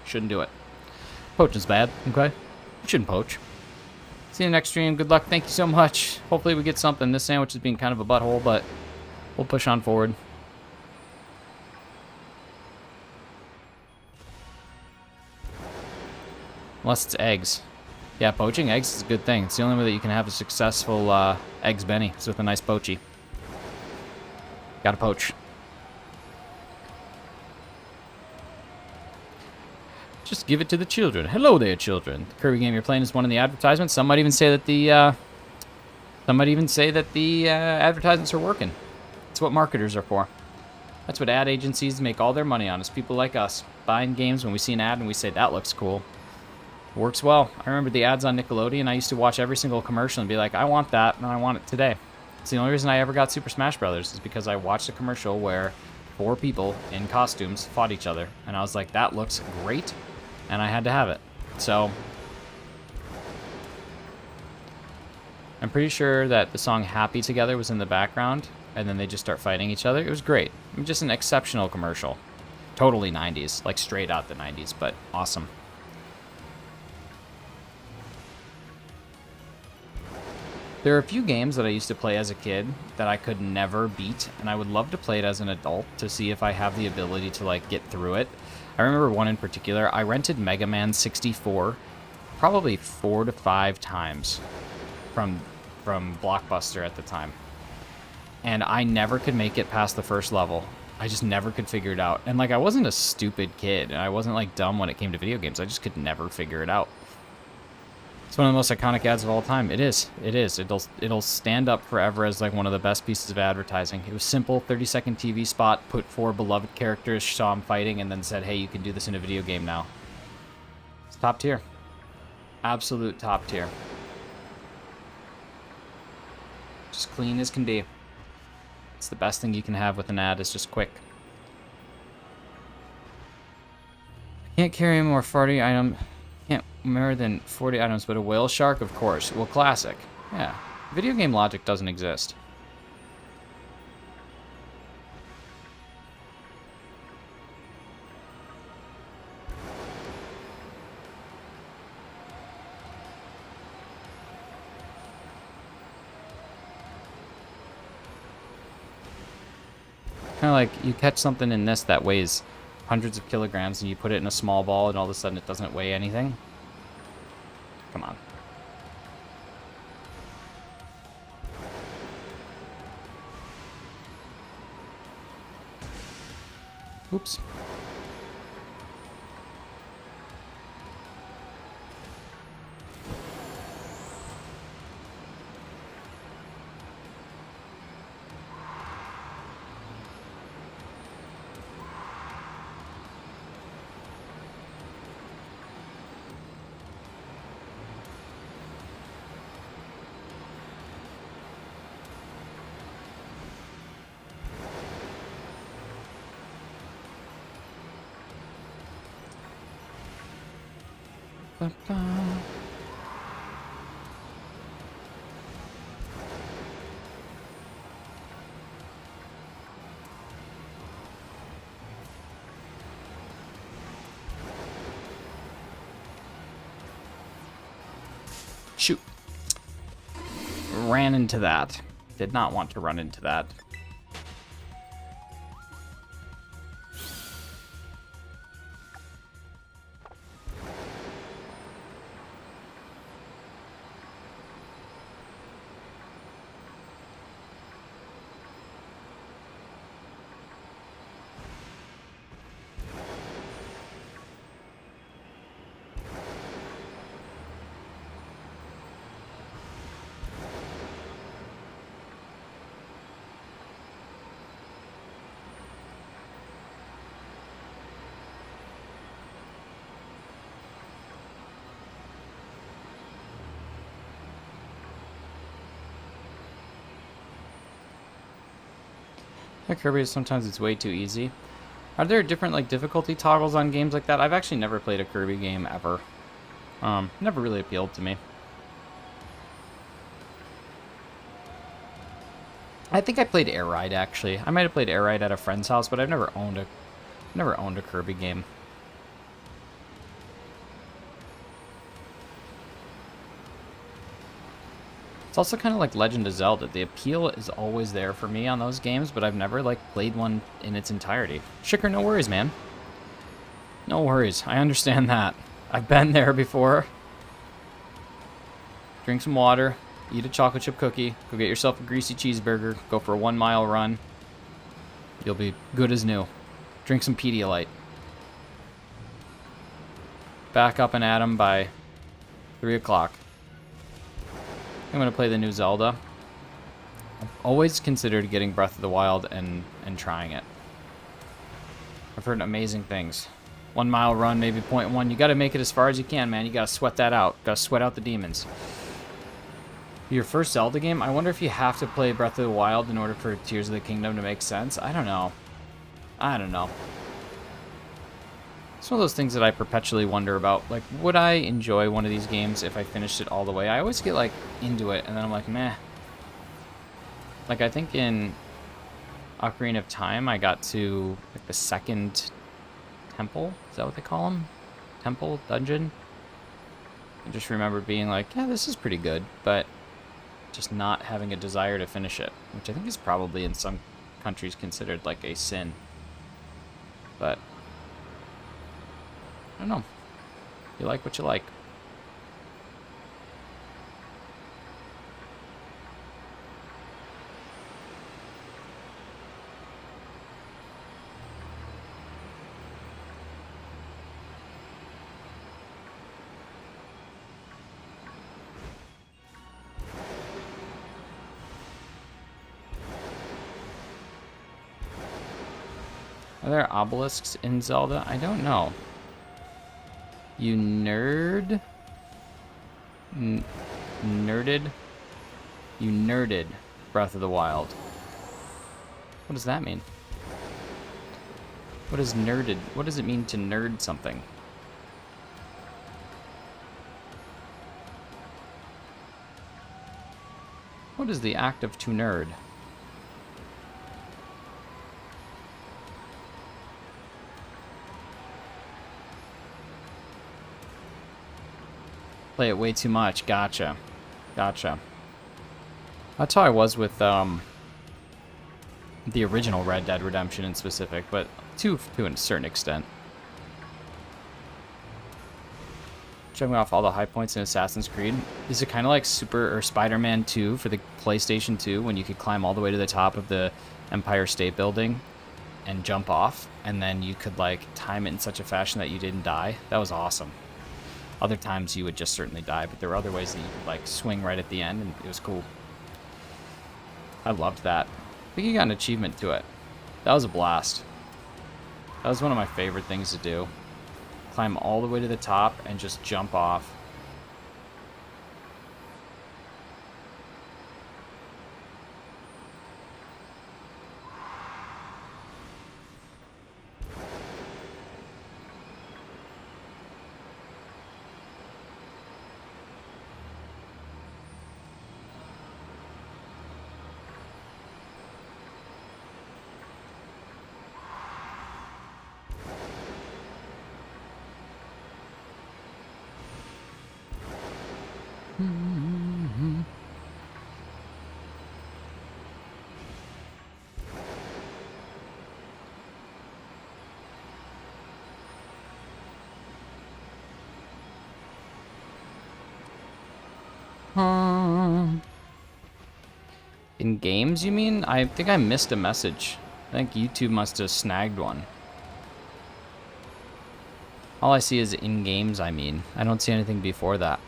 Shouldn't do it. Poaching's bad, okay? You shouldn't poach. See you next stream. Good luck. Thank you so much. Hopefully we get something. This sandwich is being kind of a butthole, but we'll push on forward. Unless it's eggs. Yeah, poaching eggs is a good thing. It's the only way that you can have a successful eggs Benny. It's with a nice poachy. Gotta poach. Just give it to the children. Hello there, children. The Kirby game you're playing is one in the advertisements. Some might even say that the advertisements are working. That's what marketers are for. That's what ad agencies make all their money on, is people like us buying games when we see an ad and we say, that looks cool. It works well. I remember the ads on Nickelodeon. I used to watch every single commercial and be like, I want that, and I want it today. It's the only reason I ever got Super Smash Brothers, is because I watched a commercial where 4 people in costumes fought each other. And I was like, that looks great. And I had to have it. So I'm pretty sure that the song Happy Together was in the background, and then they just start fighting each other. It was great. I mean, just an exceptional commercial. Totally 90s, like straight out the 90s, but awesome. There are a few games that I used to play as a kid that I could never beat, and I would love to play it as an adult to see if I have the ability to, like, get through it. I remember one in particular. I rented Mega Man 64 probably 4 to 5 times from Blockbuster at the time. And I never could make it past the first level. I just never could figure it out. And, like, I wasn't a stupid kid, and I wasn't, like, dumb when it came to video games. I just could never figure it out. It's one of the most iconic ads of all time. It is. It is. It'll stand up forever as like one of the best pieces of advertising. It was simple, 30-second TV spot, put 4 beloved characters, saw them fighting, and then said, hey, you can do this in a video game now. It's top tier. Absolute top tier. Just clean as can be. It's the best thing you can have with an ad. It's just quick. Can't carry more 40 item. Can't more than 40 items, but a whale shark, of course. Well, classic. Yeah. Video game logic doesn't exist. Kind of like you catch something in this that weighs hundreds of kilograms and you put it in a small ball and all of a sudden it doesn't weigh anything. Come on. Oops. Shoot. Ran into that. Did not want to run into that. Kirby, sometimes it's way too easy. Are there different like difficulty toggles on games like that? I've actually never played a Kirby game ever. Never really appealed to me. I think I played Air Ride actually. I might have played Air Ride at a friend's house, but I've never owned a Kirby game. It's also kind of like Legend of Zelda. The appeal is always there for me on those games, but I've never like played one in its entirety. Shicker, no worries, man. No worries. I understand that. I've been there before. Drink some water, eat a chocolate chip cookie, go get yourself a greasy cheeseburger, go for a 1 mile run. You'll be good as new. Drink some Pedialyte. Back up and at 'em by 3 o'clock. I'm going to play the new Zelda. I've always considered getting Breath of the Wild and trying it. I've heard amazing things. 1 mile run, maybe 0.1. You got to make it as far as you can, man. You got to sweat that out. Got to sweat out the demons. Your first Zelda game? I wonder if you have to play Breath of the Wild in order for Tears of the Kingdom to make sense. I don't know. I don't know. It's one of those things that I perpetually wonder about. Like, would I enjoy one of these games if I finished it all the way? I always get, like, into it, and then I'm like, meh. Like, I think in Ocarina of Time, I got to, like, the second temple? Is that what they call them? Temple? Dungeon? I just remember being like, yeah, this is pretty good, but just not having a desire to finish it, which I think is probably in some countries considered like a sin. But I don't know. You like what you like. Are there obelisks in Zelda? I don't know. You nerd? Nerded? You nerded Breath of the Wild. What does that mean? What is nerded? What does it mean to nerd something? What is the act of to nerd? Play it way too much. Gotcha. Gotcha. That's how I was with the original Red Dead Redemption in specific, but to a certain extent. Checking off all the high points in Assassin's Creed. Is it kind of like Super or Spider-Man 2 for the PlayStation 2 when you could climb all the way to the top of the Empire State Building and jump off, and then you could like time it in such a fashion that you didn't die? That was awesome. Other times you would just certainly die, but there were other ways that you could like swing right at the end, and it was cool. I loved that. I think you got an achievement to it. That was a blast. That was one of my favorite things to do. Climb all the way to the top and just jump off. In games, you mean? I think I missed a message. I think YouTube must have snagged one. All I see is in games, I mean. I don't see anything before that.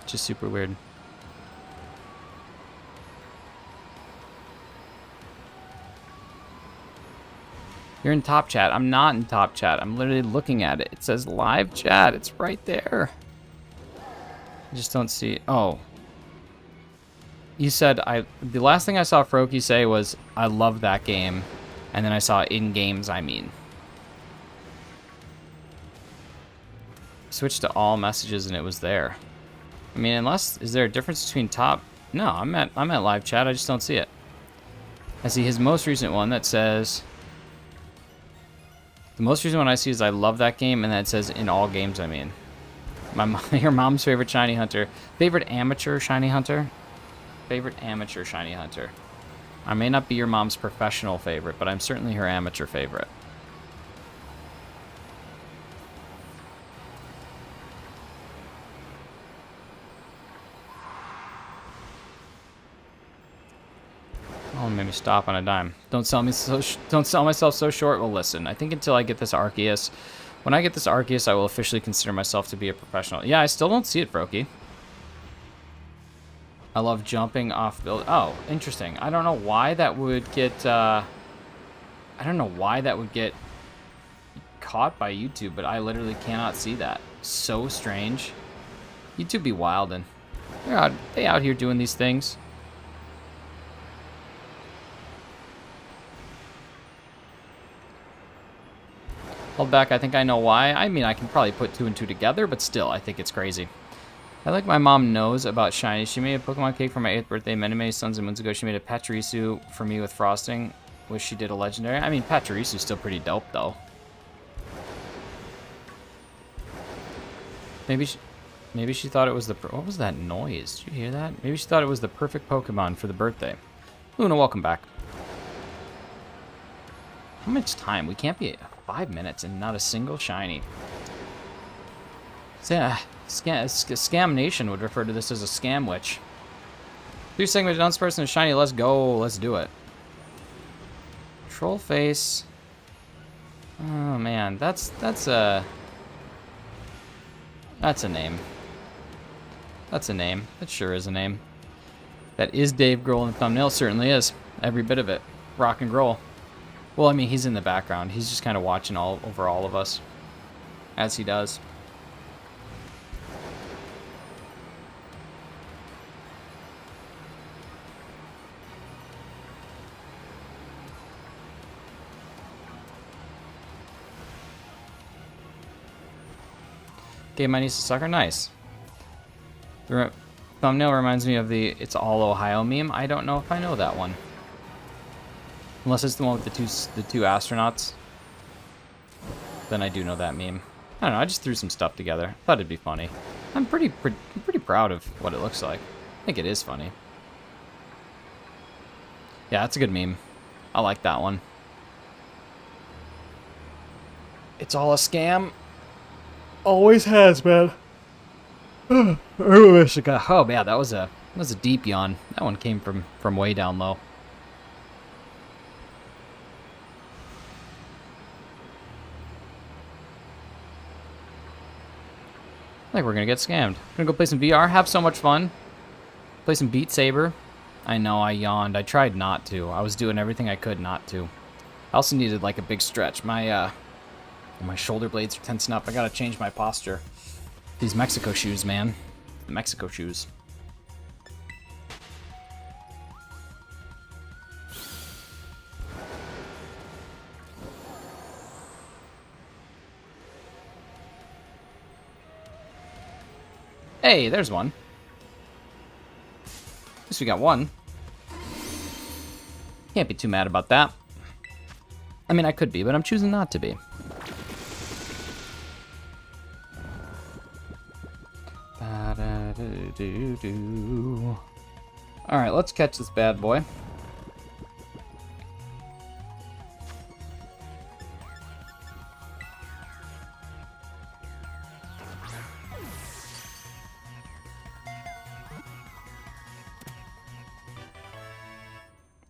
Just super weird. You're in top chat. I'm not in top chat. I'm literally looking at it. It says live chat. It's right there. I just don't see. Oh. You said the last thing I saw Froakie say was I love that game, and then I saw in games, I mean. Switch to all messages and it was there. I mean, unless is there a difference between top? No, I'm at live chat. I just don't see it. I see his most recent one that says The most recent one I see is I love that game, and that says in all games, I mean. Your mom's favorite shiny hunter. Favorite amateur shiny hunter? Favorite amateur shiny hunter. I may not be your mom's professional favorite, but I'm certainly her amateur favorite. Oh, made me stop on a dime. Don't sell myself so short. Well, listen. I think until I get this Arceus, when I get this Arceus, I will officially consider myself to be a professional. Yeah, I still don't see it, Froakie. I love jumping off build. Oh, interesting. I don't know why that would get. I don't know why that would get caught by YouTube, but I literally cannot see that. So strange. YouTube be wildin'. They out here doing these things. Hold back, I think I know why. I mean, I can probably put 2 and 2 together, but still, I think it's crazy. I like my mom knows about shiny. She made a Pokemon cake for my 8th birthday many suns and moons ago. She made a Pachirisu for me with frosting. Wish she did a legendary. I mean, Pachirisu's still pretty dope, though. Maybe she thought it was the... What was that noise? Did you hear that? Maybe she thought it was the perfect Pokemon for the birthday. Luna, welcome back. How much time? We can't be 5 minutes and not a single shiny. Yeah, Scam Nation would refer to this as a scam witch. 2 segments, dunce person, shiny. Let's go. Let's do it. Troll face. Oh man, that's a name. That's a name. That sure is a name. That is Dave Grohl in the thumbnail. Certainly is. Every bit of it. Rock and Grohl. Well, I mean, he's in the background. He's just kind of watching over all of us, as he does. Gave my niece a sucker. Nice. The thumbnail reminds me of the "It's All Ohio" meme. I don't know if I know that one. Unless it's the one with the two astronauts. Then I do know that meme. I don't know, I just threw some stuff together. Thought it'd be funny. I'm pretty proud of what it looks like. I think it is funny. Yeah, that's a good meme. I like that one. It's all a scam. Always has, man. Oh man, that was a deep yawn. That one came from way down low. I think we're gonna get scammed. Gonna go play some VR, have so much fun. Play some Beat Saber. I know, I yawned. I tried not to. I was doing everything I could not to. I also needed like a big stretch. My shoulder blades are tensing up. I gotta change my posture. These Mexico shoes, man. Mexico shoes. Hey, there's one. At least we got one. Can't be too mad about that. I mean, I could be, but I'm choosing not to be. Alright, let's catch this bad boy.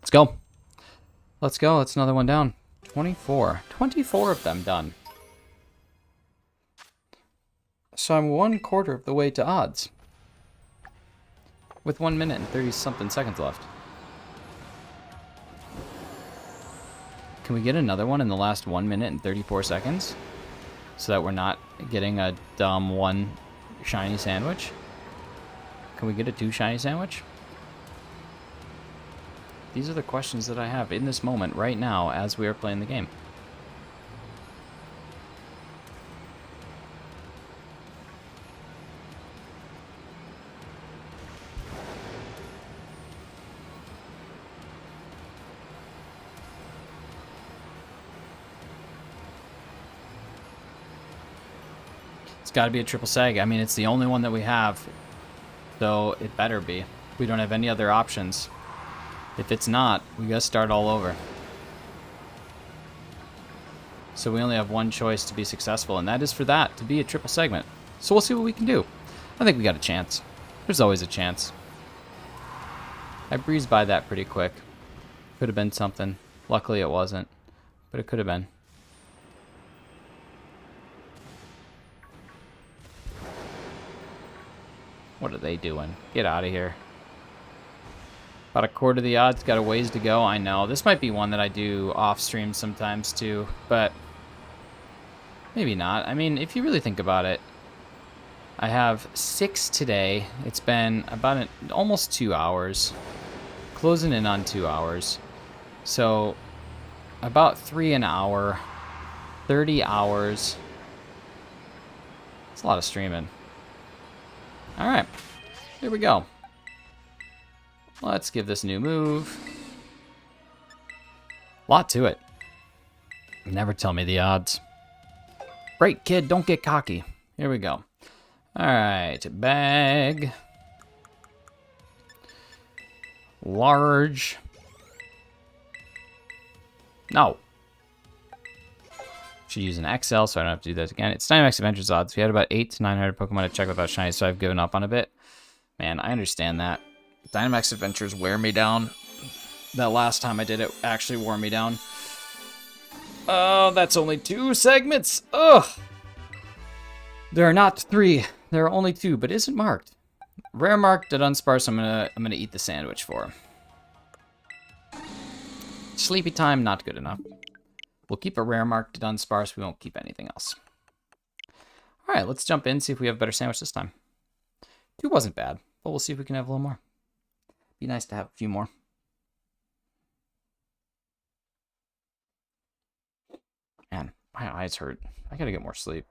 Let's go. Let's go. That's another one down. 24. 24 of them done. So I'm 1/4 of the way to odds. With 1 minute and 30-something seconds left. Can we get another one in the last 1 minute and 34 seconds? So that we're not getting a dumb 1 shiny sandwich? Can we get a 2 shiny sandwich? These are the questions that I have in this moment right now as we are playing the game. It's got to be a triple seg. I mean, it's the only one that we have, so it better be. We don't have any other options. If it's not, we gotta start all over. So we only have one choice to be successful, and that is for that to be a triple segment. So we'll see what we can do. I think we got a chance. There's always a chance. I breezed by that pretty quick. Could have been something. Luckily it wasn't, but it could have been. What are they doing? Get out of here. About a quarter of the odds, got a ways to go. I know. This might be one that I do off stream sometimes too, but maybe not. I mean, if you really think about it, I have 6 today. It's been about almost 2 hours. Closing in on 2 hours. So about 3 an hour. 30 hours. It's a lot of streaming. Alright. Here we go. Let's give this a new move. Lot to it. Never tell me the odds. Great, kid. Don't get cocky. Here we go. Alright. Bag. Large. No. Should use an XL so I don't have to do this again. It's Dynamax Adventures odds. We had about 800 to 900 Pokemon to check without shiny, so I've given up on a bit. Man, I understand that. Dynamax Adventures wear me down. That last time I did it actually wore me down. Oh, that's only 2 segments. Ugh. There are not 3. There are only 2, but isn't marked. Rare marked at unsparse. I'm gonna eat the sandwich for. Sleepy time, not good enough. We'll keep a rare marked at unsparse. We won't keep anything else. All right, let's jump in, see if we have a better sandwich this time. 2 wasn't bad, but we'll see if we can have a little more. Be nice to have a few more. Man, my eyes hurt. I gotta get more sleep.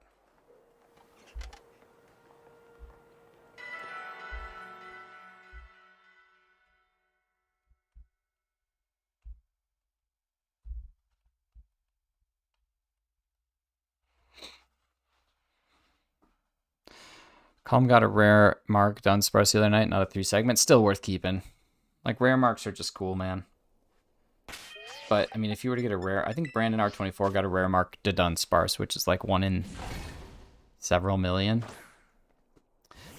Calm got a rare mark done sparse the other night, not a 3 segment. Still worth keeping. Like, rare marks are just cool, man. But, I mean, if you were to get a rare... I think Brandon R24 got a rare mark to done sparse, which is like 1 in several million.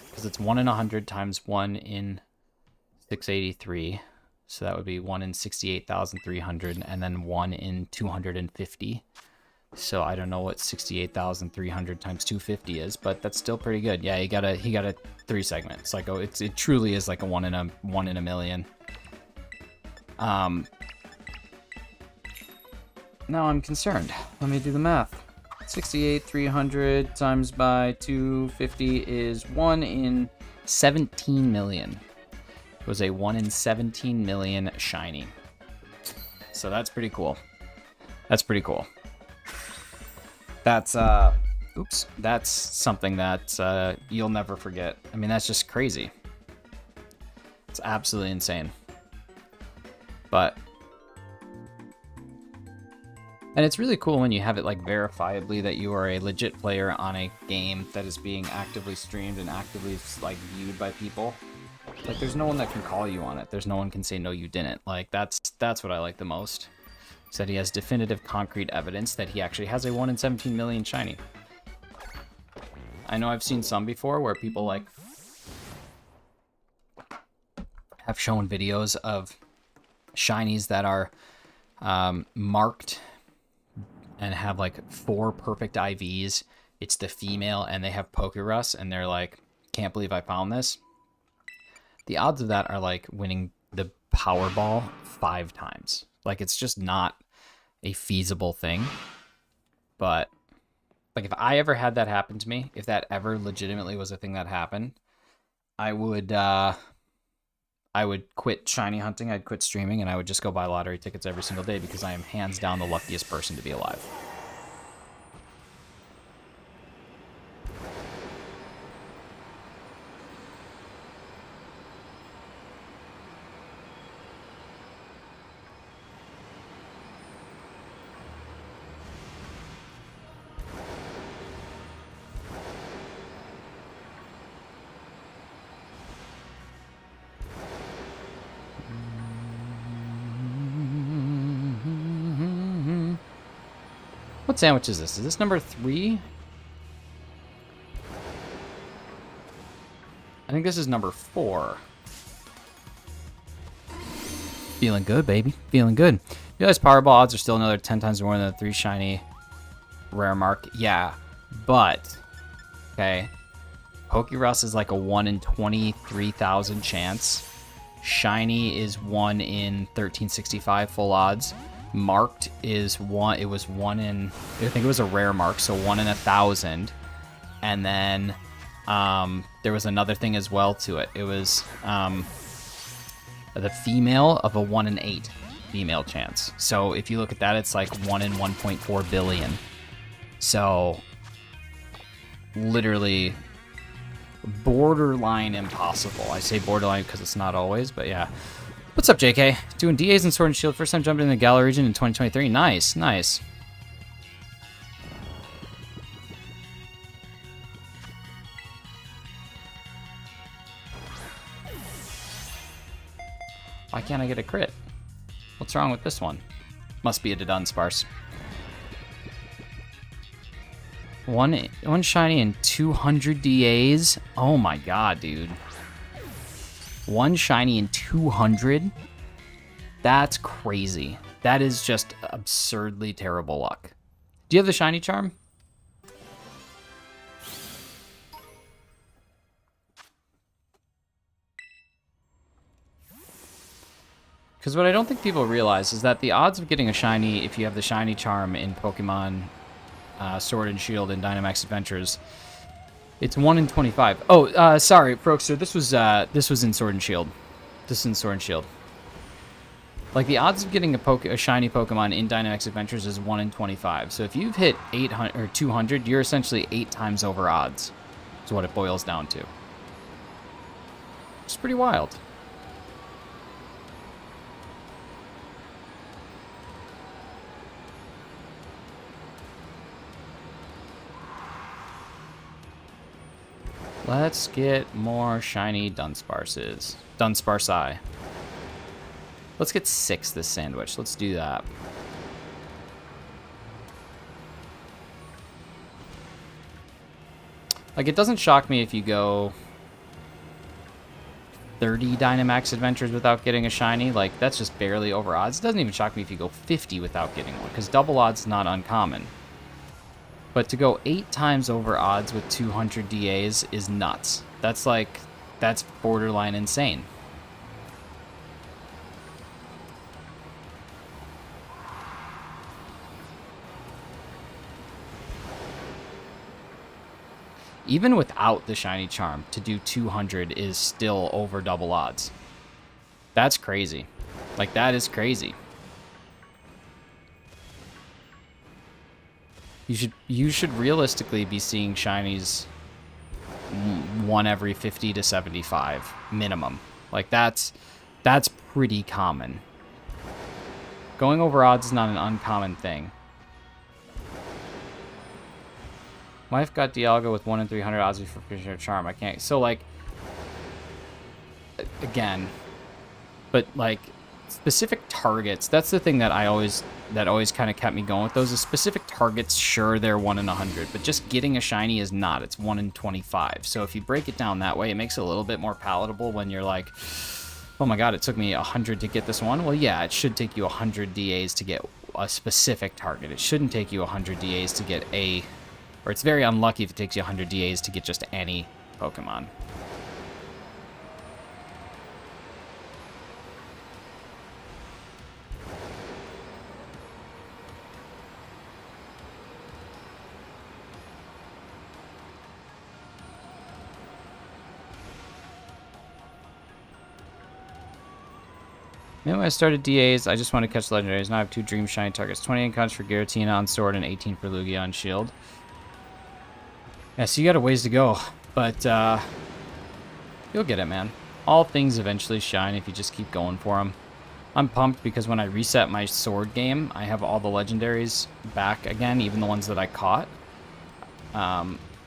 Because it's 1 in 100 times 1 in 683. So that would be 1 in 68,300, and then 1 in 250. So I don't know what 68,300 times 250 is, but that's still pretty good. Yeah, he got a 3 segment. It's like, oh, it truly is like a 1 in a million. Now I'm concerned. Let me do the math. 68,300 times by 250 is 1 in 17 million. It was a 1 in 17 million shiny. So that's pretty cool. That's pretty cool. That's, oops, that's something that you'll never forget. I mean, that's just crazy. It's absolutely insane. But, and it's really cool when you have it, like, verifiably that you are a legit player on a game that is being actively streamed and actively, like, viewed by people. Like, there's no one that can call you on it. There's no one can say, no, you didn't. Like, that's what I like the most. Said he has definitive concrete evidence that he actually has a 1 in 17 million shiny. I know I've seen some before where people like have shown videos of shinies that are marked and have like 4 perfect IVs. It's the female and they have Pokerus and they're like, can't believe I found this. The odds of that are like winning the Powerball 5 times. Like, it's just not a feasible thing. But, like, if I ever had that happen to me, if that ever legitimately was a thing that happened, I would quit shiny hunting, I'd quit streaming, and I would just go buy lottery tickets every single day because I am hands down the luckiest person to be alive. What sandwich is this? Is this number 3? I think this is number 4. Feeling good, baby. Feeling good. You realize Powerball odds are still another 10 times more than the 3 shiny rare mark? Yeah, but, okay, Pokerus is like a 1 in 23,000 chance. Shiny is 1 in 1365 full odds. Marked is 1, it was 1 in, I think it was a rare mark, so 1 in 1,000. And then there was another thing as well to it. It was the female of a 1 in 8 female chance. So if you look at that, it's like 1 in 1.4 billion. So literally borderline impossible. I say borderline because it's not always, but yeah. What's up, JK? Doing DAs in Sword and Shield. First time jumping in the Gala region in 2023. Nice, nice. Why can't I get a crit? What's wrong with this one? Must be a Dunsparce. One shiny and 200 DAs? Oh my god, dude. 1 shiny and 200? That's crazy. That is just absurdly terrible luck. Do you have the shiny charm? Because what I don't think people realize is that the odds of getting a shiny if you have the shiny charm in Pokemon Sword and Shield and Dynamax Adventures, it's 1 in 25. Oh, sorry, Proxter. This was in Sword and Shield. This is in Sword and Shield. Like, the odds of getting a shiny Pokemon in Dynamax Adventures is 1 in 25. So if you've hit 800 or 200, you're essentially 8 times over odds. Is what it boils down to. It's pretty wild. Let's get more shiny Dunsparces. Dunsparce. Let's get 6 this sandwich. Let's do that. Like, it doesn't shock me if you go 30 Dynamax Adventures without getting a shiny. Like, that's just barely over odds. It doesn't even shock me if you go 50 without getting one, because double odds is not uncommon. But to go 8 times over odds with 200 DAs is nuts. That's like, that's borderline insane. Even without the shiny charm, to do 200 is still over double odds. That's crazy. Like, that is crazy. You should realistically be seeing shinies 1 every 50 to 75 minimum. Like, that's pretty common. Going over odds is not an uncommon thing. Wife got Dialga with 1 in 300 odds for Fisher Charm. I can't. So, like, again, but like specific targets. That's the thing that always kind of kept me going with those. Is specific targets. Sure, they're 1 in 100, but just getting a shiny is not. It's 1 in 25. So if you break it down that way, it makes it a little bit more palatable when you're like, oh my god, it took me 100 to get this one. Well, yeah, it should take you 100 DAs to get a specific target. It shouldn't take you 100 DAs to get a, or it's very unlucky if it takes you 100 DAs to get just any Pokemon. When I started DAs, I just want to catch legendaries. Now I have 2 Dream Shiny targets. 20 encounters for Giratina on Sword and 18 for Lugia on Shield. Yeah, so you got a ways to go. But, you'll get it, man. All things eventually shine if you just keep going for them. I'm pumped because when I reset my Sword game, I have all the legendaries back again, even the ones that I caught.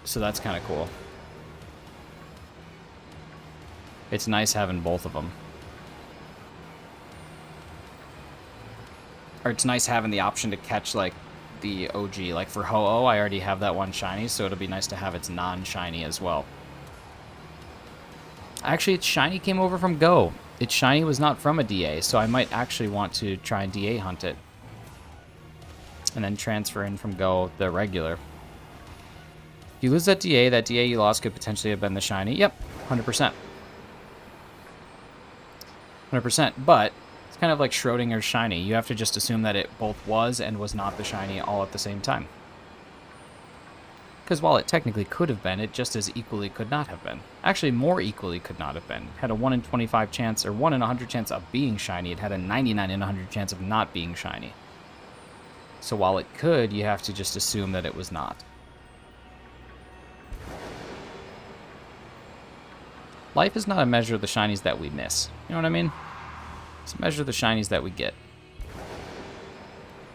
So that's kind of cool. It's nice having both of them. Or it's nice having the option to catch, like, the OG. Like for Ho-Oh, I already have that one shiny, so it'll be nice to have its non-shiny as well. Actually, its shiny came over from Go. Its shiny was not from a DA, so I might actually want to try and DA hunt it. And then transfer in from Go the regular. If you lose that DA you lost could potentially have been the shiny. Yep, 100%. 100%, but it's kind of like Schrodinger's shiny. You have to just assume that it both was and was not the shiny all at the same time. Because while it technically could have been, it just as equally could not have been. Actually, more equally could not have been. It had a 1 in 25 chance, or 1 in 100 chance of being shiny. It had a 99 in 100 chance of not being shiny. So while it could, you have to just assume that it was not. Life is not a measure of the shinies that we miss. You know what I mean? It's a measure of the shinies that we get.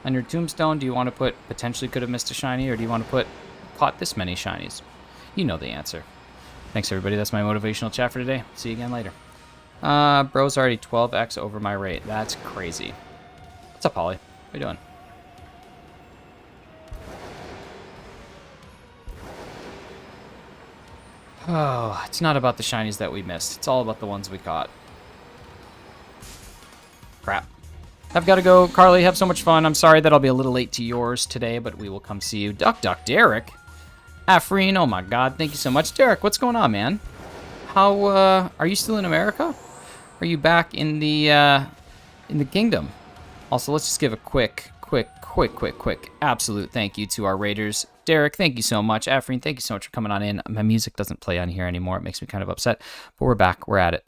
On your tombstone, do you want to put potentially could have missed a shiny, or do you want to put caught this many shinies? You know the answer. Thanks, everybody. That's my motivational chat for today. See you again later. Bro's already 12x over my rate. That's crazy. What's up, Holly? What are you doing? Oh, it's not about the shinies that we missed. It's all about the ones we caught. Crap. I've got to go. Carly, have so much fun. I'm sorry that I'll be a little late to yours today, but we will come see you. Duck, Derek. Afreen, oh my god, thank you so much. Derek, what's going on, man? How, are you still in America? Are you back in the kingdom? Also, let's just give a quick absolute thank you to our raiders. Derek, thank you so much. Afreen, thank you so much for coming on in. My music doesn't play on here anymore. It makes me kind of upset, but we're back. We're at it.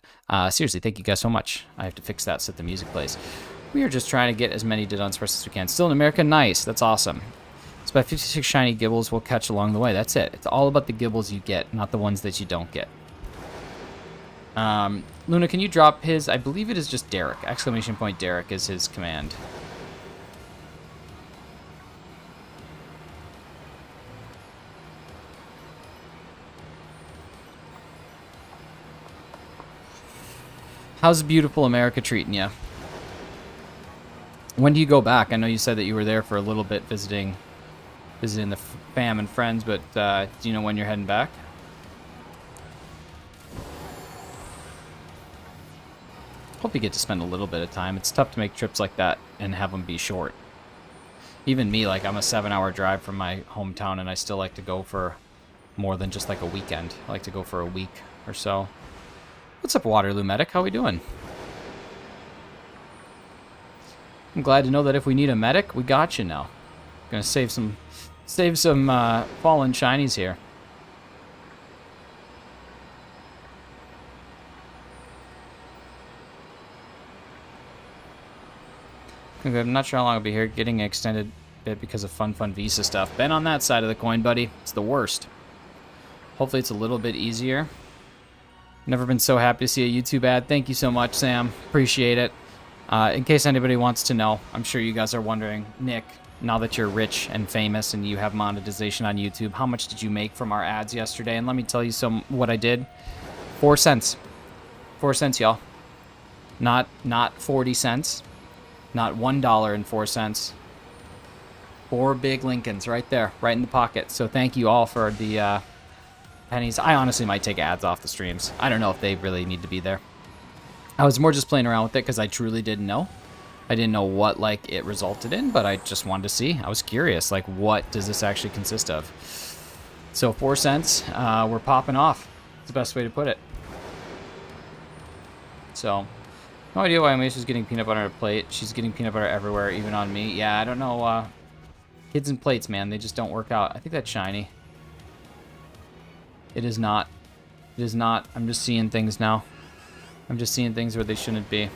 Seriously, thank you guys so much. I have to fix that so that the music plays. We are just trying to get as many Didon Express as we can. Still in America? Nice. That's awesome. It's about 56 shiny Gibbles we'll catch along the way. That's it. It's all about the Gibbles you get, not the ones that you don't get. Luna, can you drop his? I believe it is just Derek. Exclamation point Derek is his command. How's beautiful America treating you? When do you go back? I know you said that you were there for a little bit visiting the fam and friends, but do you know when you're heading back? Hope you get to spend a little bit of time. It's tough to make trips like that and have them be short. Even me, like, I'm a 7-hour drive from my hometown, and I still like to go for more than just like a weekend. I like to go for a week or so. What's up, Waterloo Medic? How we doing? I'm glad to know that if we need a medic, we got you now. Gonna save some fallen shinies here. Okay, I'm not sure how long I'll be here. Getting an extended bit because of fun visa stuff. Been on that side of the coin, buddy. It's the worst. Hopefully it's a little bit easier. Never been so happy to see a YouTube ad. Thank you so much, Sam. Appreciate it. In case anybody wants to know, I'm sure you guys are wondering, Nick, now that you're rich and famous and you have monetization on YouTube, how much did you make from our ads yesterday? And let me tell you what I did. 4 cents. 4 cents, y'all. Not 40 cents. Not $1.04. 4 big Lincolns right there, right in the pocket. So thank you all for the pennies. I honestly might take ads off the streams. I don't know if they really need to be there. I was more just playing around with it because I truly didn't know. I didn't know what, like, it resulted in, but I just wanted to see. I was curious, like, what does this actually consist of? So 4 cents, we're popping off. It's the best way to put it. So, no idea why Amacia's getting peanut butter on her plate. She's getting peanut butter everywhere, even on me. Yeah, I don't know. Kids and plates, man, they just don't work out. I think that's shiny. It is not. It is not. I'm just seeing things now. I'm just seeing things where they shouldn't be.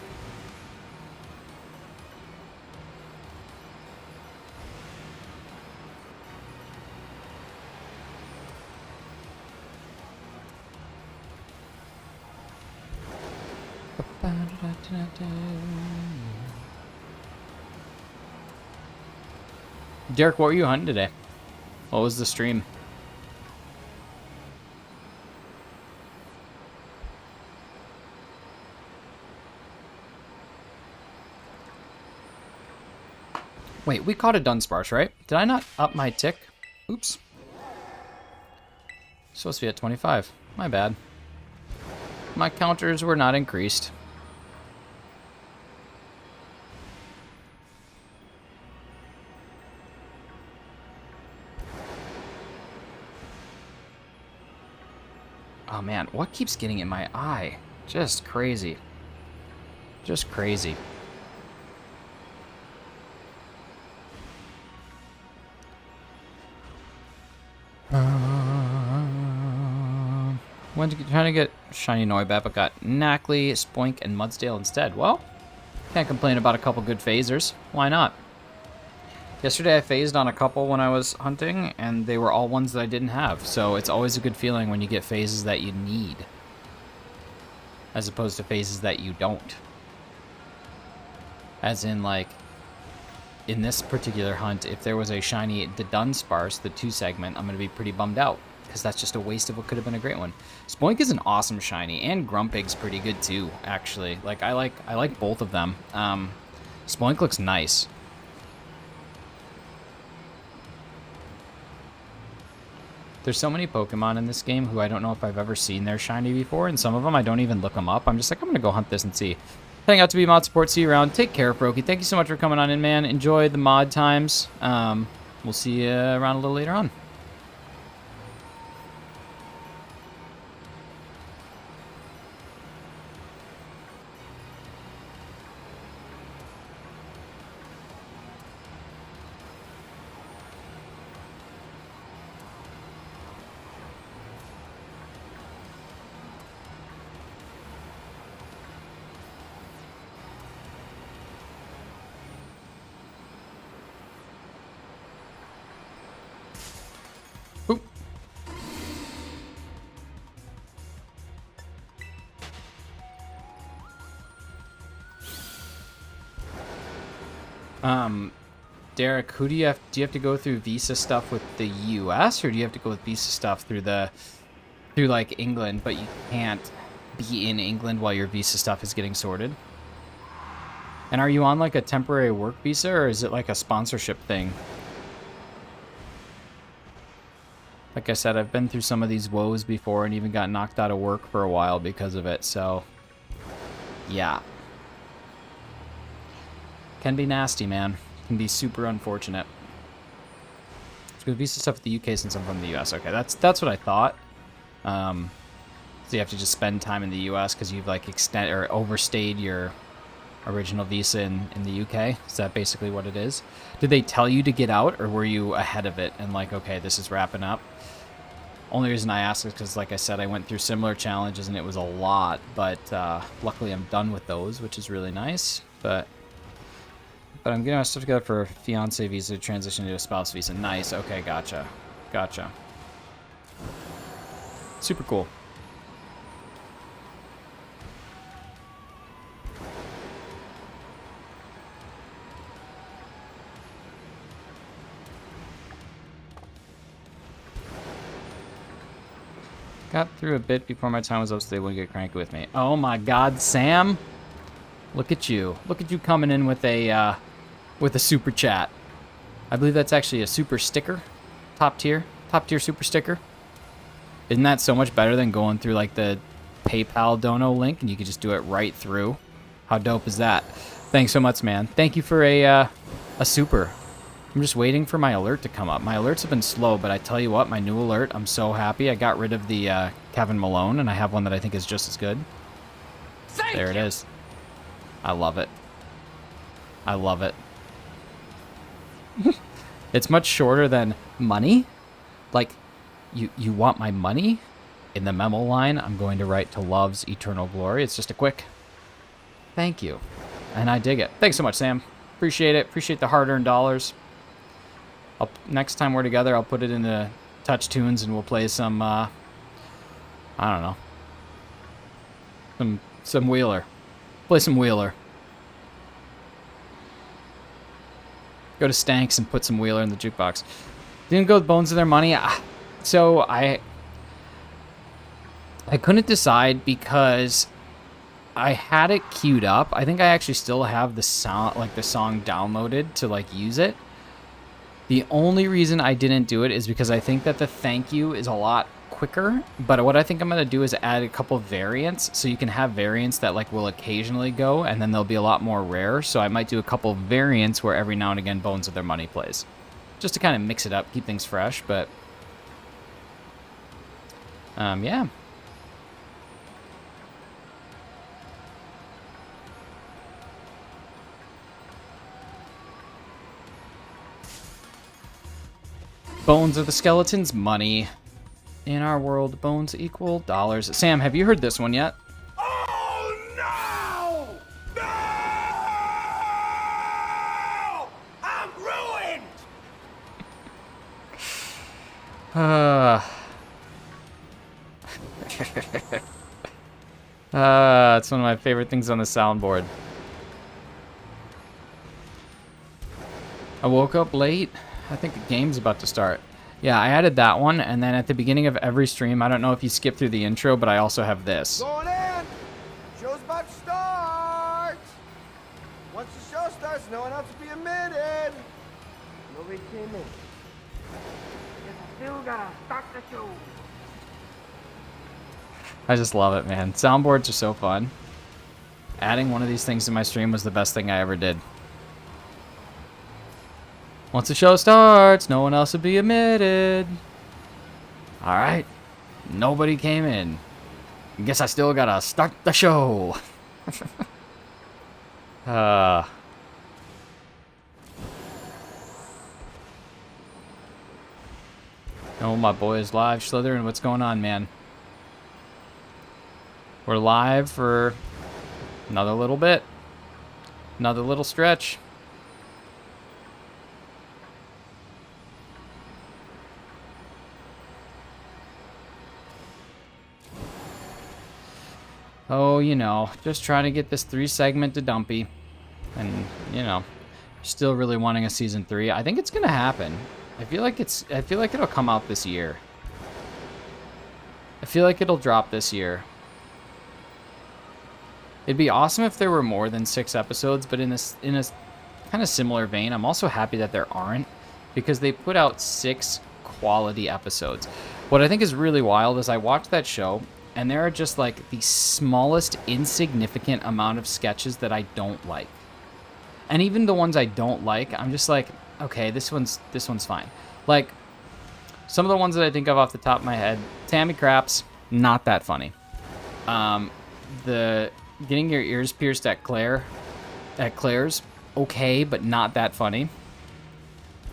Derek, what were you hunting today? What was the stream? Wait, we caught a Dunsparce, right? Did I not up my tick? Oops. Supposed to be at 25. My bad. My counters were not increased. Oh man, what keeps getting in my eye? Just crazy. Just crazy. Went trying to get Shiny Noibat, but got Knackley, Spoink, and Mudsdale instead. Well, can't complain about a couple good phasers. Why not? Yesterday I phased on a couple when I was hunting, and they were all ones that I didn't have. So it's always a good feeling when you get phases that you need, as opposed to phases that you don't. As in, like, in this particular hunt, if there was a shiny the Dunsparce, the 2 segment, I'm going to be pretty bummed out, because that's just a waste of what could have been a great one. Spoink is an awesome shiny, and Grumpig's pretty good too, actually. Like, I like both of them. Spoink looks nice. There's so many Pokemon in this game who I don't know if I've ever seen their shiny before, and some of them I don't even look them up. I'm just like, I'm gonna go hunt this and see. Heading out to be mod support. See you around. Take care, Froakie. Thank you so much for coming on in, man. Enjoy the mod times. We'll see you around a little later on. Oop. Derek, who do you have to go through visa stuff with the US, or do you have to go with visa stuff through like England, but you can't be in England while your visa stuff is getting sorted? And are you on like a temporary work visa, or is it like a sponsorship thing? Like I said, I've been through some of these woes before and even got knocked out of work for a while because of it, so yeah. Can be nasty, man. Can be super unfortunate. Let's go visa stuff with the UK since I'm from the US. Okay, that's what I thought. So you have to just spend time in the US because you've like extended or overstayed your original visa in the UK. Is that basically what it is? Did they tell you to get out, or were you ahead of it and like, okay, this is wrapping up? Only reason I asked is because, like I said, I went through similar challenges and it was a lot, but luckily I'm done with those, which is really nice. But I'm getting my stuff together for a fiance visa to transition to a spouse visa. Nice. Okay, gotcha. Gotcha. Super cool. Got through a bit before my time was up, so they wouldn't get cranky with me. Oh my God, Sam! Look at you! Look at you coming in with a super chat. I believe that's actually a super sticker, top tier super sticker. Isn't that so much better than going through like the PayPal dono link and you could just do it right through? How dope is that? Thanks so much, man. Thank you for a super. I'm just waiting for my alert to come up. My alerts have been slow, but I tell you what, my new alert, I'm so happy. I got rid of the Kevin Malone, and I have one that I think is just as good. There it is. I love it. I love it. It's much shorter than money. Like, you want my money? In the memo line, I'm going to write to Love's Eternal Glory. It's just a quick thank you. And I dig it. Thanks so much, Sam. Appreciate it. Appreciate the hard-earned dollars. Next time we're together, I'll put it into Touch Tunes and we'll play some, I don't know. Some Wheeler. Play some Wheeler. Go to Stanks and put some Wheeler in the jukebox. Didn't go with Bones of their money. So I couldn't decide because I had it queued up. I think I actually still have the song downloaded to like use it. The only reason I didn't do it is because I think that the thank you is a lot quicker, but what I think I'm going to do is add a couple variants, so you can have variants that like will occasionally go, and then they'll be a lot more rare, so I might do a couple variants where every now and again Bones of Their Money plays. Just to kind of mix it up, keep things fresh, but... yeah. Bones are the skeletons' money. In our world, bones equal dollars. Sam, have you heard this one yet? Oh, no! No! I'm ruined! It's one of my favorite things on the soundboard. I woke up late. I think the game's about to start. Yeah, I added that one, and then at the beginning of every stream, I don't know if you skip through the intro, but I also have this. Going in! Show's about to start! Once the show starts, no one else will be admitted! Nobody came in. Still gotta start the show. I just love it, man. Soundboards are so fun. Adding one of these things to my stream was the best thing I ever did. Once the show starts, no one else will be admitted. Alright. Nobody came in. Guess I still gotta start the show. Oh, my boy is live. Slytherin, what's going on, man? We're live for another little bit. Another little stretch. Oh, you know, just trying to get this 3-segment to Dumpy. And, you know, still really wanting a season 3. I think it's gonna happen. I feel like it'll come out this year. I feel like it'll drop this year. It'd be awesome if there were more than 6 episodes, but in a kind of similar vein, I'm also happy that there aren't, because they put out 6 quality episodes. What I think is really wild is I watched that show, and there are just like the smallest insignificant amount of sketches that I don't like. And even the ones I don't like, I'm just like, okay, this one's fine. Like, some of the ones that I think of off the top of my head, Tammy Craps, not that funny. The getting your ears pierced at Claire's, okay, but not that funny.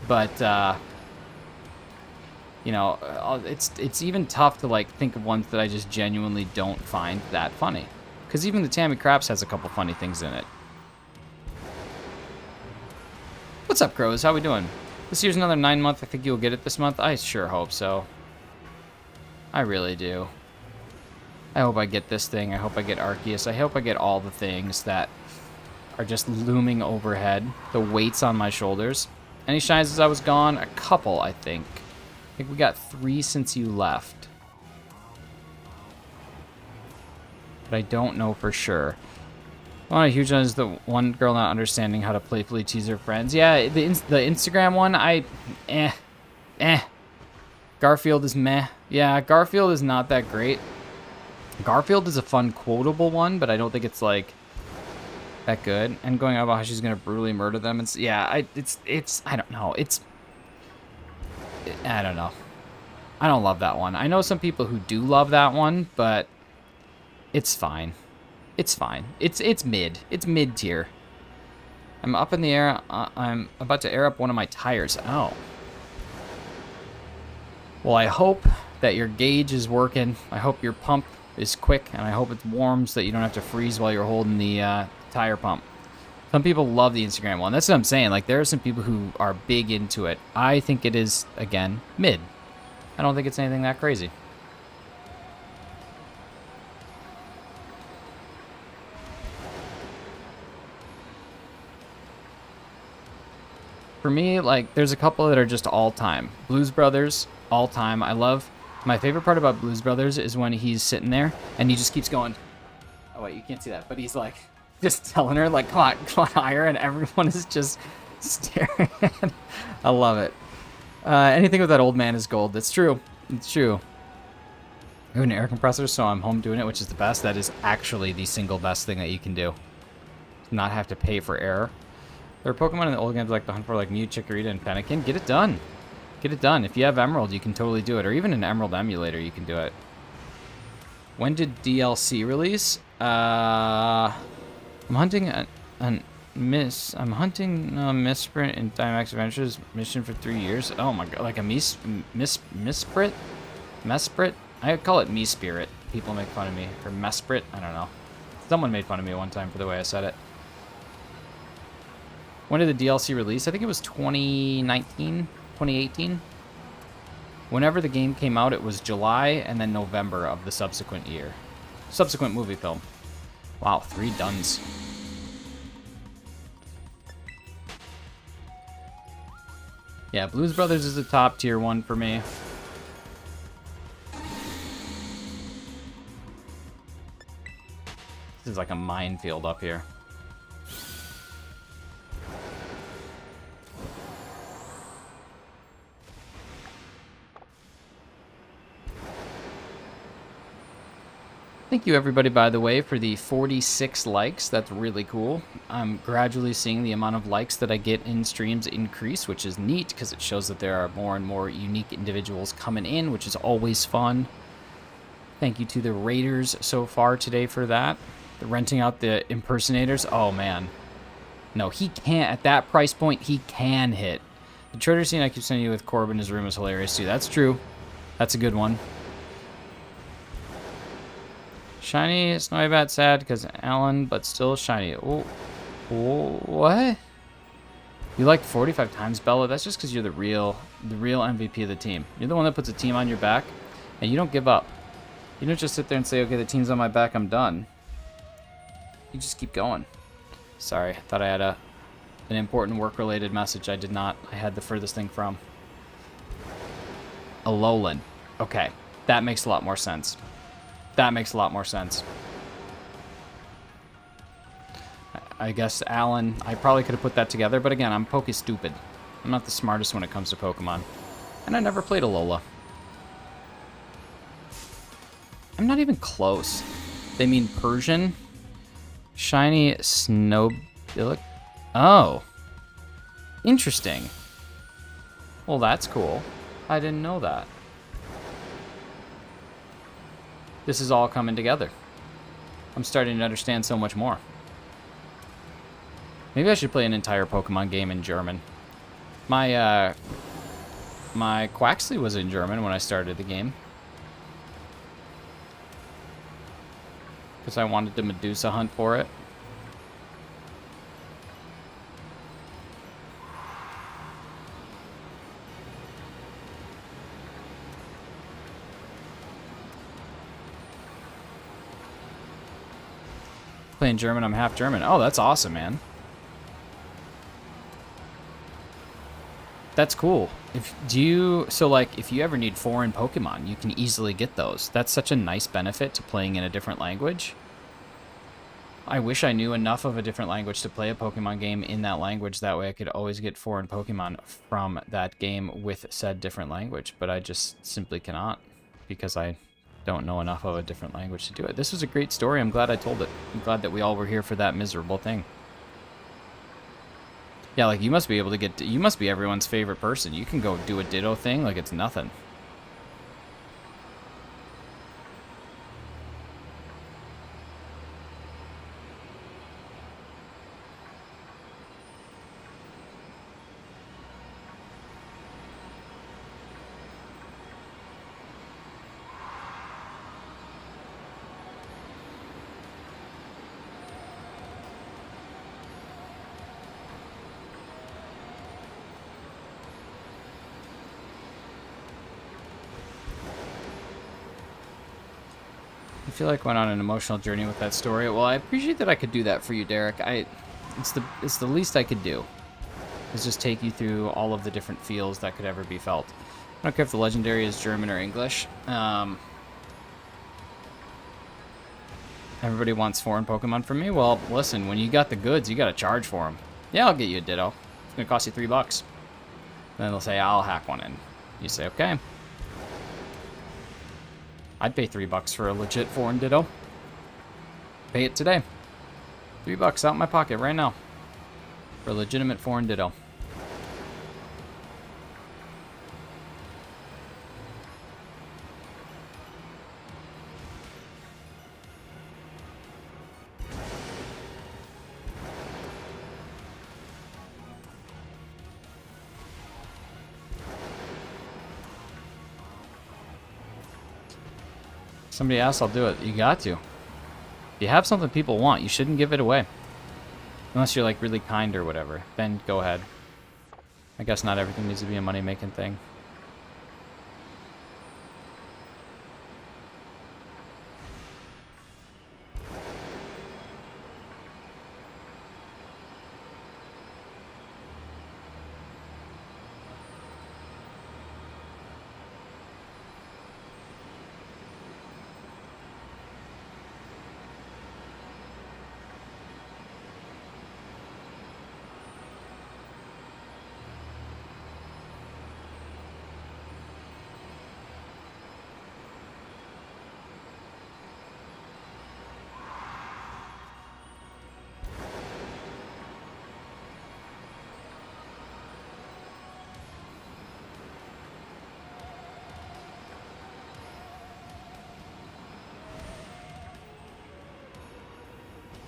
But you know, it's even tough to like think of ones that I just genuinely don't find that funny. Because even the Tammy Craps has a couple funny things in it. What's up, Crows? How we doing? This year's another 9-month. I think you'll get it this month. I sure hope so. I really do. I hope I get this thing. I hope I get Arceus. I hope I get all the things that are just looming overhead. The weights on my shoulders. Any shines as I was gone? A couple, I think. I think we got 3 since you left. But I don't know for sure. One of the huge ones is the one girl not understanding how to playfully tease her friends. Yeah, the Instagram one, Garfield is meh. Yeah, Garfield is not that great. Garfield is a fun quotable one, but I don't think it's like that good. And going on about how she's gonna brutally murder them. It's yeah, I don't know. I don't know. I don't love that one. I know some people who do love that one, but it's fine. It's fine. It's mid. It's mid tier. I'm up in the air. I'm about to air up one of my tires. Oh. Well, I hope that your gauge is working. I hope your pump is quick, and I hope it warms so that you don't have to freeze while you're holding the tire pump. Some people love the Instagram one. That's what I'm saying. Like, there are some people who are big into it. I think it is, again, mid. I don't think it's anything that crazy. For me, like, there's a couple that are just all-time. Blues Brothers, all-time. I love... My favorite part about Blues Brothers is when he's sitting there, and he just keeps going... Oh, wait, you can't see that. But he's, like, just telling her, like, come on higher, and everyone is just staring at... I love it. Anything with that old man is gold. That's true. It's true. I have an air compressor, so I'm home doing it, which is the best. That is actually the single best thing that you can do. Not have to pay for air. There are Pokemon in the old games like the hunt for like Mew, Chikorita, and Fennekin. Get it done. Get it done. If you have Emerald, you can totally do it. Or even an Emerald emulator, you can do it. When did DLC release? I'm hunting I'm hunting a Misprint in Dynamax Adventures mission for 3 years. Oh my god, like a Misprit? Mesprit? I call it Me Spirit. People make fun of me. Or Mesprit? I don't know. Someone made fun of me one time for the way I said it. When did the DLC release? I think it was 2019, 2018. Whenever the game came out, it was July and then November of the subsequent year. Subsequent movie film. Wow, 3 duns. Yeah, Blues Brothers is a top tier one for me. This is like a minefield up here. Thank you everybody, by the way, for the 46 likes. That's really cool. I'm gradually seeing the amount of likes that I get in streams increase, which is neat because it shows that there are more and more unique individuals coming in, which is always fun. Thank you to the raiders so far today for that. The renting out the impersonators. Oh man. No, he can't. At that price point, he can hit. The trader scene I keep sending you with Corb in his room is hilarious too. That's true. That's a good one. Shiny, Snowy Bat sad because Alan, but still shiny. Oh, what? You liked 45 times, Bella? That's just because you're the real MVP of the team. You're the one that puts a team on your back, and you don't give up. You don't just sit there and say, okay, the team's on my back, I'm done. You just keep going. Sorry, I thought I had an important work-related message. I did not. I had the furthest thing from. Alolan. Okay, that makes a lot more sense. That makes a lot more sense. I guess Alan, I probably could have put that together, but again, I'm Poke-stupid. I'm not the smartest when it comes to Pokemon. And I never played Alola. I'm not even close. They mean Persian? Shiny Snowbillick? Oh. Interesting. Well, that's cool. I didn't know that. This is all coming together. I'm starting to understand so much more. Maybe I should play an entire Pokemon game in German. My Quaxley was in German when I started the game. Because I wanted to Medusa hunt for it. Playing German, I'm half German. Oh, that's awesome, man. That's cool. If you ever need foreign Pokemon, you can easily get those. That's such a nice benefit to playing in a different language. I wish I knew enough of a different language to play a Pokemon game in that language. That way I could always get foreign Pokemon from that game with said different language. But I just simply cannot because I don't know enough of a different language to do it. This was a great story. I'm glad I told it. I'm glad that we all were here for that miserable thing. Yeah, like you must be able to get... You must be everyone's favorite person. You can go do a Ditto thing like it's nothing. I feel like I went on an emotional journey with that story. Well, I appreciate that I could do that for you, Derek. It's the least I could do. Is just take you through all of the different feels that could ever be felt. I don't care if the legendary is German or English. Everybody wants foreign Pokemon from me. Well, listen, when you got the goods, you got to charge for them. Yeah, I'll get you a Ditto. It's gonna cost you $3. Then they'll say, I'll hack one in. You say, okay. I'd pay $3 for a legit foreign ditto. Pay it today. $3 out in my pocket right now. For a legitimate foreign ditto. Somebody asks, I'll do it. You got to. If you have something people want, you shouldn't give it away. Unless you're like really kind or whatever. Then go ahead. I guess not everything needs to be a money-making thing.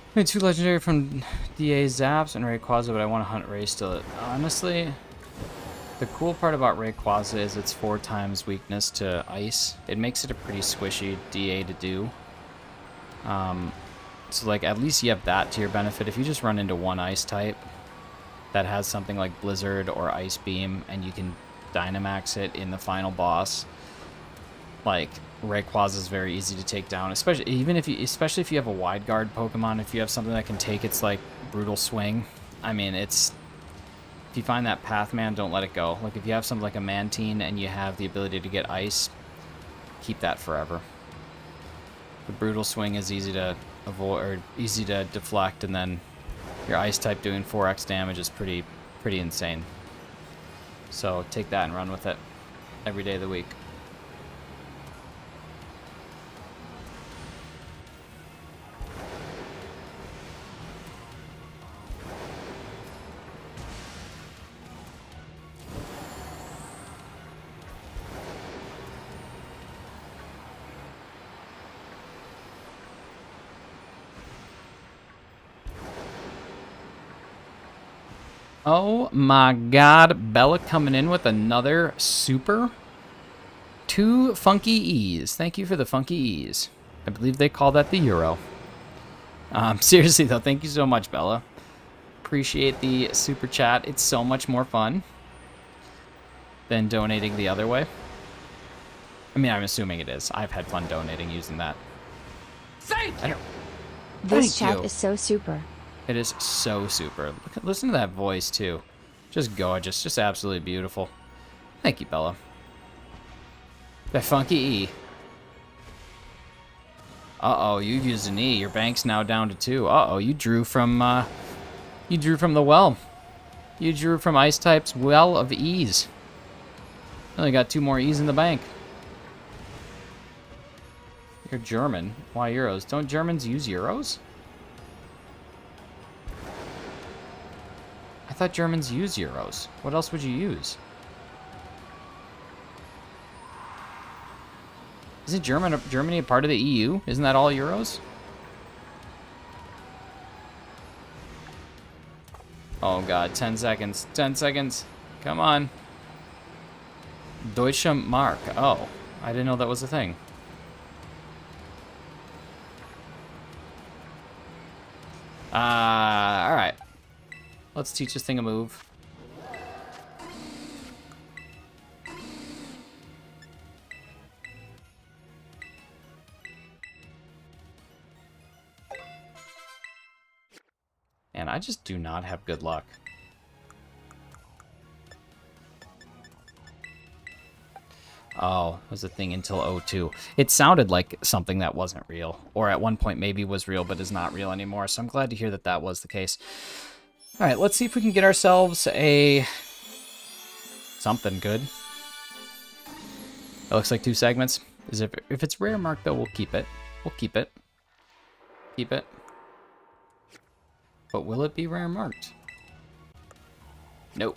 I made 2 legendary from DA Zaps and Rayquaza, but I want to hunt Ray still. Honestly, the cool part about Rayquaza is it's 4 times weakness to ice. It makes it a pretty squishy DA to do. So like at least you have that to your benefit. If you just run into one ice type that has something like Blizzard or Ice Beam and you can Dynamax it in the final boss, like Rayquaza is very easy to take down, especially if you have a wide guard Pokemon. If you have something that can take its like brutal swing, I mean, it's, if you find that path, man, don't let it go. Like if you have something like a Mantine and you have the ability to get ice, keep that forever. The brutal swing is easy to avoid or easy to deflect, and then your ice type doing 4x damage is pretty insane. So take that and run with it every day of the week. Oh my god, Bella coming in with another super. 2 funky E's. Thank you for the funky E's. I believe they call that the euro. Seriously though, thank you so much, Bella. Appreciate the super chat. It's so much more fun than donating the other way. I mean, I'm assuming it is. I've had fun donating using that. Thank you! This chat is so super. It is so super. Listen to that voice, too. Just gorgeous. Just absolutely beautiful. Thank you, Bella. That funky E. Uh-oh, you used an E. Your bank's now down to 2. Uh-oh, you drew from the well. You drew from Ice type's well of E's. Only got 2 more E's in the bank. You're German. Why euros? Don't Germans use euros? I thought Germans use euros. What else would you use? Isn't Germany a part of the EU? Isn't that all euros? Oh god, 10 seconds. 10 seconds. Come on. Deutsche Mark. Oh, I didn't know that was a thing. Alright. Let's teach this thing a move. And I just do not have good luck. Oh, it was a thing until 02. It sounded like something that wasn't real. Or at one point maybe was real, but is not real anymore. So I'm glad to hear that that was the case. Alright, let's see if we can get ourselves some something good. It looks like 2 segments. If it's rare marked though, we'll keep it. We'll keep it. Keep it. But will it be rare marked? Nope.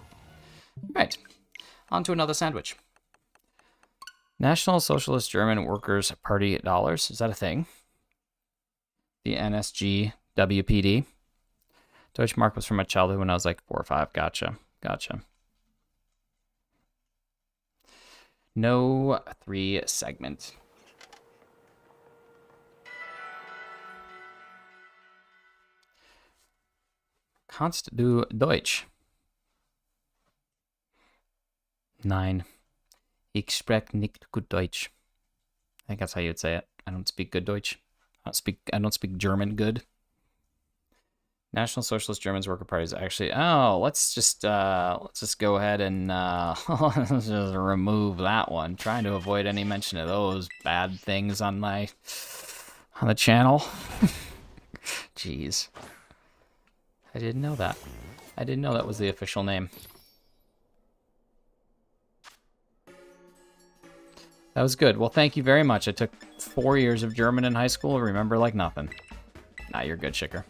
Right. On to another sandwich. National Socialist German Workers' Party dollars. Is that a thing? The NSG WPD. Deutschmark was from my childhood when I was like 4 or 5. Gotcha. Gotcha. No 3 segment. Kannst du Deutsch? 9. Ich spreche nicht gut Deutsch. I think that's how you would say it. I don't speak good Deutsch. I don't speak German good. National Socialist Germans Worker Party is actually. Oh, let's just go ahead and let's just remove that one. Trying to avoid any mention of those bad things on the channel. Jeez, I didn't know that. I didn't know that was the official name. That was good. Well, thank you very much. I took 4 years of German in high school. Remember like nothing. Nah, you're good, Shicker.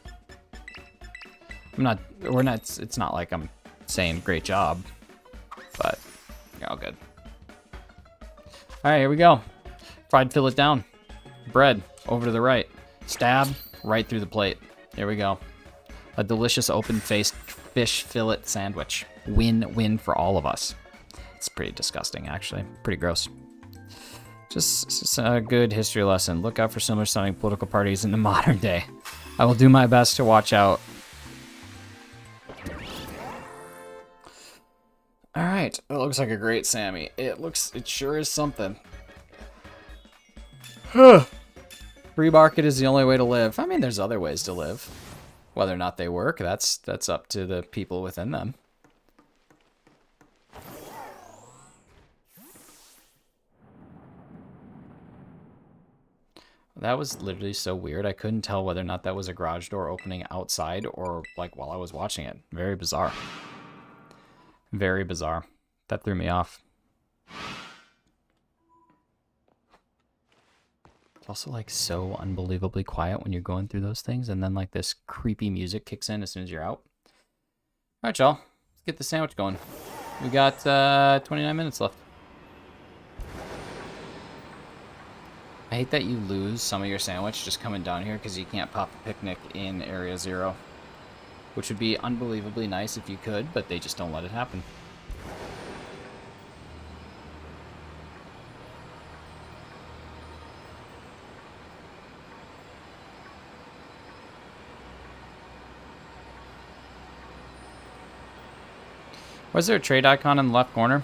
It's not like I'm saying great job, but you're all good. All right, here we go. Fried fillet down. Bread over to the right. Stab right through the plate. Here we go. A delicious open-faced fish fillet sandwich. Win-win for all of us. It's pretty disgusting, actually. Pretty gross. Just a good history lesson. Look out for similar sounding political parties in the modern day. I will do my best to watch out. All right, it looks like a great Sammy. It sure is something. Free market is the only way to live. I mean, there's other ways to live. Whether or not they work, that's up to the people within them. That was literally so weird. I couldn't tell whether or not that was a garage door opening outside or like while I was watching it. Very bizarre. Very bizarre. That threw me off. It's also like so unbelievably quiet when you're going through those things, and then like this creepy music kicks in as soon as you're out. All right, y'all. Let's get the sandwich going. We got 29 minutes left. I hate that you lose some of your sandwich just coming down here because you can't pop a picnic in Area 0. Which would be unbelievably nice if you could, but they just don't let it happen. Was there a trade icon in the left corner?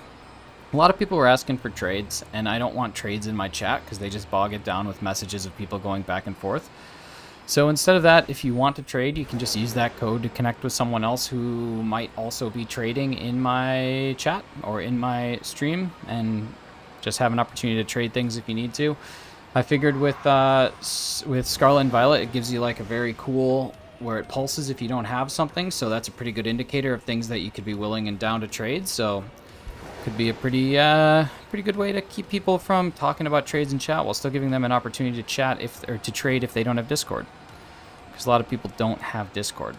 A lot of people were asking for trades, and I don't want trades in my chat because they just bog it down with messages of people going back and forth. So instead of that, if you want to trade, you can just use that code to connect with someone else who might also be trading in my chat or in my stream, and just have an opportunity to trade things if you need to. I figured with Scarlet and Violet, it gives you like a very cool where it pulses if you don't have something, so that's a pretty good indicator of things that you could be willing and down to trade. So could be a pretty good way to keep people from talking about trades in chat while still giving them an opportunity to chat or to trade if they don't have Discord, because a lot of people don't have Discord.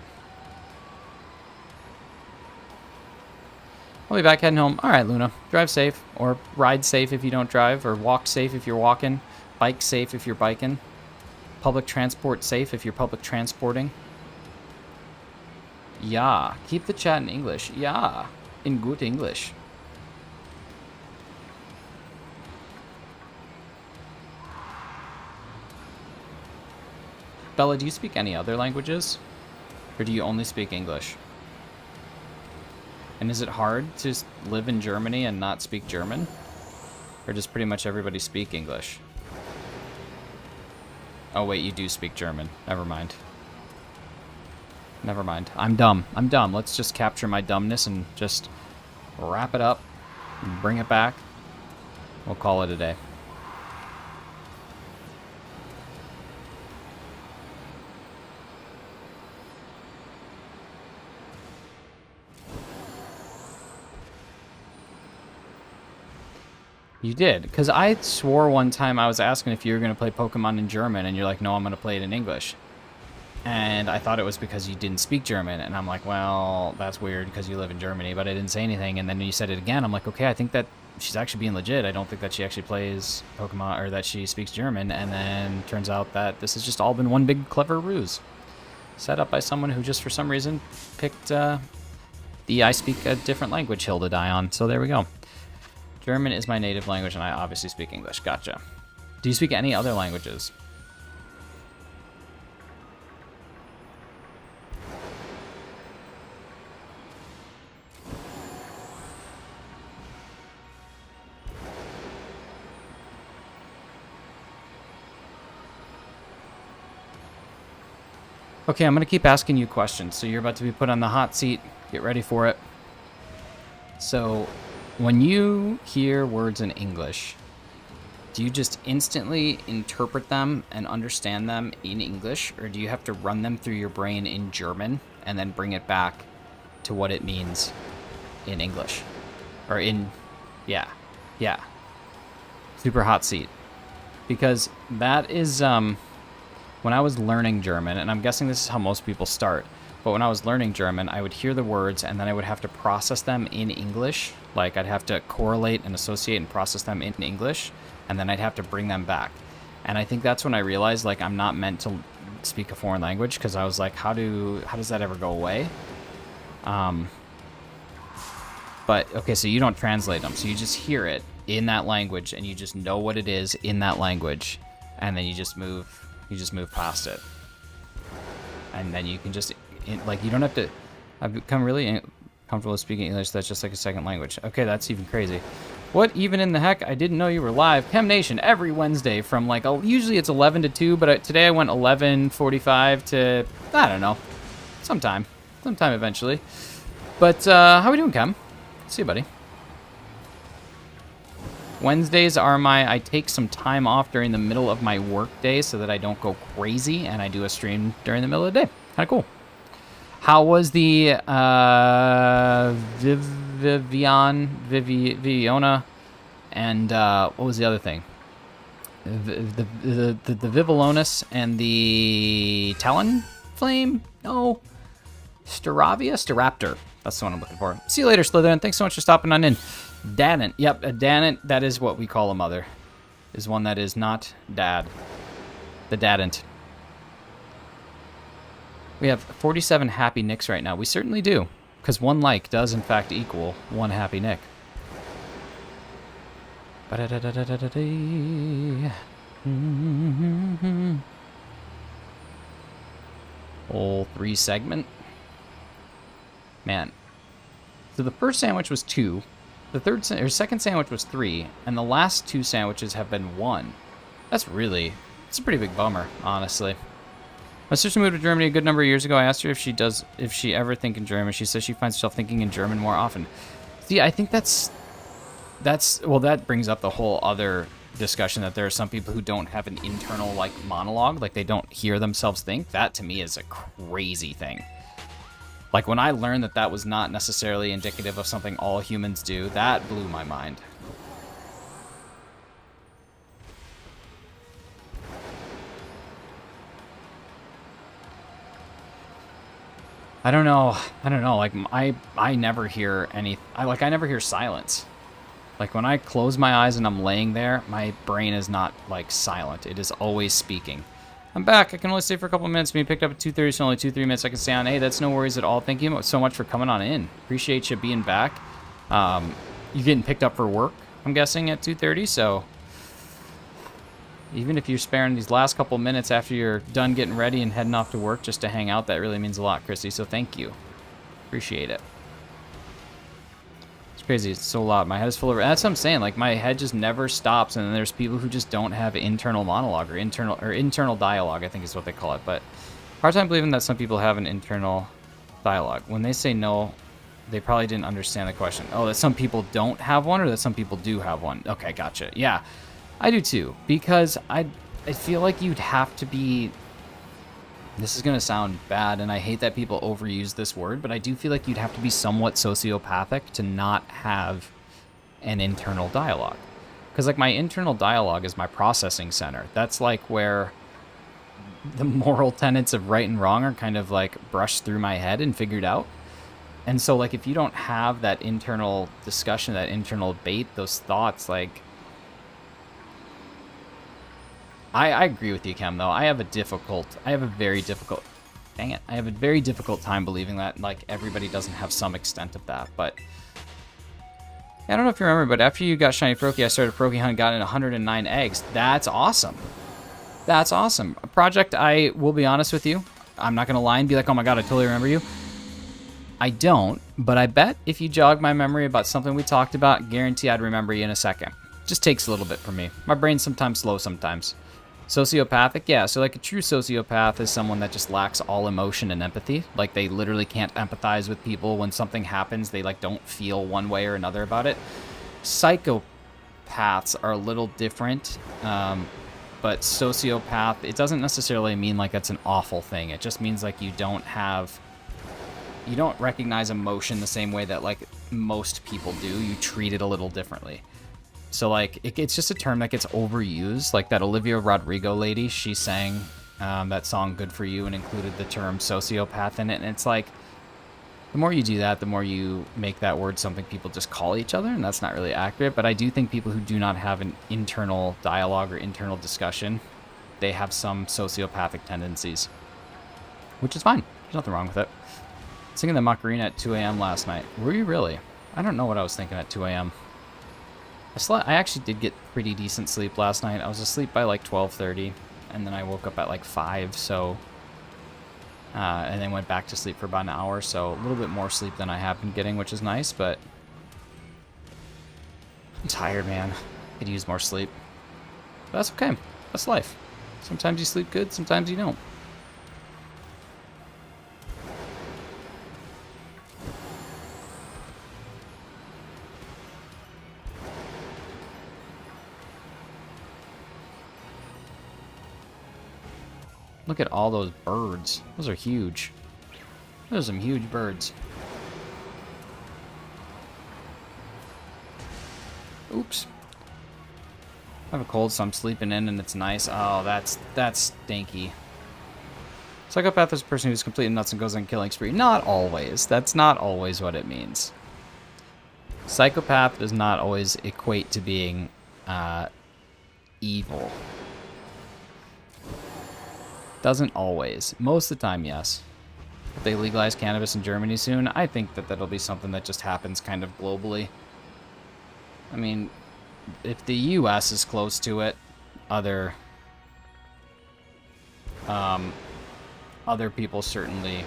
I'll be back heading home. All right, Luna, drive safe, or ride safe if you don't drive, or walk safe if you're walking, bike safe if you're biking, public transport safe if you're public transporting. Yeah, keep the chat in English. Yeah, in good English. Bella, do you speak any other languages? Or do you only speak English? And is it hard to live in Germany and not speak German? Or does pretty much everybody speak English? Oh wait, you do speak German. Never mind. Never mind. I'm dumb. I'm dumb. Let's just capture my dumbness and just wrap it up and bring it back. We'll call it a day. You did, because I swore one time I was asking if you were going to play Pokemon in German, and you're like, no, I'm going to play it in English. And I thought it was because you didn't speak German, and I'm like, well, that's weird because you live in Germany, but I didn't say anything, and then you said it again. I'm like, okay, I think that she's actually being legit. I don't think that she actually plays Pokemon, or that she speaks German, and then turns out that this has just all been one big clever ruse. Set up by someone who just for some reason picked the I speak a different language hill to die on, so there we go. German is my native language, and I obviously speak English. Gotcha. Do you speak any other languages? Okay, I'm going to keep asking you questions. So you're about to be put on the hot seat. Get ready for it. So when you hear words in English, do you just instantly interpret them and understand them in English? Or do you have to run them through your brain in German and then bring it back to what it means in English? Or in, yeah. Super hot seat. Because that is, when I was learning German, and I'm guessing this is how most people start, but when I was learning German, I would hear the words and then I would have to process them in English. Like I'd have to correlate and associate and process them in English, and then I'd have to bring them back. And I think that's when I realized like I'm not meant to speak a foreign language, because I was like, how does that ever go away? But okay, so you don't translate them, so you just hear it in that language and you just know what it is in that language, and then you just move past it. And then you can just, like, you don't have to, I've become really comfortable speaking English. That's just like a second language. Okay, that's even crazy. What even in the heck? I didn't know you were live. Chem Nation, every Wednesday from like, usually it's 11 to 2, but today I went 11:45 to, I don't know, sometime eventually. But how we doing, Chem? See you, buddy. Wednesdays are I take some time off during the middle of my work day so that I don't go crazy, and I do a stream during the middle of the day. Kind of cool. How was the Viviana, and what was the other thing? The Vivillonus and the Talonflame? No. Staraptor. That's the one I'm looking for. See you later, Slytherin. Thanks so much for stopping on in. Dadant. Yep, a Dadant, that is what we call a mother. Is one that is not dad. The Dadant. We have 47 happy Nicks right now. We certainly do. Because one like does, in fact, equal one happy Nick. Whole 3 segment. Man. So the first sandwich was 2. The second sandwich was 3, and the last 2 sandwiches have been 1. It's a pretty big bummer, honestly. My sister moved to Germany a good number of years ago. I asked her if she ever think in German. She says she finds herself thinking in German more often. See, I think that brings up the whole other discussion that there are some people who don't have an internal like monologue, like they don't hear themselves think. That to me is a crazy thing. Like, when I learned that that was not necessarily indicative of something all humans do, that blew my mind. I don't know. Like, I never hear I never hear silence. Like, when I close my eyes and I'm laying there, my brain is not, like, silent. It is always speaking. I'm back. I can only stay for a couple of minutes. Being picked up at 2:30, so only 2-3 minutes I can stay on. Hey, that's no worries at all. Thank you so much for coming on in. Appreciate you being back. You're getting picked up for work, I'm guessing, at 2:30, so even if you're sparing these last couple minutes after you're done getting ready and heading off to work just to hang out, that really means a lot, Chrissy, so thank you. Appreciate it. Crazy, it's so loud. My head is full of, that's what I'm saying, like my head just never stops, and then there's people who just don't have internal monologue or internal dialogue, I think is what they call it. But hard time believing that some people have an internal dialogue. When they say no, they probably didn't understand the question. Oh, that some people don't have one, or that some people do have one. Okay, gotcha. Yeah, I do too, because I feel like you'd have to be, this is going to sound bad, and I hate that people overuse this word, but I do feel like you'd have to be somewhat sociopathic to not have an internal dialogue. Because, like, my internal dialogue is my processing center. That's, like, where the moral tenets of right and wrong are kind of, like, brushed through my head and figured out. And so, like, if you don't have that internal discussion, that internal debate, those thoughts, like... I agree with you, Kem, though. I have a very difficult time believing that, like, everybody doesn't have some extent of that, but... I don't know if you remember, but after you got Shiny Froakie, I started Froakie Hunt and got in 109 eggs. That's awesome. That's awesome. A project, I will be honest with you, I'm not going to lie and be like, oh my god, I totally remember you. I don't, but I bet if you jog my memory about something we talked about, guarantee I'd remember you in a second. Just takes a little bit for me. My brain's sometimes slow sometimes. Sociopathic? Yeah, so like a true sociopath is someone that just lacks all emotion and empathy. Like they literally can't empathize with people. When something happens, they like don't feel one way or another about it. Psychopaths are a little different, but sociopath, it doesn't necessarily mean like that's an awful thing. It just means like you don't recognize emotion the same way that like most people do. You treat it a little differently. So like it's just a term that gets overused. Like that Olivia Rodrigo lady, she sang that song "Good for You" and included the term sociopath in it. And it's like the more you do that, the more you make that word something people just call each other, and that's not really accurate. But I do think people who do not have an internal dialogue or internal discussion, they have some sociopathic tendencies, which is fine. There's nothing wrong with it. Singing the Macarena at 2 a.m. last night. Were you really? I don't know what I was thinking at 2 a.m. I actually did get pretty decent sleep last night. I was asleep by like 12:30, and then I woke up at like 5, so... and then went back to sleep for about an hour, so a little bit more sleep than I have been getting, which is nice, but... I'm tired, man. Could use more sleep. But that's okay. That's life. Sometimes you sleep good, sometimes you don't. Look at all those birds. Those are huge. Those are some huge birds. Oops. I have a cold, so I'm sleeping in, and it's nice. Oh, that's stinky. Psychopath is a person who's completely nuts and goes on a killing spree. Not always. That's not always what it means. Psychopath does not always equate to being evil. Doesn't always. Most of the time, yes. If they legalize cannabis in Germany soon, I think that that'll be something that just happens kind of globally. I mean, if the U.S. is close to it, other people certainly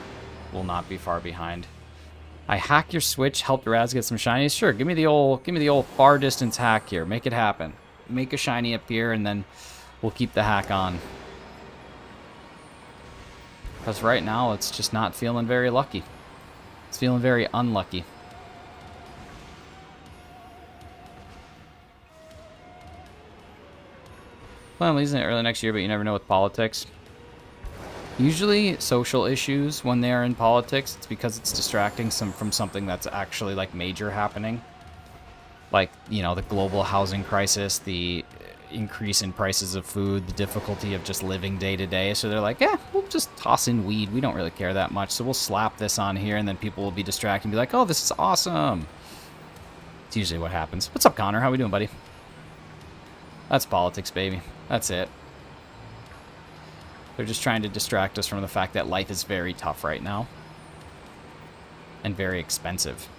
will not be far behind. I hack your Switch, helped Raz get some shinies. Sure, give me the old far distance hack here. Make it happen. Make a shiny appear, and then we'll keep the hack on. Because right now, it's just not feeling very lucky. It's feeling very unlucky. Plan on leaving it early next year, but you never know with politics. Usually, social issues, when they are in politics, it's because it's distracting from something that's actually, like, major happening. Like, you know, the global housing crisis, the increase in prices of food, the difficulty of just living day to day. So they're like, we'll just toss in weed. We don't really care that much. So we'll slap this on here, and then people will be distracted and be like, oh, this is awesome. It's usually what happens. What's up, Connor? How we doing, buddy? That's politics, baby. That's it. They're just trying to distract us from the fact that life is very tough right now. And very expensive.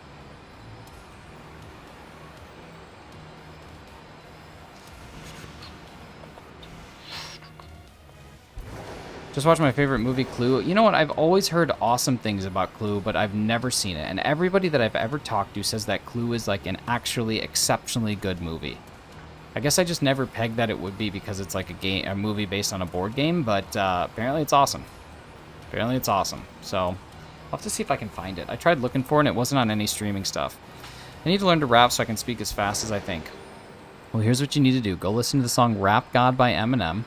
Just watched my favorite movie, Clue. You know what? I've always heard awesome things about Clue, but I've never seen it. And everybody that I've ever talked to says that Clue is like an actually exceptionally good movie. I guess I just never pegged that it would be because it's like a movie based on a board game, but apparently it's awesome. Apparently it's awesome. So I'll have to see if I can find it. I tried looking for it, and it wasn't on any streaming stuff. I need to learn to rap so I can speak as fast as I think. Well, here's what you need to do. Go listen to the song Rap God by Eminem.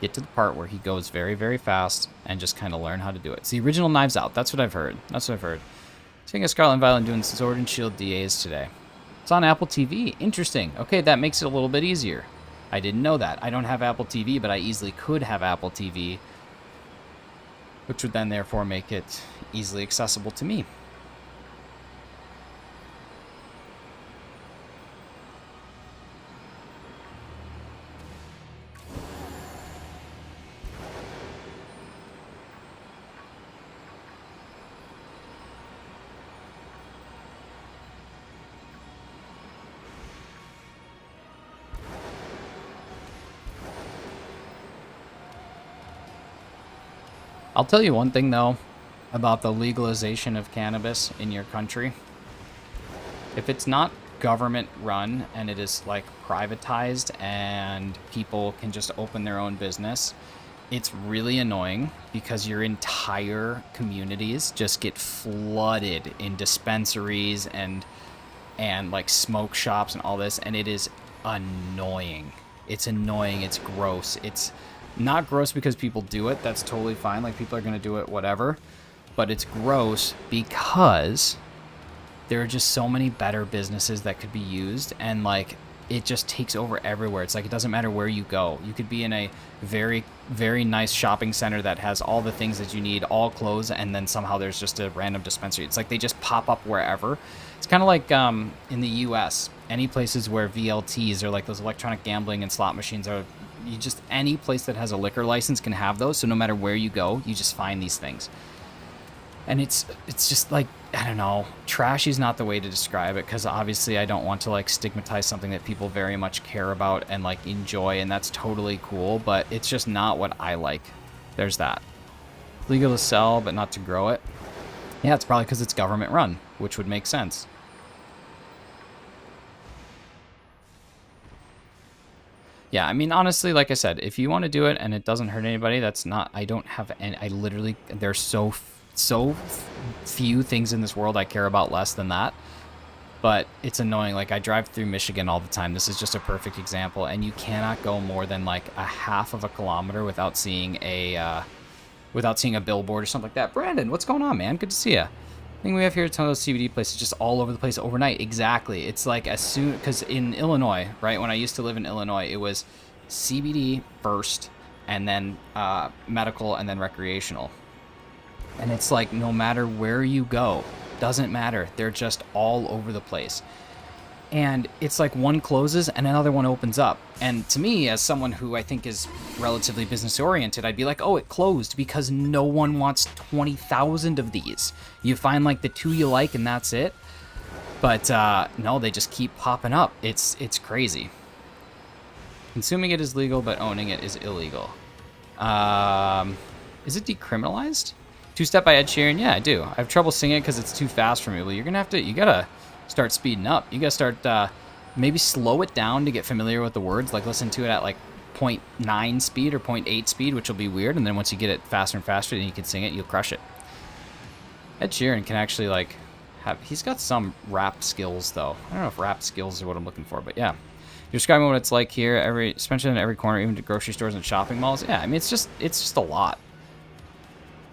Get to the part where he goes very, very fast and just kind of learn how to do it. It's the original Knives Out. That's what I've heard. That's what I've heard. Seeing a Scarlet and Violet doing Sword and Shield DAs today. It's on Apple TV. Interesting. Okay, that makes it a little bit easier. I didn't know that. I don't have Apple TV, but I easily could have Apple TV, which would then therefore make it easily accessible to me. I'll tell you one thing, though, about the legalization of cannabis in your country. If it's not government run and it is like privatized and people can just open their own business, it's really annoying because your entire communities just get flooded in dispensaries and like smoke shops and all this, and it is annoying. It's annoying. It's gross. It's not gross because people do it. That's totally fine. Like, people are going to do it, whatever. But it's gross because there are just so many better businesses that could be used, and like, it just takes over everywhere. It's like, it doesn't matter where you go. You could be in a very, very nice shopping center that has all the things that you need, all closed, and then somehow there's just a random dispensary. It's like they just pop up wherever. It's kind of like in the U.S., any places where VLTs or like those electronic gambling and slot machines are, you just, any place that has a liquor license can have those. So no matter where you go, you just find these things. And it's just like, I don't know, trashy is not the way to describe it, because obviously I don't want to like stigmatize something that people very much care about and like enjoy, and that's totally cool, but it's just not what I like. There's that. Legal to sell, but not to grow it. Yeah, it's probably because it's government run, which would make sense. Yeah, I mean, honestly, like I said, if you want to do it and it doesn't hurt anybody, that's not, I don't have any, I literally, there's so few things in this world I care about less than that. But it's annoying. Like, I drive through Michigan all the time. This is just a perfect example, and you cannot go more than like a half of a kilometer without seeing a billboard or something like that. Brandon, what's going on, man? Good to see you. I think we have here a ton of those CBD places just all over the place overnight. Exactly. It's like as soon, because in Illinois, right, when I used to live in Illinois, it was CBD first, and then medical, and then recreational. And it's like, no matter where you go, doesn't matter. They're just all over the place. And it's like one closes and another one opens up. And to me, as someone who I think is relatively business oriented, I'd be like, oh, it closed because no one wants 20,000 of these. You find like the two you like and that's it. But no, they just keep popping up. It's crazy. Consuming it is legal, but owning it is illegal. Is it decriminalized? Two-Step by Ed Sheeran? Yeah, I do. I have trouble singing it because it's too fast for me. Well, you're going to have to, you got to start speeding up. You got to start, maybe slow it down to get familiar with the words. Like, listen to it at like 0.9 speed or 0.8 speed, which will be weird. And then once you get it faster and faster, then you can sing it, you'll crush it. Ed Sheeran can actually like he's got some rap skills though. I don't know if rap skills are what I'm looking for, but yeah. You're describing what it's like here, especially in every corner, even to grocery stores and shopping malls. Yeah, I mean, it's just a lot.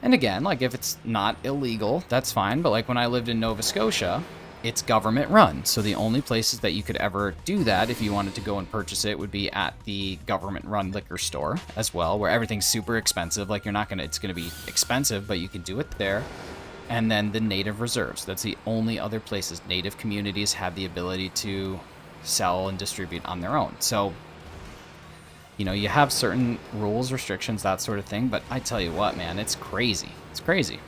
And again, like, if it's not illegal, that's fine. But like when I lived in Nova Scotia, it's government run. So the only places that you could ever do that if you wanted to go and purchase it would be at the government run liquor store as well, where everything's super expensive. Like, it's going to be expensive, but you can do it there. And then the native reserves. That's the only other places native communities have the ability to sell and distribute on their own. So, you know, you have certain rules, restrictions, that sort of thing. But I tell you what, man, it's crazy. It's crazy.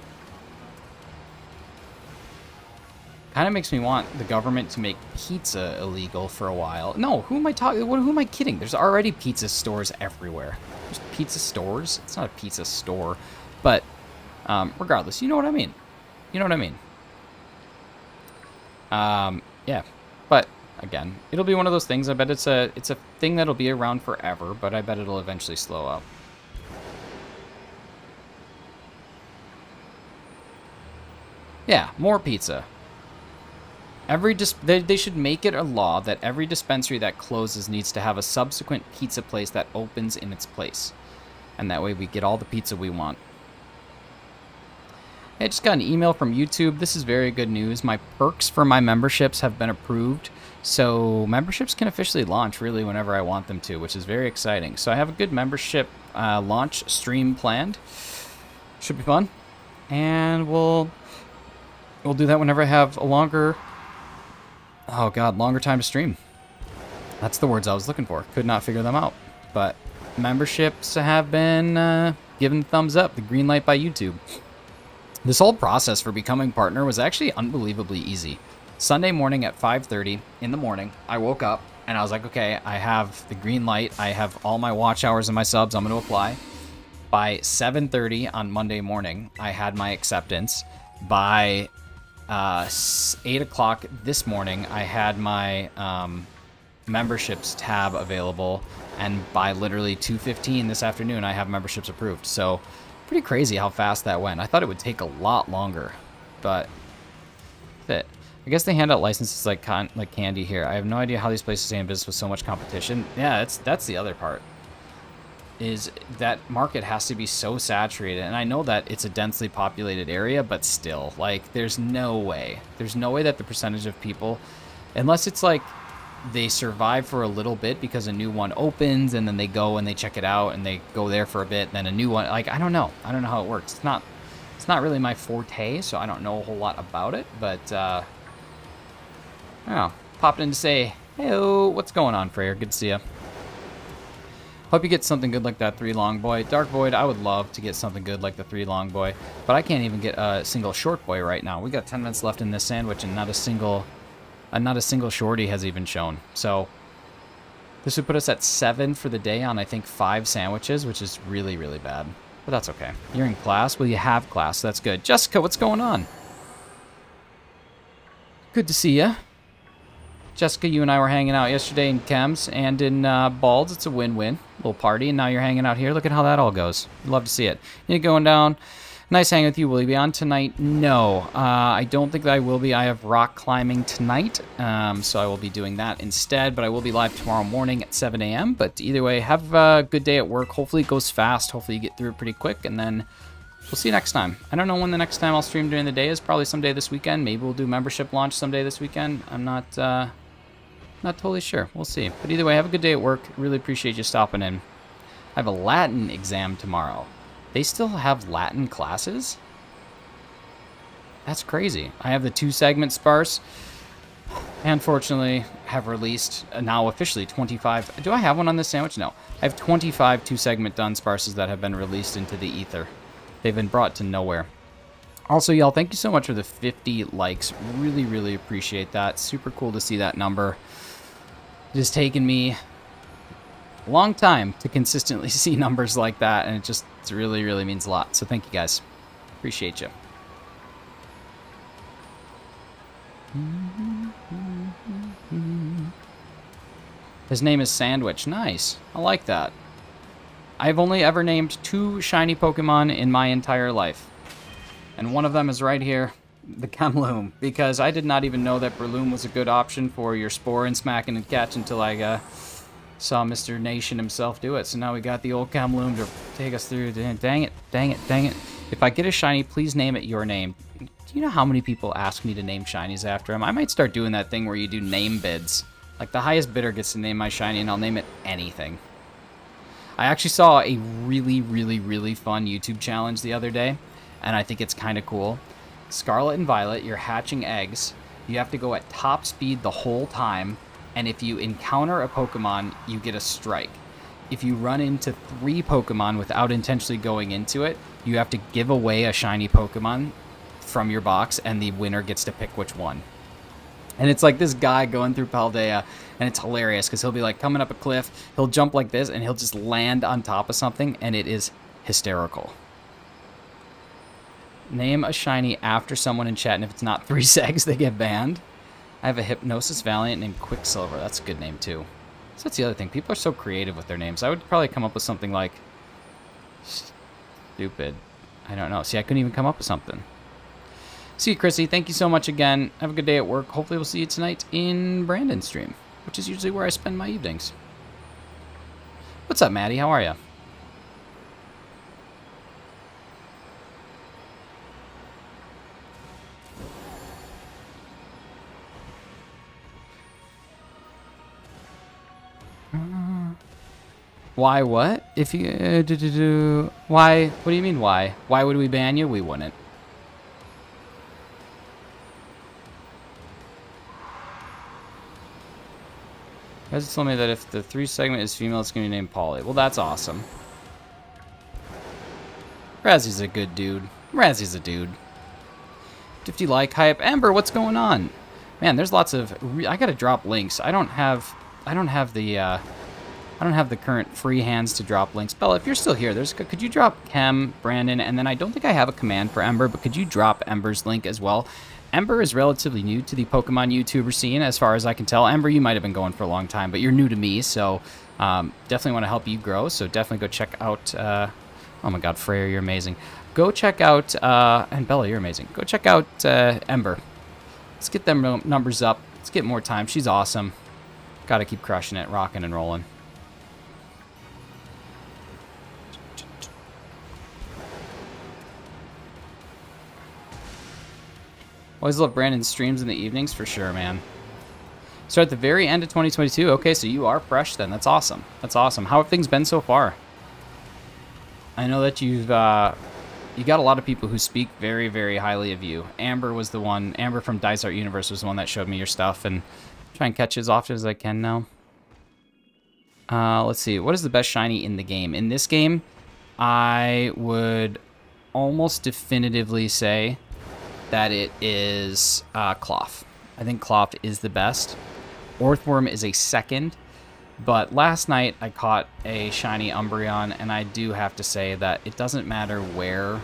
Kind of makes me want the government to make pizza illegal for a while. No, who am I talking? Who am I kidding? There's already pizza stores everywhere. There's pizza stores. It's not a pizza store, but regardless, you know what I mean. You know what I mean. Yeah, but again, it'll be one of those things. I bet it's a thing that'll be around forever, but I bet it'll eventually slow up. Yeah, more pizza. They should make it a law that every dispensary that closes needs to have a subsequent pizza place that opens in its place. And that way we get all the pizza we want. I just got an email from YouTube. This is very good news. My perks for my memberships have been approved. So memberships can officially launch really whenever I want them to, which is very exciting. So I have a good membership launch stream planned. Should be fun. And we'll do that whenever I have a longer time to stream. That's the words I was looking for. Could not figure them out. But memberships have been given thumbs up, the green light by YouTube. This whole process for becoming partner was actually unbelievably easy. Sunday morning at 5:30 in the morning, I woke up and I was like, okay, I have the green light. I have all my watch hours and my subs. I'm going to apply. By 7:30 on Monday morning, I had my acceptance. By 8 o'clock this morning, I had my memberships tab available. And by literally 2:15 this afternoon, I have memberships approved. So pretty crazy how fast that went. I thought it would take a lot longer, but I guess they hand out licenses like candy here. I have no idea how these places stay in business with so much competition. Yeah, that's the other part. Is that market has to be so saturated, and I know that it's a densely populated area, but still, like, there's no way that the percentage of people, unless it's like they survive for a little bit because a new one opens and then they go and they check it out and they go there for a bit, then a new one, like, I don't know how it works. It's not really my forte, so I don't know a whole lot about it, but popped in to say, hey, what's going on, Freyr? Good to see you. Hope you get something good like that 3 long boy. Dark Void, I would love to get something good like the 3 long boy, but I can't even get a single short boy right now. We got 10 minutes left in this sandwich and not a single shorty has even shown. So this would put us at 7 for the day on, I think, 5 sandwiches, which is really, really bad. But that's okay. You're in class? Well, you have class. So that's good. Jessica, what's going on? Good to see you. Jessica, you and I were hanging out yesterday in Chems and in Balds. It's a win-win. Little party, and now you're hanging out here. Look at how that all goes. Love to see it. You going down. Nice hanging with you. Will you be on tonight? No. I don't think that I will be. I have rock climbing tonight, so I will be doing that instead, but I will be live tomorrow morning at 7 a.m. But either way, have a good day at work. Hopefully it goes fast. Hopefully you get through it pretty quick, and then we'll see you next time. I don't know when the next time I'll stream during the day is. Probably someday this weekend. Maybe we'll do membership launch someday this weekend. I'm not totally sure. We'll see. But either way, have a good day at work. Really appreciate you stopping in. I have a Latin exam tomorrow. They still have Latin classes? That's crazy. I have the 2-segment sparse. I unfortunately have released now officially 25. Do I have one on this sandwich? No. I have 25 2-segment done sparses that have been released into the ether. They've been brought to nowhere. Also, y'all, thank you so much for the 50 likes. Really, really appreciate that. Super cool to see that number. It has taken me a long time to consistently see numbers like that, and it really, really means a lot. So thank you, guys. Appreciate you. His name is Sandwich. Nice. I like that. I've only ever named 2 shiny Pokemon in my entire life. And one of them is right here, the Camloom, because I did not even know that Breloom was a good option for your Spore and Smacking and Catch until I saw Mr. Nation himself do it. So now we got the old Camloom to take us through. Dang it. If I get a shiny, please name it your name. Do you know how many people ask me to name shinies after him? I might start doing that thing where you do name bids. Like, the highest bidder gets to name my shiny, and I'll name it anything. I actually saw a really, really, really fun YouTube challenge the other day, and I think it's kind of cool. Scarlet and Violet, you're hatching eggs. You have to go at top speed the whole time, and if you encounter a Pokemon, you get a strike. If you run into 3 Pokemon without intentionally going into it, you have to give away a shiny Pokemon from your box, and the winner gets to pick which one. And it's like this guy going through Paldea, and it's hilarious because he'll be like coming up a cliff, he'll jump like this, and he'll just land on top of something, and it is hysterical. Name a shiny after someone in chat, and if it's not 3 segs, they get banned. I have a Hypnosis Valiant named Quicksilver. That's a good name, too. So that's the other thing. People are so creative with their names. I would probably come up with something like stupid. I don't know. See, I couldn't even come up with something. See you, Chrissy. Thank you so much again. Have a good day at work. Hopefully we'll see you tonight in Brandon's stream, which is usually where I spend my evenings. What's up, Maddie? How are you? Why what? If you... why? What do you mean why? Why would we ban you? We wouldn't. You guys told me that if the 3 segment is female, it's going to be named Polly. Well, that's awesome. Razzy's a good dude. Razzy's a dude. 50 like hype. Amber, what's going on? Man, there's lots of... I gotta drop links. I don't have the current free hands to drop links. Bella, if you're still here, could you drop Kem, Brandon, and then I don't think I have a command for Ember, but could you drop Ember's link as well? Ember is relatively new to the Pokemon YouTuber scene, as far as I can tell. Ember, you might have been going for a long time, but you're new to me, so definitely want to help you grow. So definitely go check out... oh my god, Freya, you're amazing. Go check out... and Bella, you're amazing. Go check out Ember. Let's get them numbers up. Let's get more time. She's awesome. Gotta keep crushing it, rocking and rolling. Always love Brandon's streams in the evenings, for sure, man. So at the very end of 2022, okay, so you are fresh then. That's awesome. That's awesome. How have things been so far? I know that you got a lot of people who speak very, very highly of you. Amber was the one. Amber from Dice Art Universe was the one that showed me your stuff, and try and catch as often as I can now. Let's see. What is the best shiny in the game? In this game, I would almost definitively say that it is Cloth. I think Cloth is the best. Orthworm is a second. But last night I caught a shiny Umbreon, and I do have to say that it doesn't matter where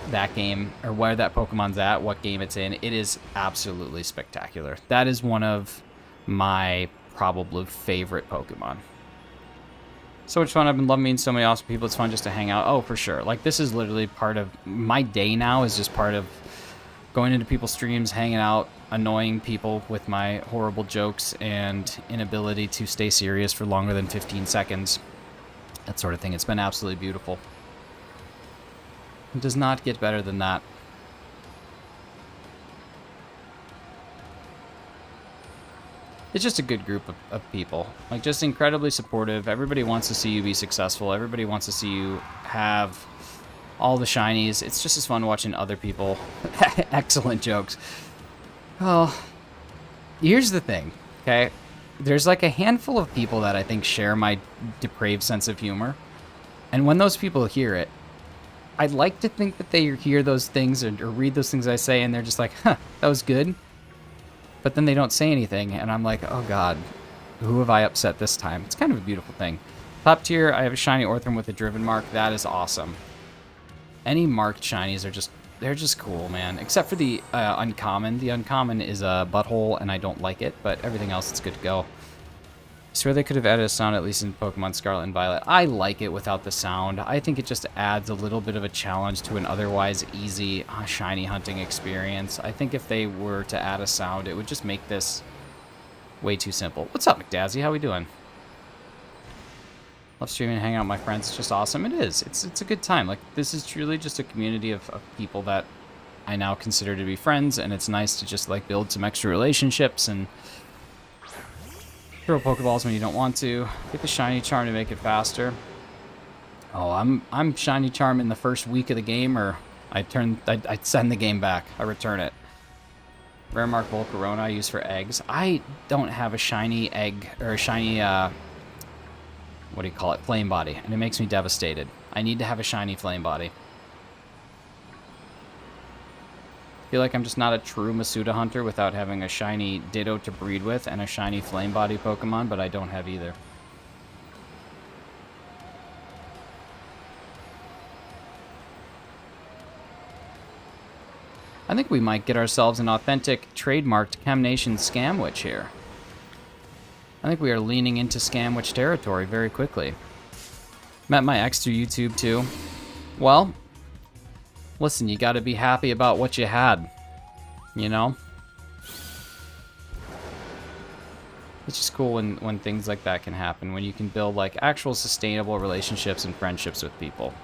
that game, or where that Pokemon's at, what game it's in, it is absolutely spectacular. That is one of my probably favorite Pokemon. So much fun. I've been loving meeting so many awesome people. It's fun just to hang out. Oh, for sure. Like, this is literally part of my day now, is just part of going into people's streams, hanging out, annoying people with my horrible jokes and inability to stay serious for longer than 15 seconds. That sort of thing. It's been absolutely beautiful. It does not get better than that. It's just a good group of people. Like, just incredibly supportive. Everybody wants to see you be successful. Everybody wants to see you have all the shinies. It's just as fun watching other people. Excellent jokes. Well, here's the thing, okay? There's like a handful of people that I think share my depraved sense of humor. And when those people hear it, I'd like to think that they hear those things or read those things I say and they're just like, huh, that was good. But then they don't say anything, and I'm like, oh god, who have I upset this time? It's kind of a beautiful thing. Top tier, I have a shiny Orthworm with a driven mark. That is awesome. Any marked shinies are just, they're just cool, man. Except for the uncommon. The uncommon is a butthole, and I don't like it, but everything else is good to go. I swear they could have added a sound, at least in Pokemon Scarlet and Violet. I like it without the sound. I think it just adds a little bit of a challenge to an otherwise easy shiny hunting experience. I think if they were to add a sound, it would just make this way too simple. What's up, McDazzy? How we doing? Love streaming and hanging out with my friends. It's just awesome. It is. It's a good time. Like, this is truly just a community of people that I now consider to be friends, and it's nice to just, like, build some extra relationships and throw Pokeballs when you don't want to. Get the shiny charm to make it faster. Oh, I'm shiny charm in the first week of the game, or I send the game back. I return it. Rare mark Volcarona I use for eggs. I don't have a shiny egg, or a shiny, what do you call it? Flame body, and it makes me devastated. I need to have a shiny flame body. I feel like I'm just not a true Masuda hunter without having a shiny Ditto to breed with and a shiny flame body Pokemon, but I don't have either. I think we might get ourselves an authentic trademarked Chemnation Scamwitch here. I think we are leaning into Scamwitch territory very quickly. Met my ex through YouTube too. Well, listen, you gotta be happy about what you had, you know? It's just cool when things like that can happen, when you can build like actual sustainable relationships and friendships with people.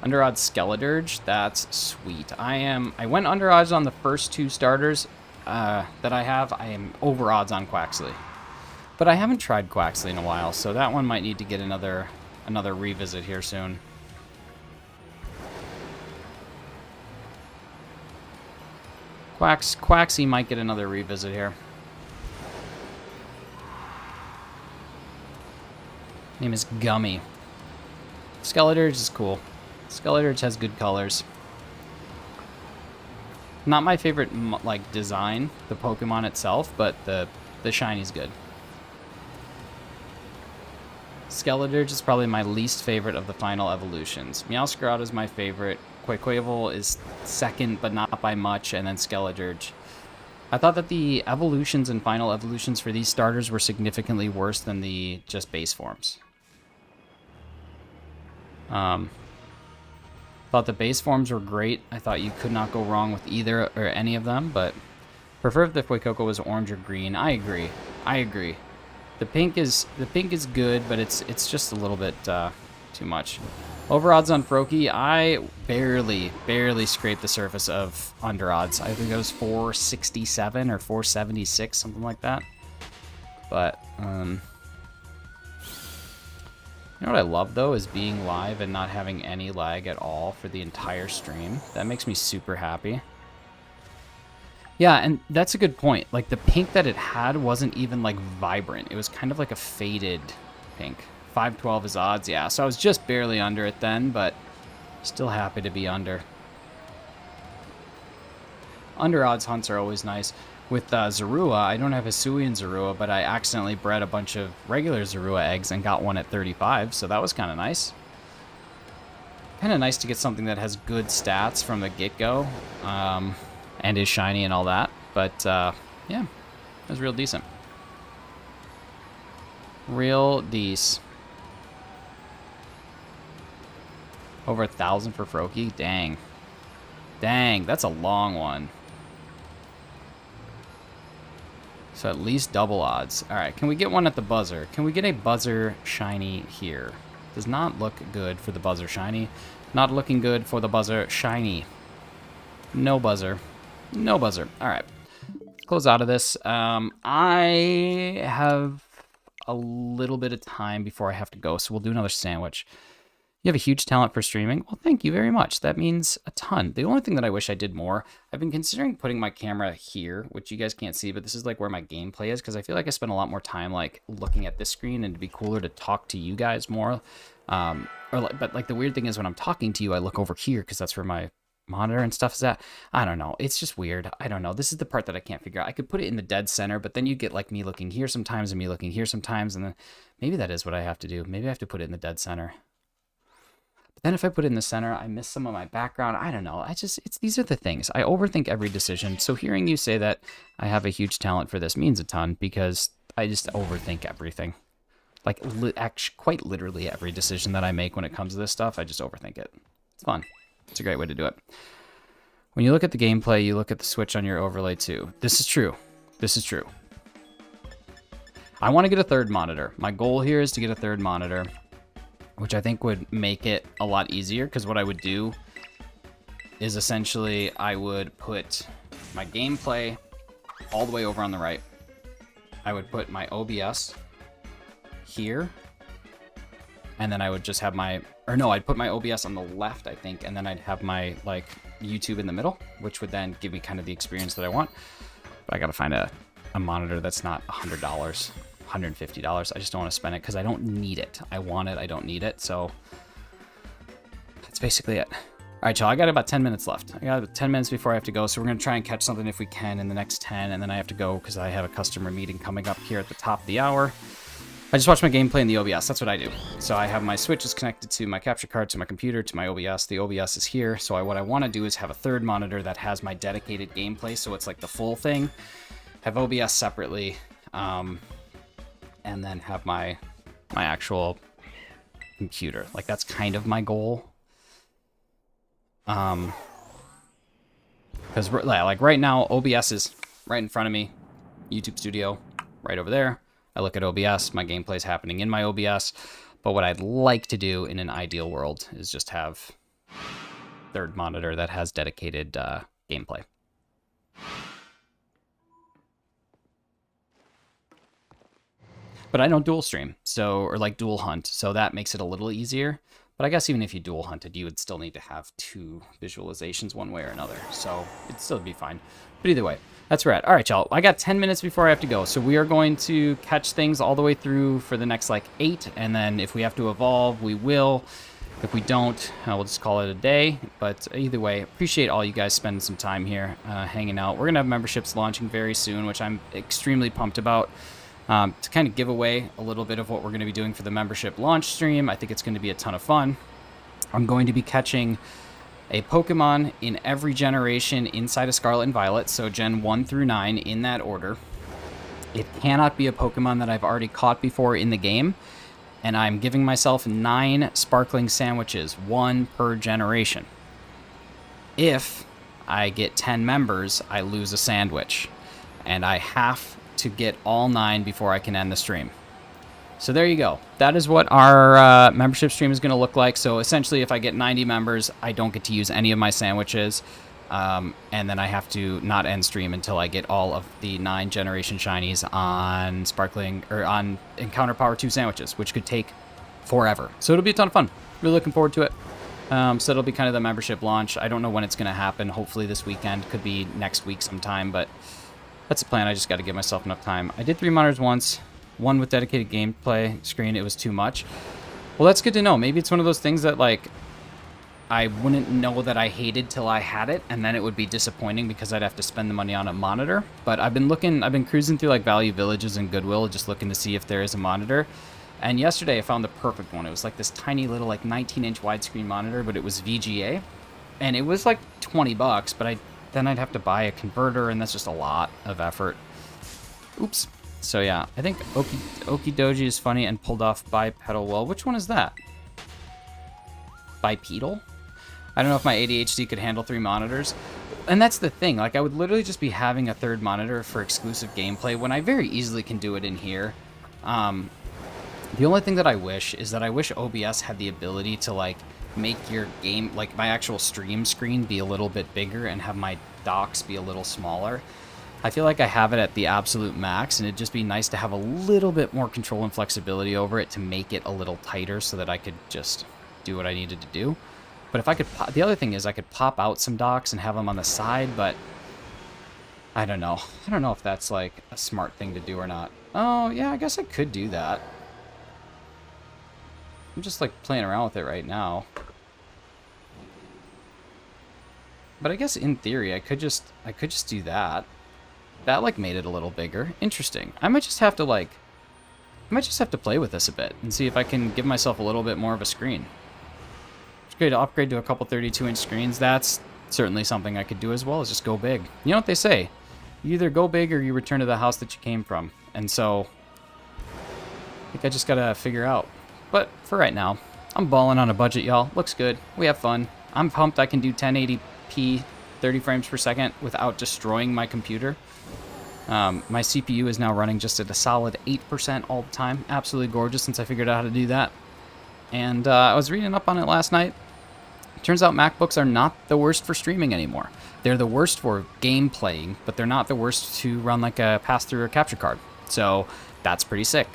Under odds Skeledirge, that's sweet. I went under odds on the first 2 starters that I have. I am over odds on Quaxley. But I haven't tried Quaxley in a while, so that one might need to get another revisit here soon. Quaxy might get another revisit here. Name is Gummy. Skeledirge is cool. Skeledirge has good colors. Not my favorite like design, the Pokemon itself, but the shiny's good. Skeledirge is probably my least favorite of the final evolutions. Meowscarada is my favorite. Quaquaval is second, but not by much, and then Skeledirge. I thought that the evolutions and final evolutions for these starters were significantly worse than the just base forms. Thought the base forms were great. I thought you could not go wrong with either or any of them, but prefer if the Fuecoco was orange or green. I agree. The pink is good, but it's just a little bit too much. Over odds on Froakie, I barely scraped the surface of under odds. I think it was 467 or 476, something like that. But you know what I love, though, is being live and not having any lag at all for the entire stream. That makes me super happy. Yeah, and that's a good point. Like, the pink that it had wasn't even, like, vibrant. It was kind of like a faded pink. 512 is odds, yeah. So I was just barely under it then, but still happy to be under. Under odds hunts are always nice. With Zorua, I don't have Hisuian Zorua, but I accidentally bred a bunch of regular Zorua eggs and got one at 35, so that was kind of nice. Kind of nice to get something that has good stats from the get-go, and is shiny and all that, but yeah, it was real decent. Real dece. Over 1,000 for Froakie? Dang. Dang, that's a long one. So at least double odds. All right, can we get one at the buzzer? Can we get a buzzer shiny here? Does not look good for the buzzer shiny. Not looking good for the buzzer shiny. No buzzer. No buzzer. All right. Close out of this. I have a little bit of time before I have to go, so we'll do another sandwich. You have a huge talent for streaming. Well, thank you very much. That means a ton. The only thing that I wish I did more, I've been considering putting my camera here, which you guys can't see, but this is like where my gameplay is, because I feel like I spend a lot more time like looking at this screen, and it'd be cooler to talk to you guys more. But like the weird thing is when I'm talking to you, I look over here because that's where my monitor and stuff is at. I don't know. It's just weird. I don't know. This is the part that I can't figure out. I could put it in the dead center, but then you get like me looking here sometimes and me looking here sometimes, and then maybe that is what I have to do. Maybe I have to put it in the dead center. Then if I put it in the center, I miss some of my background. I don't know. These are the things. I overthink every decision. So hearing you say that I have a huge talent for this means a ton, because I just overthink everything. Like, actually, quite literally every decision that I make when it comes to this stuff, I just overthink it. It's fun. It's a great way to do it. When you look at the gameplay, you look at the Switch on your overlay too. This is true. This is true. I want to get a third monitor. My goal here is to get a third monitor, which I think would make it a lot easier, because what I would do is essentially I would put my gameplay all the way over on the right. I would put my OBS here, and then I would just have I'd put my OBS on the left, I think, and then I'd have my like YouTube in the middle, which would then give me kind of the experience that I want. But I gotta find a monitor that's not $100. $150. I just don't want to spend it because I don't need it. I want it, I don't need it. So that's basically it. All right, y'all, I got about 10 minutes left. I got about 10 minutes before I have to go, so we're going to try and catch something if we can in the next 10, and then I have to go because I have a customer meeting coming up here at the top of the hour. I just watch my gameplay in the OBS. That's what I do. So I have my Switch is connected to my capture card, to my computer, to my OBS. The OBS is here. So what I want to do is have a third monitor that has my dedicated gameplay, so it's like the full thing. Have OBS separately, and then have my actual computer. Like, that's kind of my goal. Because like right now, OBS is right in front of me. YouTube Studio right over there. I look at OBS. My gameplay is happening in my OBS. But what I'd like to do in an ideal world is just have third monitor that has dedicated gameplay. But I don't dual stream, or like dual hunt, so that makes it a little easier. But I guess even if you dual hunted, you would still need to have 2 visualizations one way or another, so it'd still be fine. But either way, that's rad. All right, y'all, I got 10 minutes before I have to go, so we are going to catch things all the way through for the next, like, 8, and then if we have to evolve, we will. If we don't, we'll just call it a day. But either way, appreciate all you guys spending some time here, hanging out. We're going to have memberships launching very soon, which I'm extremely pumped about. To kind of give away a little bit of what we're going to be doing for the membership launch stream. I think it's going to be a ton of fun. I'm going to be catching a Pokemon in every generation inside of Scarlet and Violet, so Gen 1 through 9 in that order. It cannot be a Pokemon that I've already caught before in the game, and I'm giving myself 9 sparkling sandwiches, 1 per generation. If I get 10 members, I lose a sandwich, and I have to get all 9 before I can end the stream. So there you go. That is what our membership stream is going to look like. So essentially, if I get 90 members, I don't get to use any of my sandwiches, and then I have to not end stream until I get all of the 9 generation shinies on sparkling or on Encounter Power 2 sandwiches, which could take forever. So it'll be a ton of fun. Really looking forward to it. So it'll be kind of the membership launch. I don't know when it's going to happen. Hopefully this weekend. Could be next week sometime, but that's the plan. I just got to give myself enough time. I did 3 monitors once. 1 with dedicated gameplay screen. It was too much. Well, that's good to know. Maybe it's one of those things that, like, I wouldn't know that I hated till I had it, and then it would be disappointing because I'd have to spend the money on a monitor. But I've been cruising through, like, Value Villages and Goodwill, just looking to see if there is a monitor. And yesterday I found the perfect one. It was like this tiny little, like, 19-inch widescreen monitor, but it was VGA. And it was like $20, but then I'd have to buy a converter, and that's just a lot of effort. Oops. So yeah, I think Okidoji is funny and pulled off bipedal well. Which one is that? Bipedal? I don't know if my ADHD could handle 3 monitors. And that's the thing, like, I would literally just be having a 3rd monitor for exclusive gameplay when I very easily can do it in here. The only thing that I wish is that I wish OBS had the ability to, like, make your game, like, my actual stream screen be a little bit bigger and have my docks be a little smaller. I feel like I have it at the absolute max, and it'd just be nice to have a little bit more control and flexibility over it to make it a little tighter so that I could just do what I needed to do. But if I could, the other thing is I could pop out some docks and have them on the side, but I don't know. I don't know if that's, like, a smart thing to do or not. Oh, yeah, I guess I could do that. I'm just, like, playing around with it right now. But I guess in theory I could just do that. That, like, made it a little bigger. Interesting. I might just have to play with this a bit and see if I can give myself a little bit more of a screen. It's great to upgrade to a couple 32-inch screens. That's certainly something I could do as well, as just go big. You know what they say? You either go big or you return to the house that you came from. And so I think I just gotta figure out. But for right now, I'm balling on a budget, y'all. Looks good. We have fun. I'm pumped I can do 1080p 30 frames per second without destroying my computer. My CPU is now running just at a solid 8% all the time. Absolutely gorgeous since I figured out how to do that. And I was reading up on it last night. Turns out MacBooks are not the worst for streaming anymore. They're the worst for game playing, but they're not the worst to run like a pass-through or capture card. So that's pretty sick.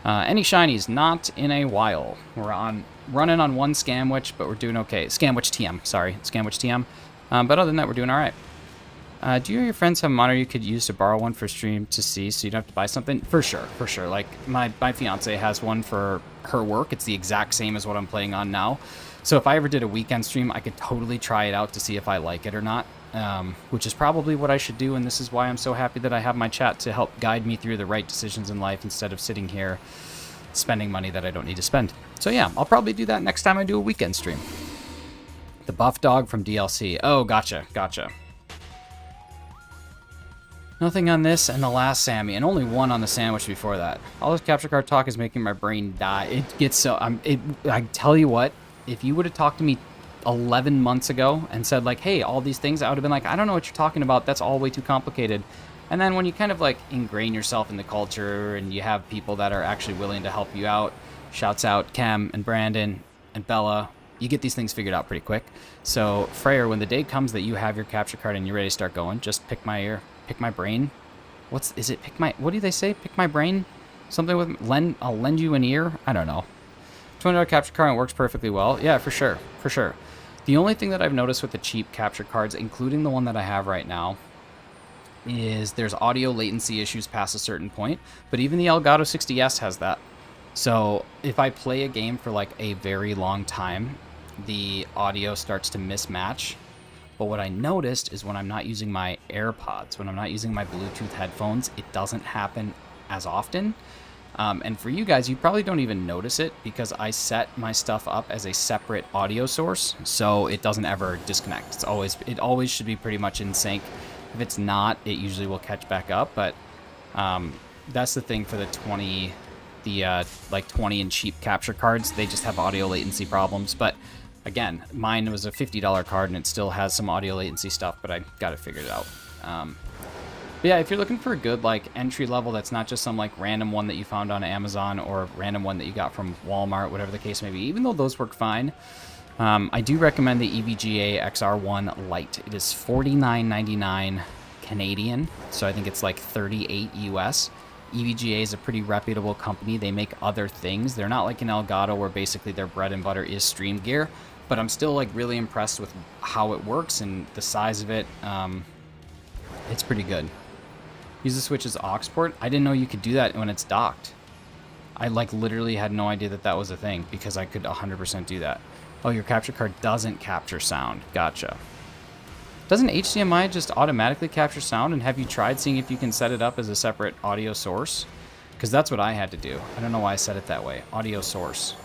Any shinies? Not in a while. We're running on 1 Scamwich, but we're doing okay. Scamwich TM, sorry. Scamwich TM. But other than that, we're doing all right. Do you or your friends have a monitor you could use to borrow one for stream to see so you don't have to buy something? For sure, for sure. Like, my fiance has one for her work. It's the exact same as what I'm playing on now. So if I ever did a weekend stream, I could totally try it out to see if I like it or not, which is probably what I should do, and this is why I'm so happy that I have my chat to help guide me through the right decisions in life instead of sitting here spending money that I don't need to spend. So yeah, I'll probably do that next time I do a weekend stream. The buff dog from DLC. Oh, gotcha. Nothing on this and the last Sammy, and only 1 on the sandwich before that. All this capture card talk is making my brain die. It gets so... I tell you what, if you would have talked to me 11 months ago and said, like, hey, all these things, I would have been like, I don't know what you're talking about. That's all way too complicated. And then when you kind of, like, ingrain yourself in the culture and you have people that are actually willing to help you out, shouts out Cam and Brandon and Bella you get these things figured out pretty quick. So Freyr, when the day comes that you have your capture card and you're ready to start going, just pick my ear, pick my brain. What do they say? Pick my brain? Something with I'll lend you an ear? I don't know. $20 capture card, and it works perfectly well. Yeah, for sure. For sure. The only thing that I've noticed with the cheap capture cards, including the one that I have right now, is there's audio latency issues past a certain point, but even the Elgato 60S has that. So if I play a game for like a very long time, the audio starts to mismatch. But what I noticed is when I'm not using my AirPods, when I'm not using my Bluetooth headphones, it doesn't happen as often. And for you guys, you probably don't even notice it because I set my stuff up as a separate audio source, so it doesn't ever disconnect. It always should be pretty much in sync. If it's not, it usually will catch back up. But that's the thing for the 20 and cheap capture cards. They just have audio latency problems. But again, mine was a $50 card and it still has some audio latency stuff, but I got it figured out. But yeah, if you're looking for a good like entry level, that's not just some like random one that you found on Amazon or a random one that you got from Walmart, whatever the case may be, even though those work fine, I do recommend the EVGA XR1 Lite. It is $49.99 Canadian, so I think it's like $38 US. EVGA is a pretty reputable company. They make other things. They're not like an Elgato where basically their bread and butter is stream gear, but I'm still like really impressed with how it works and the size of it. It's pretty good. Use the Switch as aux port. I didn't know you could do that when it's docked. I like literally had no idea that that was a thing because I could 100% do that. Oh, your capture card doesn't capture sound. Gotcha. Doesn't HDMI just automatically capture sound? And have you tried seeing if you can set it up as a separate audio source? Because that's what I had to do. I don't know why I set it that way. Audio source.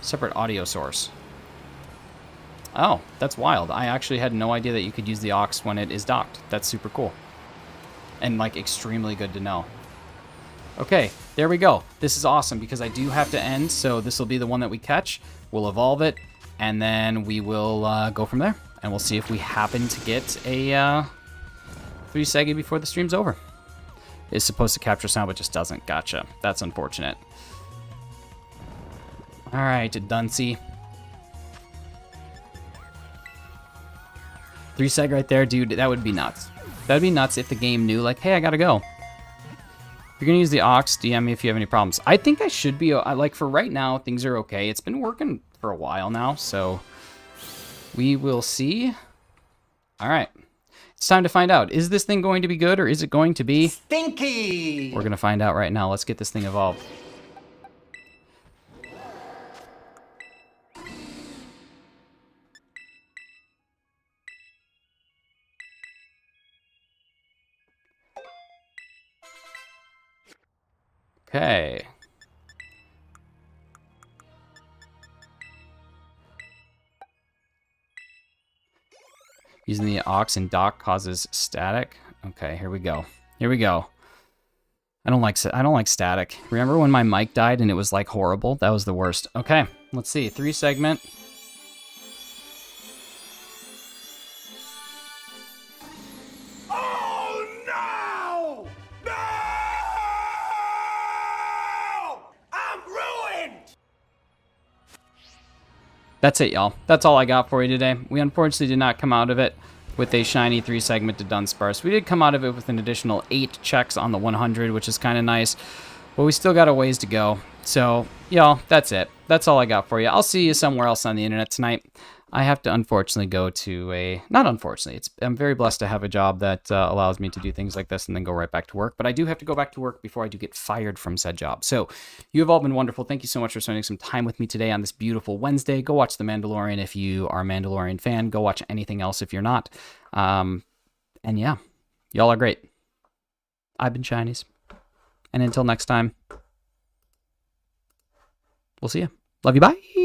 Separate audio source. Oh, that's wild. I actually had no idea that you could use the aux when it is docked. That's super cool. And like extremely good to know. Okay, there we go. This is awesome because I do have to end, so this will be the one that we catch. We'll evolve it, and then we will go from there. And we'll see if we happen to get a 3 Seggy before the stream's over. It's supposed to capture sound, but just doesn't. Gotcha. That's unfortunate. All right, Dunsey. 3 Seg right there, dude. That would be nuts. That'd be nuts if the game knew, like, hey, I gotta go. If you're gonna use the aux, DM me if you have any problems. I think I should be, like, for right now, things are okay. It's been working for a while now, so we will see. All right. It's time to find out. Is this thing going to be good, or is it going to be stinky? We're gonna find out right now. Let's get this thing evolved. Okay. Using the aux and dock causes static. Okay, here we go. Here we go. I don't like static. Remember when my mic died and it was like horrible? That was the worst. Okay, let's see. 3 segment. That's it, y'all. That's all I got for you today. We unfortunately did not come out of it with a shiny 3 segment to Dunsparce. We did come out of it with an additional 8 checks on the 100, which is kind of nice, but we still got a ways to go. So, y'all, that's it. That's all I got for you. I'll see you somewhere else on the internet tonight. I have to unfortunately go to a... Not unfortunately. I'm very blessed to have a job that allows me to do things like this and then go right back to work. But I do have to go back to work before I do get fired from said job. So you have all been wonderful. Thank you so much for spending some time with me today on this beautiful Wednesday. Go watch The Mandalorian if you are a Mandalorian fan. Go watch anything else if you're not. And yeah, y'all are great. I've been Chinese. And until next time, we'll see you. Love you. Bye.